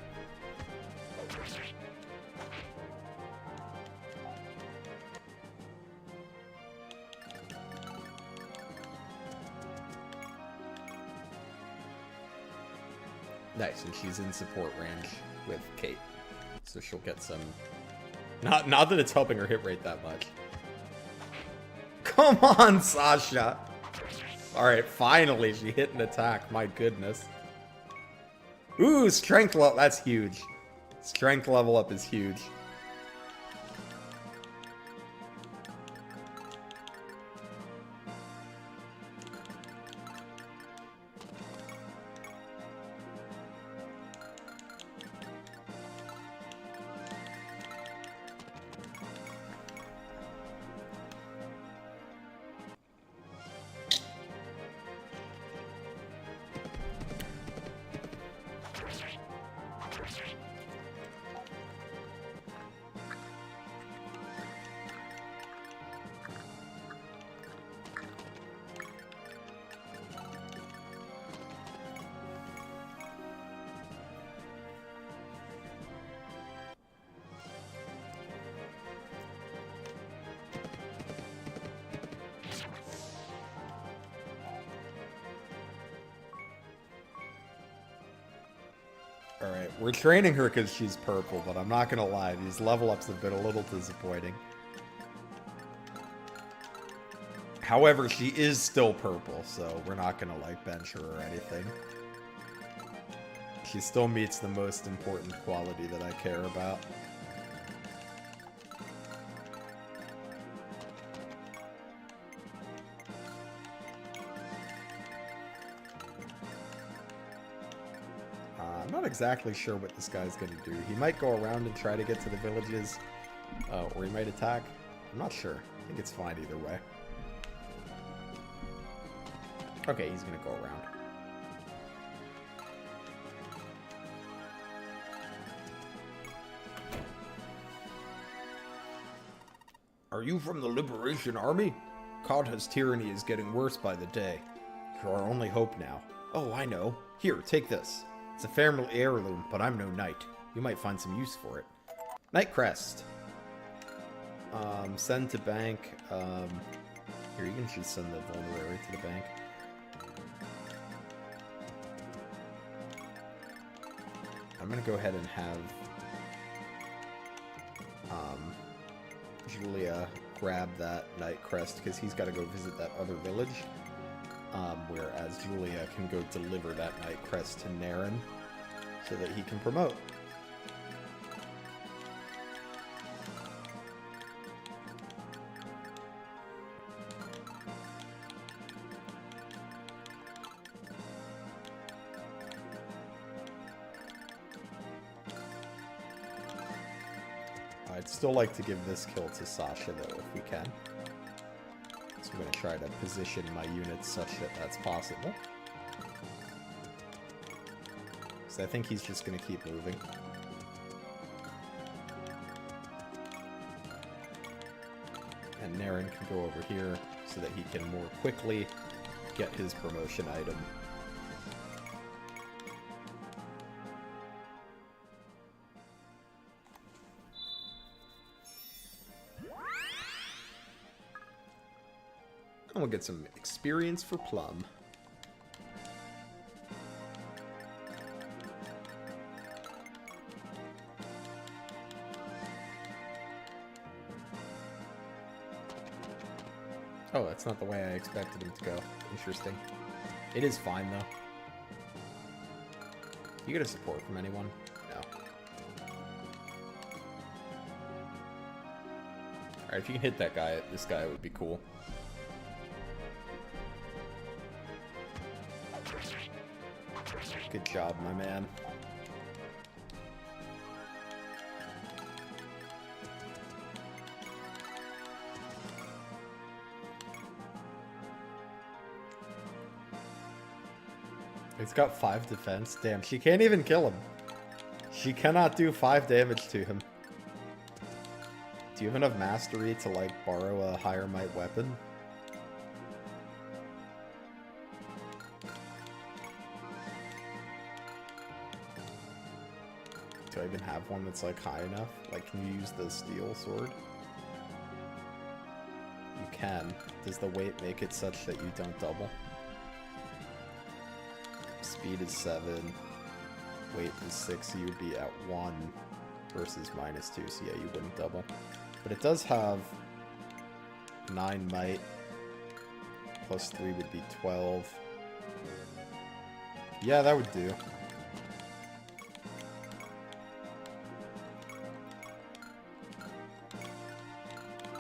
Nice, and she's in support range with Kate. So she'll get some... Not that it's helping her hit rate that much. Come on, Sasha! Alright, finally she hit an attack. My goodness. Ooh, strength level. That's huge. Strength level up is huge. Alright, we're training her because she's purple, but I'm not gonna lie, these level ups have been a little disappointing. However, she is still purple, so we're not gonna, like, bench her or anything. She still meets the most important quality that I care about. I'm not exactly sure what this guy's going to do. He might go around and try to get to the villages, or he might attack. I'm not sure. I think it's fine either way. Okay, he's going to go around. Are you from the Liberation Army? Kadha's tyranny is getting worse by the day. You're our only hope now. Oh, I know. Here, take this. It's a family heirloom, but I'm no knight. You might find some use for it. Knight Crest. Send to bank. Here, you can just send the vulnerary to the bank. I'm gonna go ahead and have Julia grab that Knight Crest because he's got to go visit that other village. Whereas Julia can go deliver that Knight Crest to Naren so that he can promote. I'd still like to give this kill to Sasha, though, if we can. So I'm going to try to position my units such that that's possible. So I think he's just going to keep moving. And Naren can go over here so that he can more quickly get his promotion item. And we'll get some experience for Plum. Oh, that's not the way I expected him to go. Interesting. It is fine, though. You get a support from anyone? No. Alright, if you can hit that guy, this guy would be cool. Good job, my man. He's got 5 defense. Damn, she can't even kill him. She cannot do 5 damage to him. Do you have enough mastery to, like, borrow a higher might weapon? Do I even have one that's, like, high enough? Like, can you use the steel sword? You can. Does the weight make it such that you don't double? Speed is 7. Weight is 6, so you would be at 1 versus -2, so yeah, you wouldn't double. But it does have 9 might. Plus 3 would be 12. Yeah, that would do.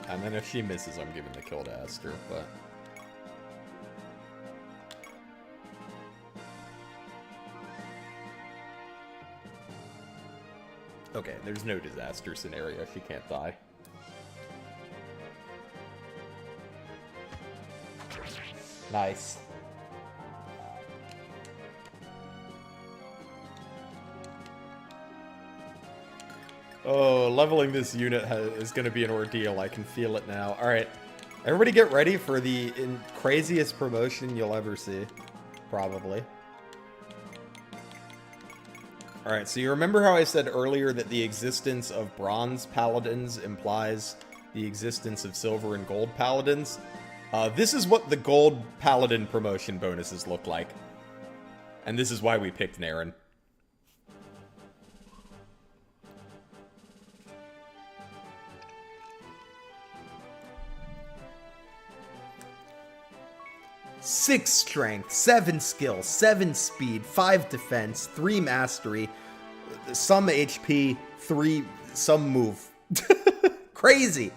And then if she misses, I'm giving the kill to Esther, but... Okay, there's no disaster scenario. She can't die. Nice. Oh, leveling this unit is going to be an ordeal. I can feel it now. Alright. Everybody get ready for the craziest promotion you'll ever see. Probably. Alright, so you remember how I said earlier that the existence of bronze paladins implies the existence of silver and gold paladins? This is what the gold paladin promotion bonuses look like. And this is why we picked Naren. Six strength, 7 skill, 7 speed, 5 defense, 3 mastery, some HP, 3 some move. Crazy.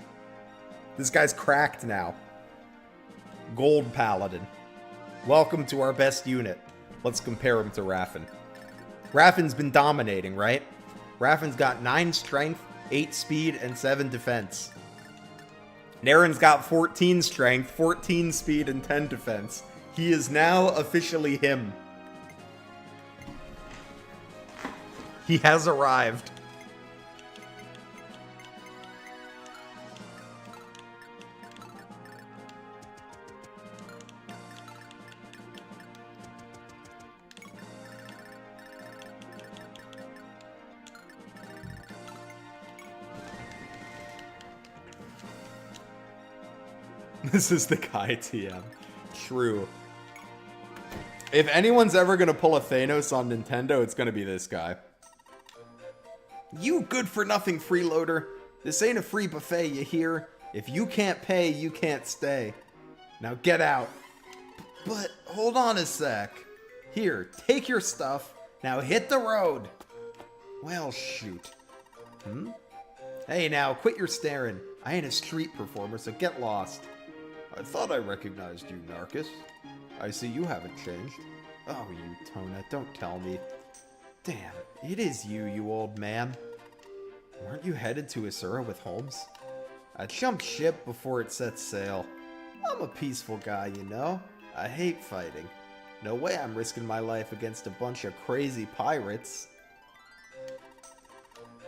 This guy's cracked now. Gold Paladin. Welcome to our best unit. Let's compare him to Raffen. Raffen's been dominating, right? Raffen's got 9 strength, 8 speed, and 7 defense. Naren's got 14 strength, 14 speed, and 10 defense. He is now officially him. He has arrived. This is the guy TM. True. If anyone's ever gonna pull a Thanos on Nintendo, it's gonna be this guy. You good-for-nothing freeloader. This ain't a free buffet, you hear? If you can't pay, you can't stay. Now get out. But hold on a sec. Here, take your stuff. Now hit the road. Well, shoot. Hey, now, quit your staring. I ain't a street performer, so get lost. I thought I recognized you, Narcus. I see you haven't changed. Oh, you Tona, don't tell me. Damn, it is you, you old man. Weren't you headed to Asura with Holmes? I jumped ship before it set sail. I'm a peaceful guy, you know. I hate fighting. No way I'm risking my life against a bunch of crazy pirates.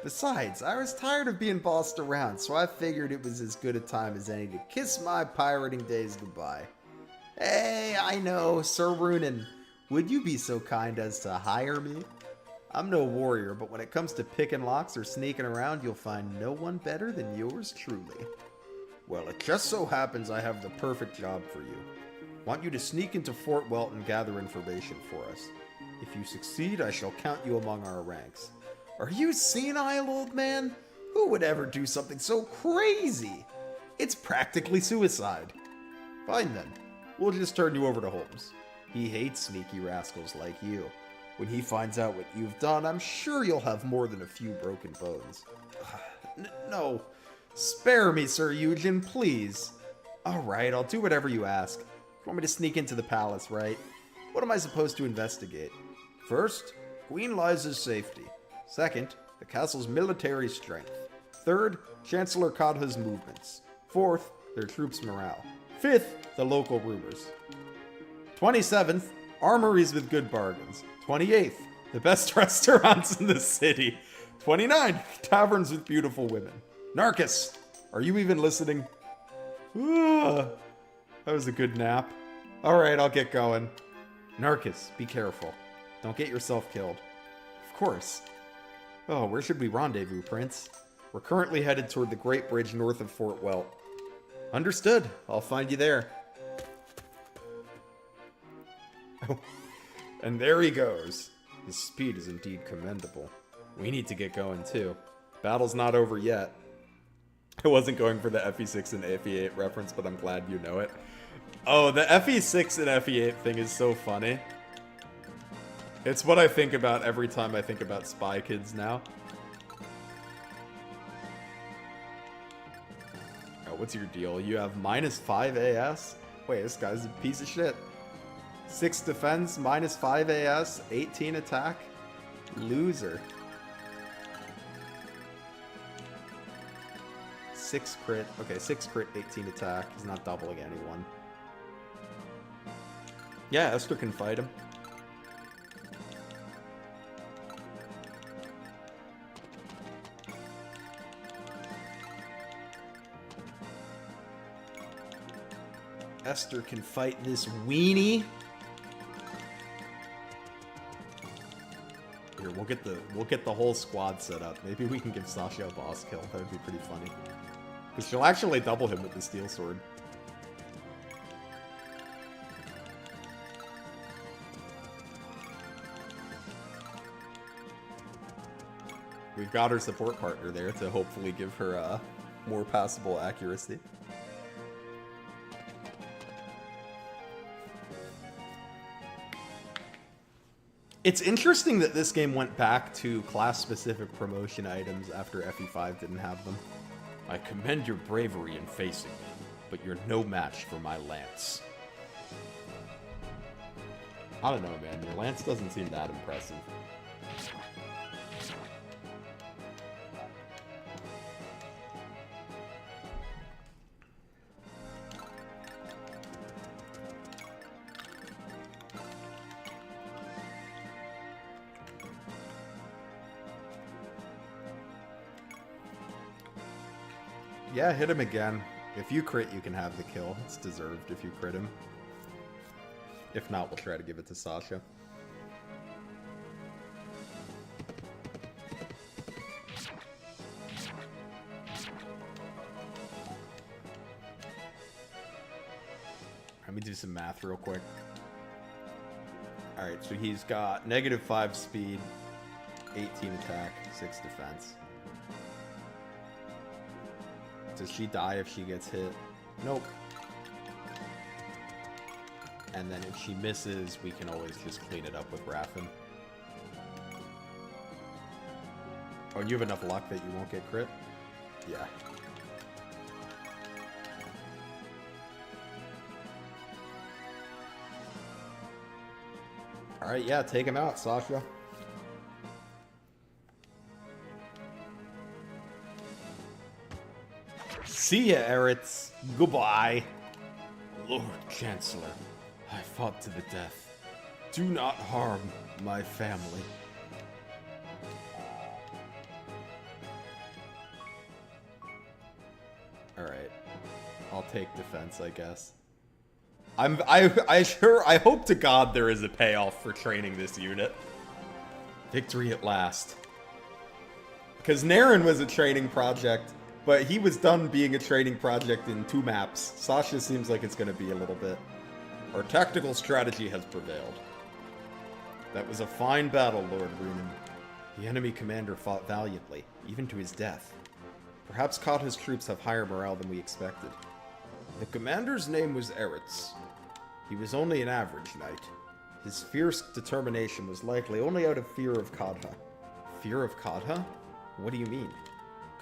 Besides, I was tired of being bossed around, so I figured it was as good a time as any to kiss my pirating days goodbye. Hey, I know, Sir Runin. Would you be so kind as to hire me? I'm no warrior, but when it comes to picking locks or sneaking around, you'll find no one better than yours truly. Well, it just so happens I have the perfect job for you. Want you to sneak into Fort Welt and gather information for us. If you succeed, I shall count you among our ranks. Are you senile, old man? Who would ever do something so crazy? It's practically suicide. Fine then. We'll just turn you over to Holmes. He hates sneaky rascals like you. When he finds out what you've done, I'm sure you'll have more than a few broken bones. No. Spare me, Sir Eugen, please. Alright, I'll do whatever you ask. You want me to sneak into the palace, right? What am I supposed to investigate? First, Queen Liza's safety. Second, the castle's military strength. Third, Chancellor Kadha's movements. Fourth, their troops' morale. Fifth, the local rumors. 27th, armories with good bargains. 28th, the best restaurants in the city. 29th, taverns with beautiful women. Narcus, are you even listening? That was a good nap. Alright, I'll get going. Narcus, be careful. Don't get yourself killed. Of course. Oh, where should we rendezvous, Prince? We're currently headed toward the Great Bridge north of Fort Welt. Understood. I'll find you there. And there he goes. His speed is indeed commendable. We need to get going, too. Battle's not over yet. I wasn't going for the FE6 and FE8 reference, but I'm glad you know it. Oh, the FE6 and FE8 thing is so funny. It's what I think about every time I think about Spy Kids now. Oh, what's your deal? You have -5 AS? Wait, this guy's a piece of shit. 6 defense, -5 AS, 18 attack. Loser. 6 crit. Okay, 6 crit, 18 attack. He's not doubling anyone. Yeah, Esther can fight him. Esther can fight this weenie. Here, we'll get the whole squad set up. Maybe we can give Sasha a boss kill. That would be pretty funny. Because she'll actually double him with the steel sword. We've got her support partner there to hopefully give her more passable accuracy. It's interesting that this game went back to class-specific promotion items after FE5 didn't have them. I commend your bravery in facing me, but you're no match for my lance. I don't know, man. Your lance doesn't seem that impressive. Yeah, hit him again. If you crit, you can have the kill. It's deserved if you crit him. If not, we'll try to give it to Sasha. me do some math real quick. Alright, so he's got -5 speed, 18 attack, 6 defense. Does she die if she gets hit? Nope. And then if she misses, we can always just clean it up with Raffin. Oh, you have enough luck that you won't get crit? Yeah. Alright, yeah, take him out, Sasha. See ya, Eretz. Goodbye. Lord Chancellor, I fought to the death. Do not harm my family. Alright. I'll take defense, I guess. I hope to God there is a payoff for training this unit. Victory at last. Because Naren was a training project, but he was done being a training project in 2 maps. Sasha seems like it's going to be a little bit. Our tactical strategy has prevailed. That was a fine battle, Lord Runen. The enemy commander fought valiantly, even to his death. Perhaps Kata's troops have higher morale than we expected. The commander's name was Eretz. He was only an average knight. His fierce determination was likely only out of fear of Kata. Fear of Kata? What do you mean?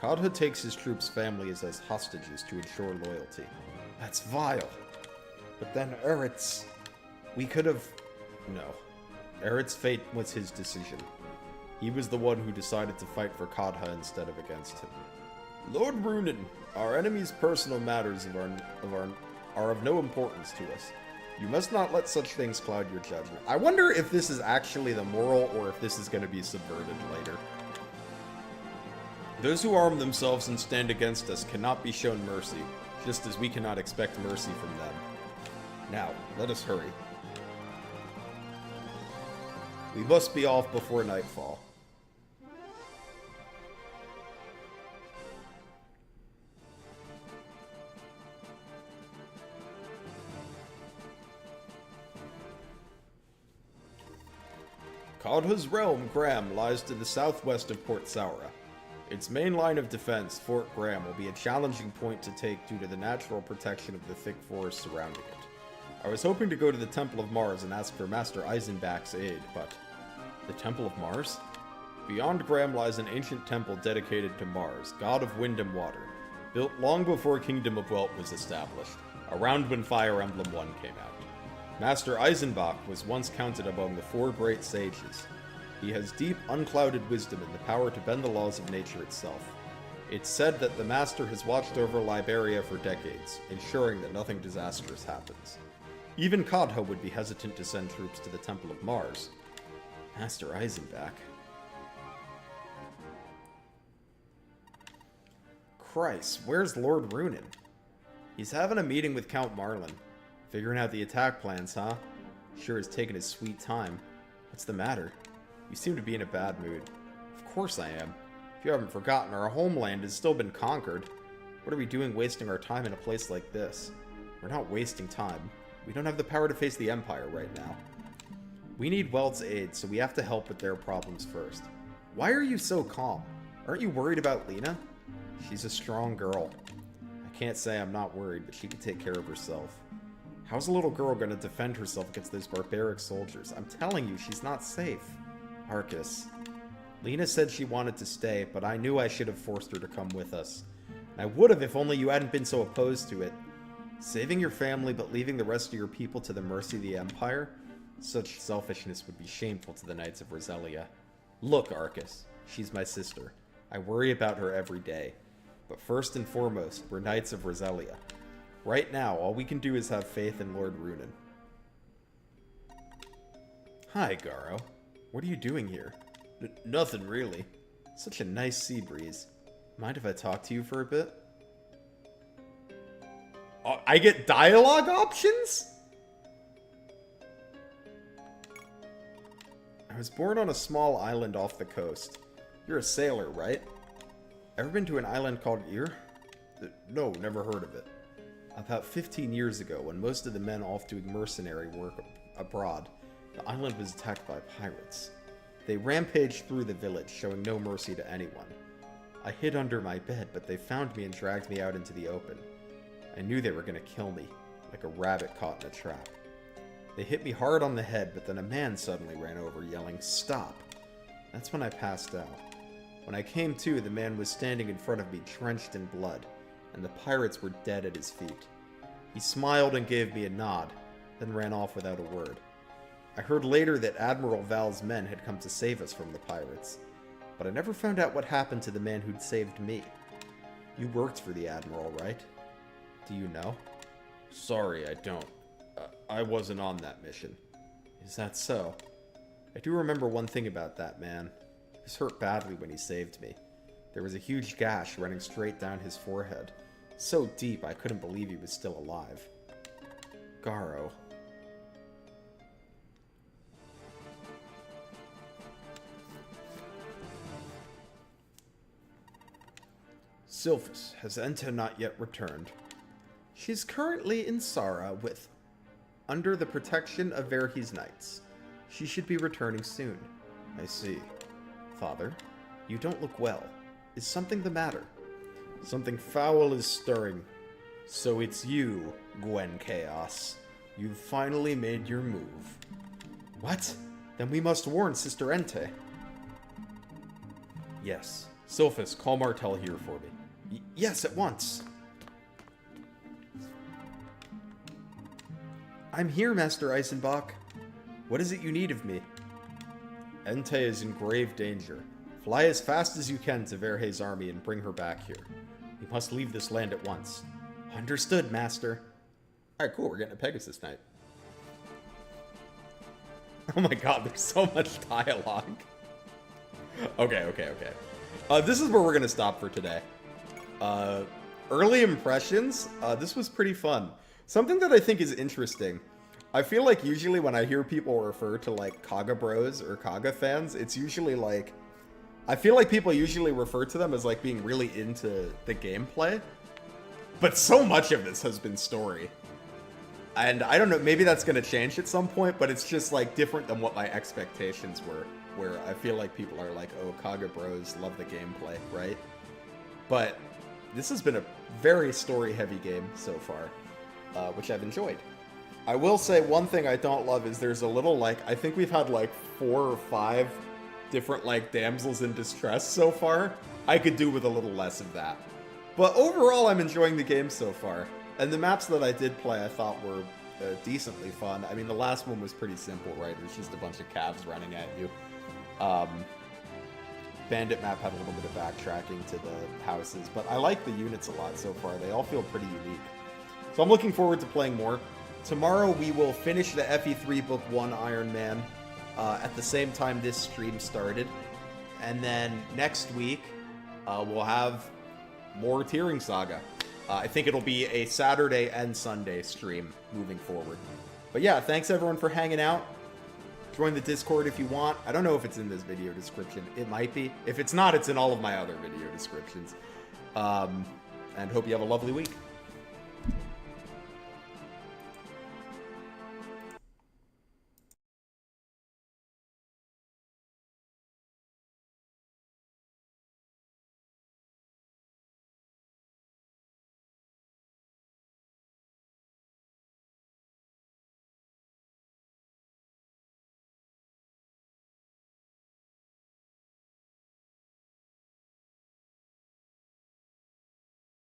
Kata takes his troops' families as hostages to ensure loyalty. That's vile. But then Eretz... We could have... No. Eretz's fate was his decision. He was the one who decided to fight for Kata instead of against him. Lord Runen, our enemy's personal matters are of no importance to us. You must not let such things cloud your judgment. I wonder if this is actually the moral or if this is going to be subverted later. Those who arm themselves and stand against us cannot be shown mercy, just as we cannot expect mercy from them. Now, let us hurry. We must be off before nightfall. Kata's realm, Graham, lies to the southwest of Port Saura. Its main line of defense, Fort Graham, will be a challenging point to take due to the natural protection of the thick forest surrounding it. I was hoping to go to the Temple of Mars and ask for Master Eisenbach's aid, but... The Temple of Mars? Beyond Graham lies an ancient temple dedicated to Mars, god of wind and water, built long before Kingdom of Welt was established, around when Fire Emblem 1 came out. Master Eisenbach was once counted among the 4 great sages. He has deep, unclouded wisdom and the power to bend the laws of nature itself. It's said that the Master has watched over Liberia for decades, ensuring that nothing disastrous happens. Even Kata would be hesitant to send troops to the Temple of Mars. Master Eisenbach. Christ, where's Lord Runen? He's having a meeting with Count Marlin. Figuring out the attack plans, huh? Sure has taken his sweet time. What's the matter? You seem to be in a bad mood. Of course I am. If you haven't forgotten, our homeland has still been conquered. What are we doing wasting our time in a place like this? We're not wasting time. We don't have the power to face the Empire right now. We need Welt's aid, so we have to help with their problems first. Why are you so calm? Aren't you worried about Lena? She's a strong girl. I can't say I'm not worried, but she can take care of herself. How's a little girl going to defend herself against those barbaric soldiers? I'm telling you, she's not safe. Arcus. Lena said she wanted to stay, but I knew I should have forced her to come with us. And I would have if only you hadn't been so opposed to it. Saving your family but leaving the rest of your people to the mercy of the Empire? Such selfishness would be shameful to the Knights of Roselia. Look, Arcus. She's my sister. I worry about her every day. But first and foremost, we're Knights of Roselia. Right now, all we can do is have faith in Lord Runen. Hi, Garo. What are you doing here? Nothing, really. Such a nice sea breeze. Mind if I talk to you for a bit? I get dialogue options? I was born on a small island off the coast. You're a sailor, right? Ever been to an island called Ir? No, never heard of it. About 15 years ago, when most of the men off doing mercenary work abroad, the island was attacked by pirates. They rampaged through the village, showing no mercy to anyone. I hid under my bed, but they found me and dragged me out into the open. I knew they were going to kill me, like a rabbit caught in a trap. They hit me hard on the head, but then a man suddenly ran over, yelling, "Stop!" That's when I passed out. When I came to, the man was standing in front of me, drenched in blood, and the pirates were dead at his feet. He smiled and gave me a nod, then ran off without a word. I heard later that Admiral Val's men had come to save us from the pirates, but I never found out what happened to the man who'd saved me. You worked for the Admiral, right? Do you know? Sorry, I don't. I wasn't on that mission. Is that so? I do remember one thing about that man. He was hurt badly when he saved me. There was a huge gash running straight down his forehead. So deep, I couldn't believe he was still alive. Garo. Sylphus, has Enta not yet returned? She's currently in Sara under the protection of Verhe's knights. She should be returning soon. I see. Father, you don't look well. Is something the matter? Something foul is stirring. So it's you, Gwen Chaos. You've finally made your move. What? Then we must warn Sister Ente. Yes. Sylphus, call Martel here for me. Yes, at once. I'm here, Master Eisenbach. What is it you need of me? Ente is in grave danger. Fly as fast as you can to Verhe's army and bring her back here. We must leave this land at once. Understood, Master. Alright, cool. We're getting a Pegasus Knight. Oh my god, there's so much dialogue. Okay. This is where we're going to stop for today. Early impressions. This was pretty fun. Something that I think is interesting. I feel like usually when I hear people refer to like Kaga bros or Kaga fans, it's usually like... I feel like people usually refer to them as like being really into the gameplay. But so much of this has been story. And I don't know, maybe that's going to change at some point, but it's just like different than what my expectations were. Where I feel like people are like, oh, Kaga bros love the gameplay, right? But this has been a very story-heavy game so far, which I've enjoyed. I will say one thing I don't love is there's a little, like, I think we've had, like, 4 or 5 different, like, damsels in distress so far. I could do with a little less of that. But overall, I'm enjoying the game so far. And the maps that I did play I thought were decently fun. I mean, the last one was pretty simple, right? It was just a bunch of calves running at you. Bandit map had a little bit of backtracking to the houses, but I like the units a lot so far. They all feel pretty unique. So I'm looking forward to playing more. Tomorrow we will finish the FE3 Book 1 Iron Man at the same time this stream started. And then next week we'll have more Tearing Saga. I think it'll be a Saturday and Sunday stream moving forward. But yeah, thanks everyone for hanging out. Join the Discord if you want. I don't know if it's in this video description. It might be. If it's not, it's in all of my other video descriptions. And hope you have a lovely week.